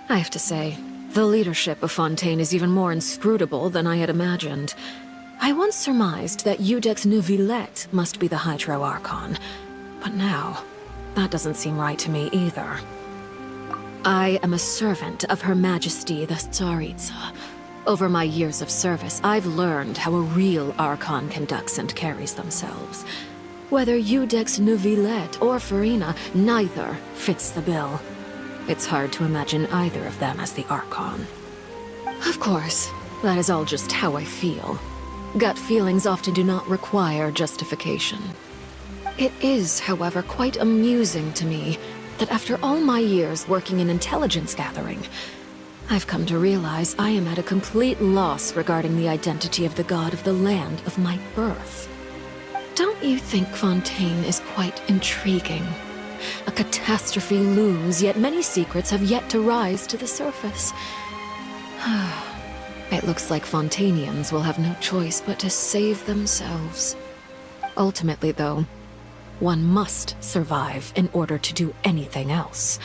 I have to say, the leadership of Fontaine is even more inscrutable than I had imagined. I once surmised that Iudex Neuvillette must be the Hydro Archon, but now, that doesn't seem right to me either. I am a servant of Her Majesty the Tsaritsa. Over my years of service, I've learned how a real Archon conducts and carries themselves. Whether Iudex Neuvillette or Farina, neither fits the bill. It's hard to imagine either of them as the Archon. Of course, that is all just how I feel. Gut feelings often do not require justification. It is, however, quite amusing to me that after all my years working in intelligence gathering, I've come to realize I am at a complete loss regarding the identity of the god of the land of my birth. Don't you think Fontaine is quite intriguing? A catastrophe looms, yet many secrets have yet to rise to the surface. It looks like Fontainians will have no choice but to save themselves. Ultimately, though, one must survive in order to do anything else.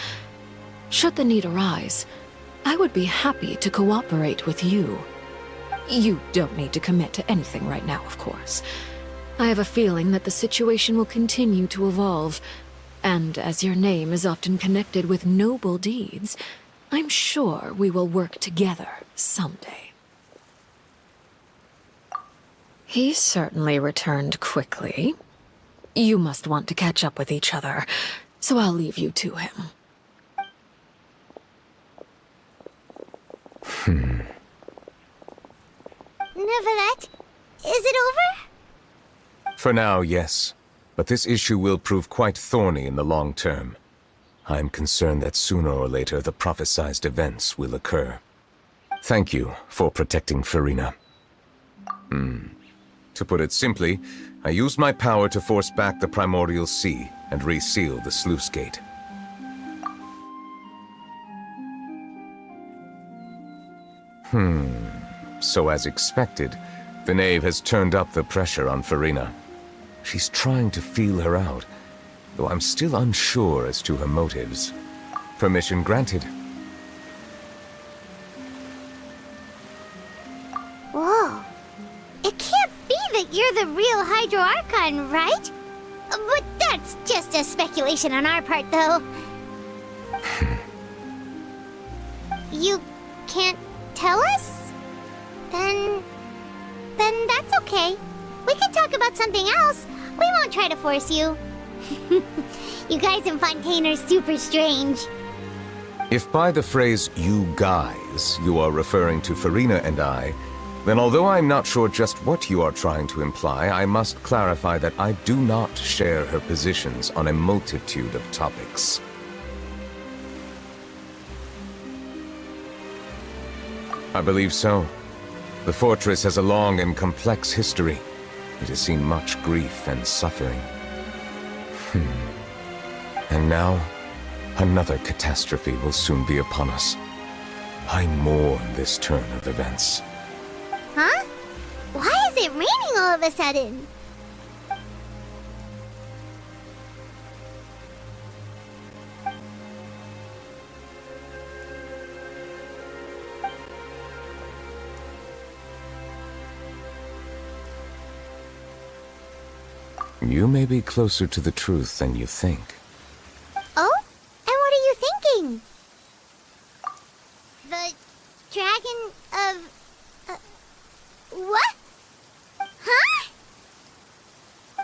Should the need arise, I would be happy to cooperate with you. You don't need to commit to anything right now, of course. I have a feeling that the situation will continue to evolve, and as your name is often connected with noble deeds, I'm sure we will work together someday. He certainly returned quickly. You must want to catch up with each other, so I'll leave you to him. Neuvillette, is it over? For now, yes. But this issue will prove quite thorny in the long term. I'm concerned that sooner or later the prophesized events will occur. Thank you for protecting Farina. To put it simply, I used my power to force back the Primordial Sea and reseal the sluice gate. So as expected, the knave has turned up the pressure on Farina. She's trying to feel her out, though I'm still unsure as to her motives. Permission granted. Hydro Archon, right? But that's just a speculation on our part, though. You can't tell us? Then that's okay. We can talk about something else. We won't try to force you. You guys in Fontaine are super strange. If by the phrase, you guys, you are referring to Farina and I, then although I'm not sure just what you are trying to imply, I must clarify that I do not share her positions on a multitude of topics. I believe so. The fortress has a long and complex history. It has seen much grief and suffering. And now, another catastrophe will soon be upon us. I mourn this turn of events. Huh? Why is it raining all of a sudden? You may be closer to the truth than you think. Oh? And what are you thinking? The dragon of... what? Huh?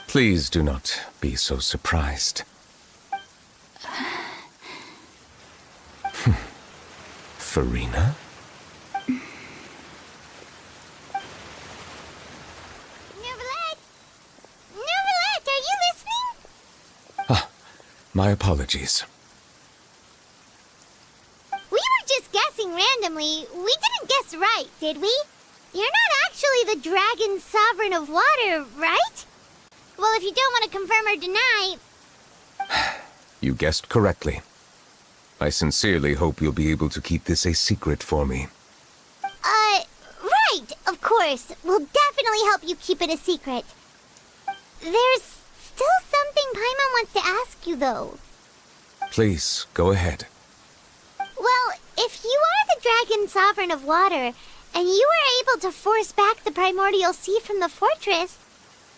Please do not be so surprised. Farina? My apologies. We were just guessing randomly. We didn't guess right, did we? You're not actually the Dragon Sovereign of Water, right? Well, if you don't want to confirm or deny... You guessed correctly. I sincerely hope you'll be able to keep this a secret for me. Right, of course. We'll definitely help you keep it a secret. There's still something Paimon wants to ask you, though. Please, go ahead. Well, if you are the Dragon Sovereign of Water, and you were able to force back the Primordial Sea from the fortress,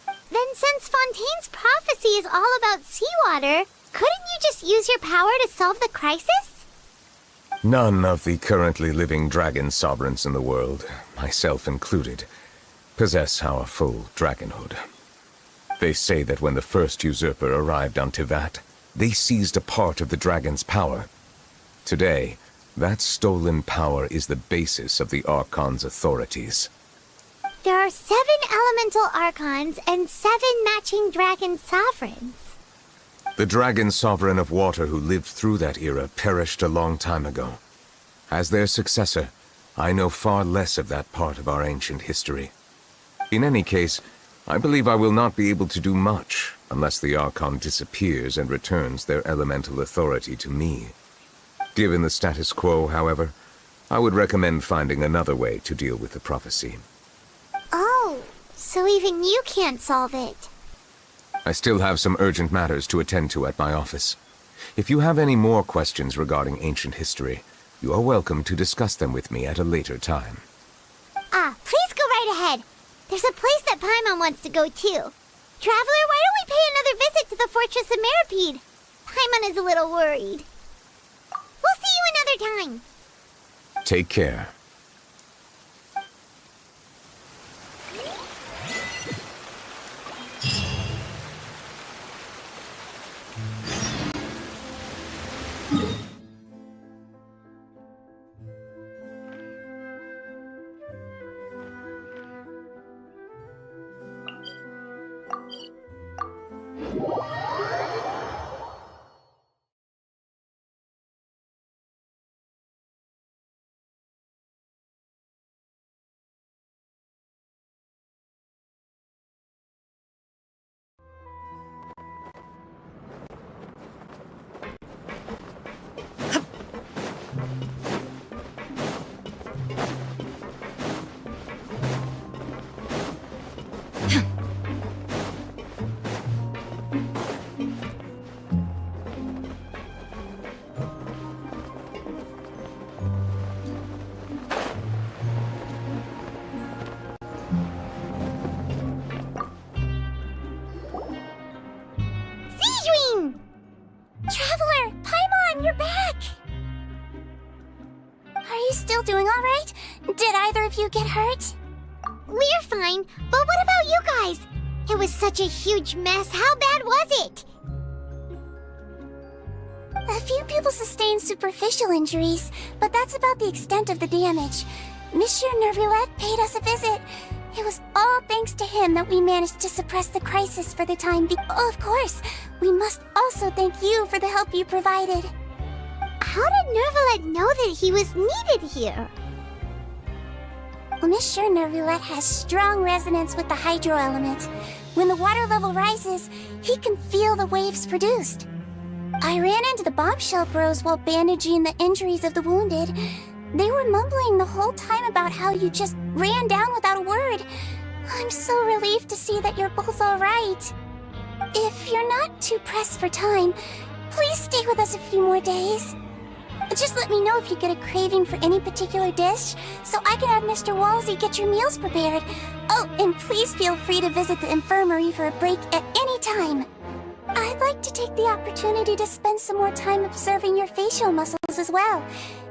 then since Fontaine's prophecy is all about seawater, couldn't you just use your power to solve the crisis? None of the currently living dragon sovereigns in the world, myself included, possess our full dragonhood. They say that when the first usurper arrived on Tivat, they seized a part of the dragon's power. Today, that stolen power is the basis of the Archon's authorities. There are 7 elemental Archons and 7 matching dragon sovereigns. The dragon sovereign of water who lived through that era perished a long time ago. As their successor, I know far less of that part of our ancient history. In any case, I believe I will not be able to do much unless the Archon disappears and returns their elemental authority to me. Given the status quo, however, I would recommend finding another way to deal with the prophecy. Oh, so even you can't solve it. I still have some urgent matters to attend to at my office. If you have any more questions regarding ancient history, you are welcome to discuss them with me at a later time. Please go right ahead. There's a place that Paimon wants to go too. Traveler, why don't we pay another visit to the Fortress of Meripede? Paimon is a little worried. We'll see you another time. Take care. Zijwing! Traveler, Paimon, you're back! Are you still doing all right? Did either of you get hurt? We're fine, but what about you guys? It was such a huge mess. How bad was it? A few people sustained superficial injuries, but that's about the extent of the damage. Monsieur Nervulette paid us a visit. It was all thanks to him that we managed to suppress the crisis for the time being. Of course, we must also thank you for the help you provided. How did Nervulette know that he was needed here? Well, Monsieur Nervulette has strong resonance with the hydro element. When the water level rises, he can feel the waves produced. I ran into the bombshell bros while bandaging the injuries of the wounded. They were mumbling the whole time about how you just ran down without a word. I'm so relieved to see that you're both all right. If you're not too pressed for time, please stay with us a few more days. Just let me know if you get a craving for any particular dish, so I can have Mr. Walsey get your meals prepared. Oh, and please feel free to visit the infirmary for a break at any time. I'd like to take the opportunity to spend some more time observing your facial muscles as well.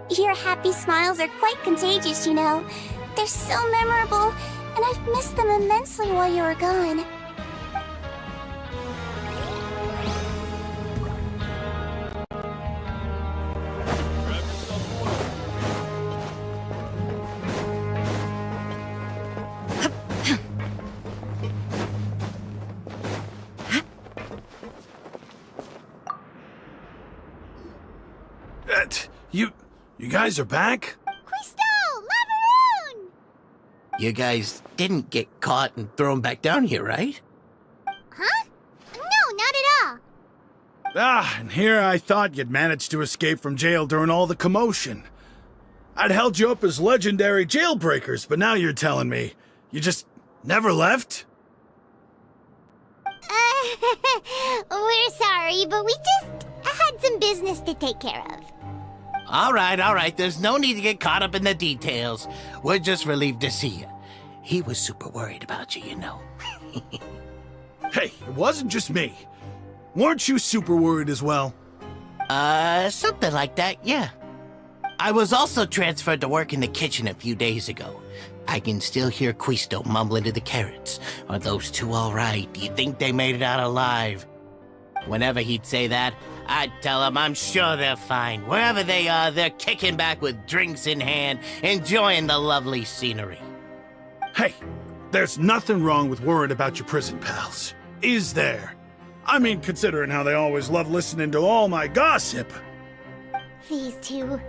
Your happy smiles are quite contagious, you know. They're so memorable, and I've missed them immensely while you were gone. You guys are back? Quisto! Lavaroon! You guys didn't get caught and thrown back down here, right? Huh? No, not at all. Ah, and here I thought you'd managed to escape from jail during all the commotion. I'd held you up as legendary jailbreakers, but now you're telling me you just never left? We're sorry, but we just had some business to take care of. All right. There's no need to get caught up in the details. We're just relieved to see you. He was super worried about you, you know. Hey, it wasn't just me. Weren't you super worried as well? Something like that, yeah. I was also transferred to work in the kitchen a few days ago. I can still hear Quisto mumbling to the carrots. Are those two all right? Do you think they made it out alive? Whenever he'd say that, I'd tell him I'm sure they're fine. Wherever they are, they're kicking back with drinks in hand, enjoying the lovely scenery. Hey, there's nothing wrong with worrying about your prison pals, is there? I mean, considering how they always love listening to all my gossip. These two,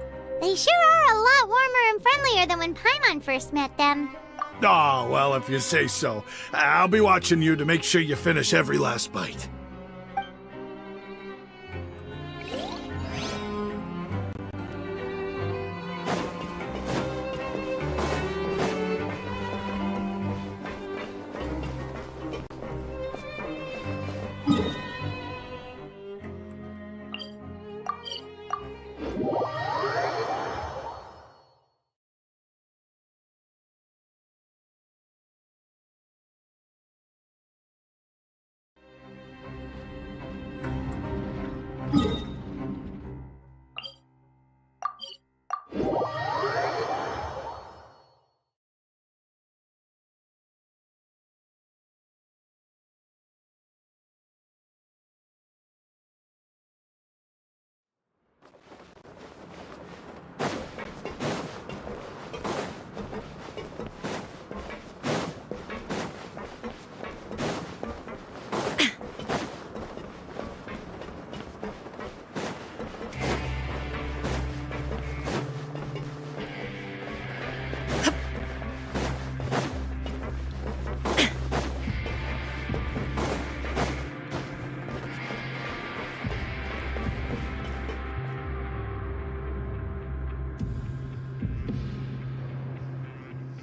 they sure are a lot warmer and friendlier than when Paimon first met them. Oh, well, if you say so. I'll be watching you to make sure you finish every last bite.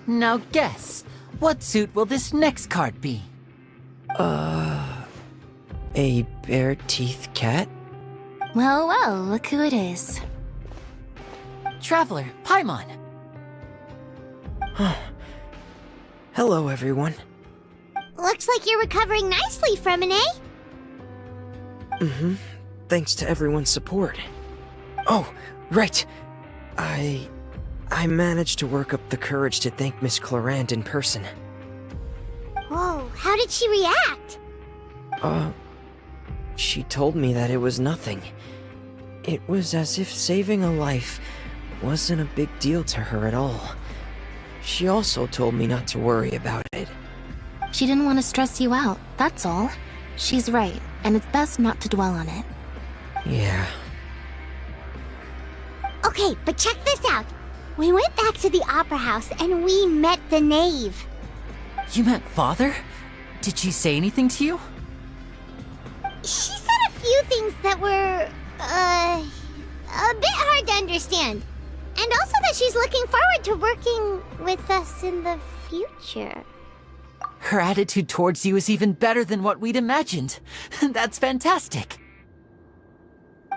Now guess, what suit will this next card be? A bare-teeth cat? Well, look who it is. Traveler, Paimon. Hello, everyone. Looks Looks like you're recovering nicely from it, eh? Mm-hmm. Thanks to everyone's support. Oh, right. I managed to work up the courage to thank Miss Clorand in person. Whoa, how did she react? She told me that it was nothing. It was as if saving a life wasn't a big deal to her at all. She also told me not to worry about it. She didn't want to stress you out, that's all. She's right, and it's best not to dwell on it. Yeah. Okay, but check this out. We went back to the Opera House and we met the knave. You met Father? Did she say anything to you? She said a few things that were, a bit hard to understand. And also that she's looking forward to working with us in the future. Her attitude towards you is even better than what we'd imagined. That's fantastic.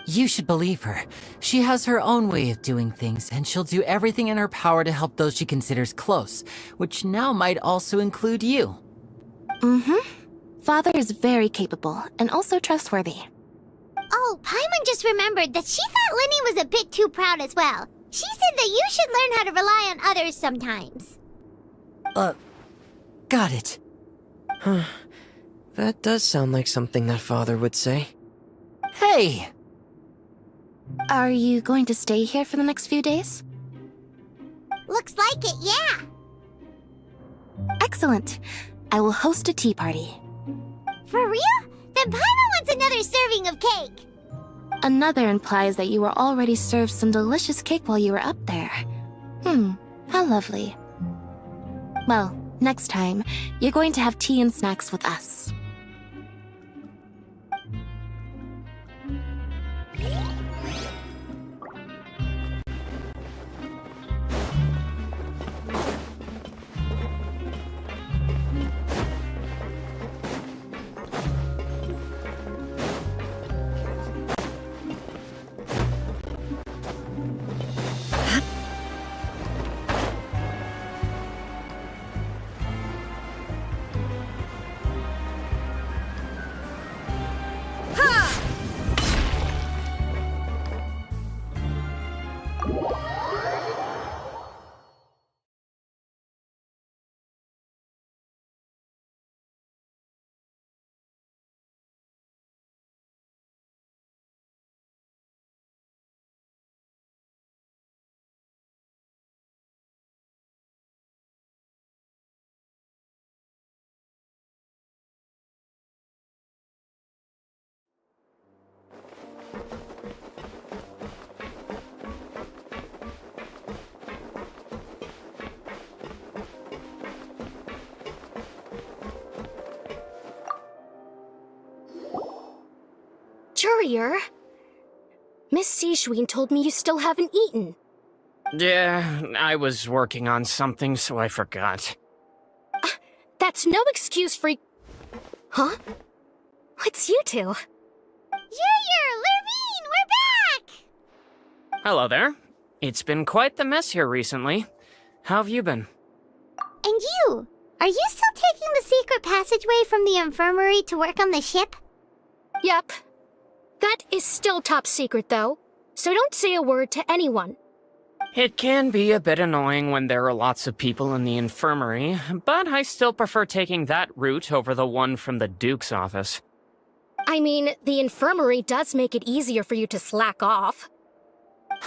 You should believe her. She has her own way of doing things, and she'll do everything in her power to help those she considers close, which now might also include you. Mm-hmm. Father is very capable, and also trustworthy. Oh, Paimon just remembered that she thought Lenny was a bit too proud as well. She said that you should learn how to rely on others sometimes. Got it. Huh. That does sound like something that Father would say. Hey! Are you going to stay here for the next few days? Looks like it, yeah. Excellent. I will host a tea party. For real? Then Paimon wants another serving of cake. Another implies that you were already served some delicious cake while you were up there. How lovely. Well, next time, you're going to have tea and snacks with us. Courier? Miss Sijwin told me you still haven't eaten. Yeah, I was working on something, so I forgot. That's no excuse for... Huh? What's you two? Courier, Lurvine, we're back! Hello there. It's been quite the mess here recently. How have you been? And you? Are you still taking the secret passageway from the infirmary to work on the ship? Yep. That is still top secret, though, so don't say a word to anyone. It can be a bit annoying when there are lots of people in the infirmary, but I still prefer taking that route over the one from the Duke's office. I mean, the infirmary does make it easier for you to slack off.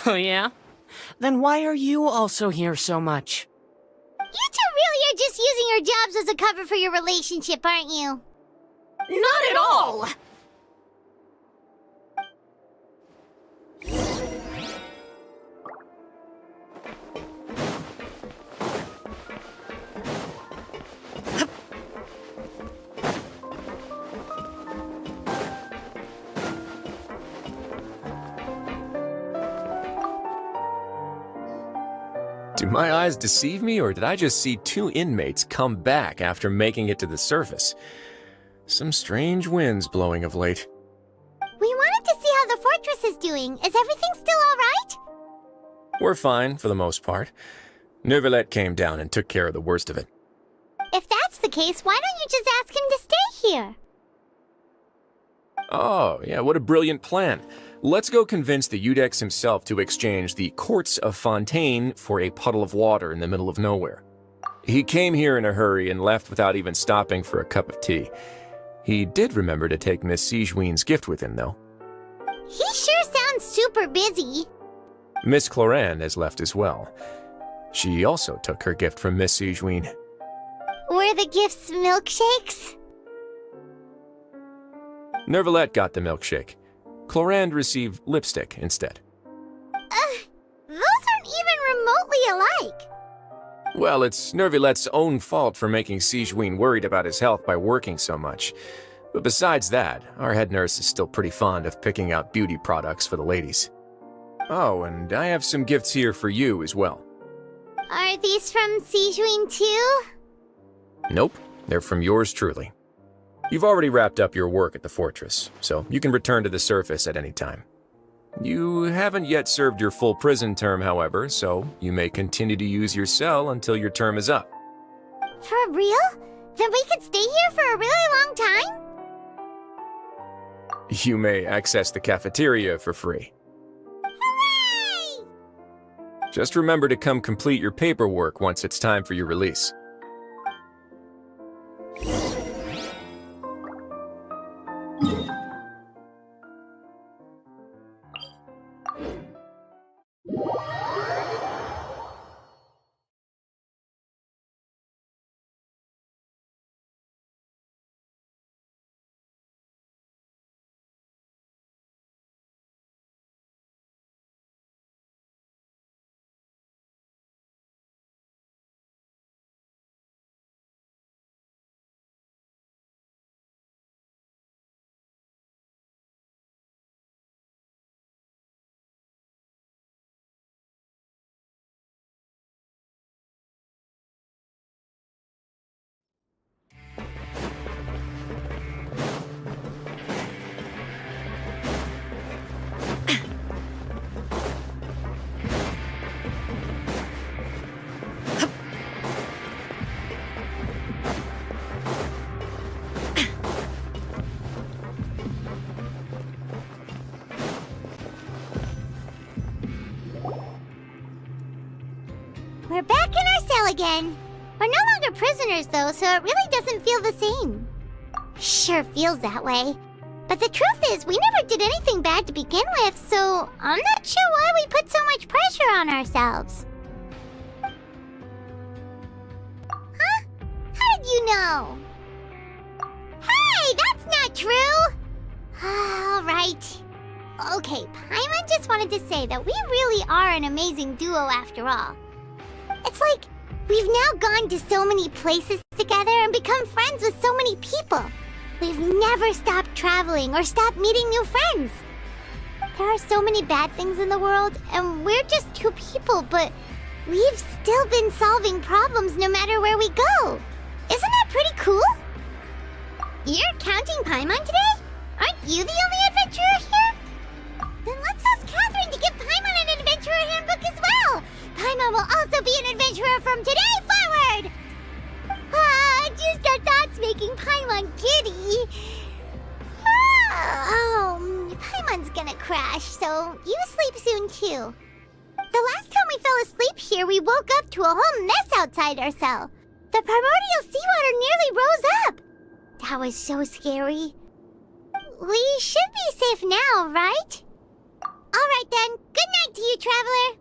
Oh yeah? Then why are you also here so much? You two really are just using your jobs as a cover for your relationship, aren't you? Not at all! Do my eyes deceive me, or did I just see two inmates come back after making it to the surface? Some strange winds blowing of late. We wanted to see how the fortress is doing. Is everything still alright? We're fine, for the most part. Neuvillette came down and took care of the worst of it. If that's the case, why don't you just ask him to stay here. Oh, yeah, what a brilliant plan. Let's go convince the Eudex himself to exchange the Courts of Fontaine for a puddle of water in the middle of nowhere. He came here in a hurry and left without even stopping for a cup of tea. He did remember to take Miss Sigewinne's gift with him, though. He sure sounds super busy. Miss Cloran has left as well. She also took her gift from Miss Sigewinne. Were the gifts milkshakes? Nervalette got the milkshake. Cloran received lipstick instead. Those aren't even remotely alike. Well, it's Nervalette's own fault for making Sigewinne worried about his health by working so much. But besides that, our head nurse is still pretty fond of picking out beauty products for the ladies. Oh, and I have some gifts here for you as well. Are these from Sigewinne too? Nope, they're from yours truly. You've already wrapped up your work at the fortress, so you can return to the surface at any time. You haven't yet served your full prison term, however, so you may continue to use your cell until your term is up. For real? Then we could stay here for a really long time? You may access the cafeteria for free. Hooray! Just remember to come complete your paperwork once it's time for your release. We're back in our cell again. We're no longer prisoners though, so it really doesn't feel the same. Sure feels that way. But the truth is, we never did anything bad to begin with, so I'm not sure why we put so much pressure on ourselves. Huh? How did you know? Hey, that's not true! Alright. Okay, Paimon just wanted to say that we really are an amazing duo after all. It's like, we've now gone to so many places together and become friends with so many people. We've never stopped traveling or stopped meeting new friends. There are so many bad things in the world, and we're just two people, but we've still been solving problems no matter where we go. Isn't that pretty cool? You're counting Paimon today? Aren't you the only adventurer here? Then let's ask Catherine to give Paimon an adventurer handbook as well. Paimon will also be an adventurer from today forward! Just our thoughts making Paimon giddy. Paimon's gonna crash, so you sleep soon too. The last time we fell asleep here, we woke up to a whole mess outside our cell. The primordial seawater nearly rose up. That was so scary. We should be safe now, right? Alright then, good night to you, Traveler.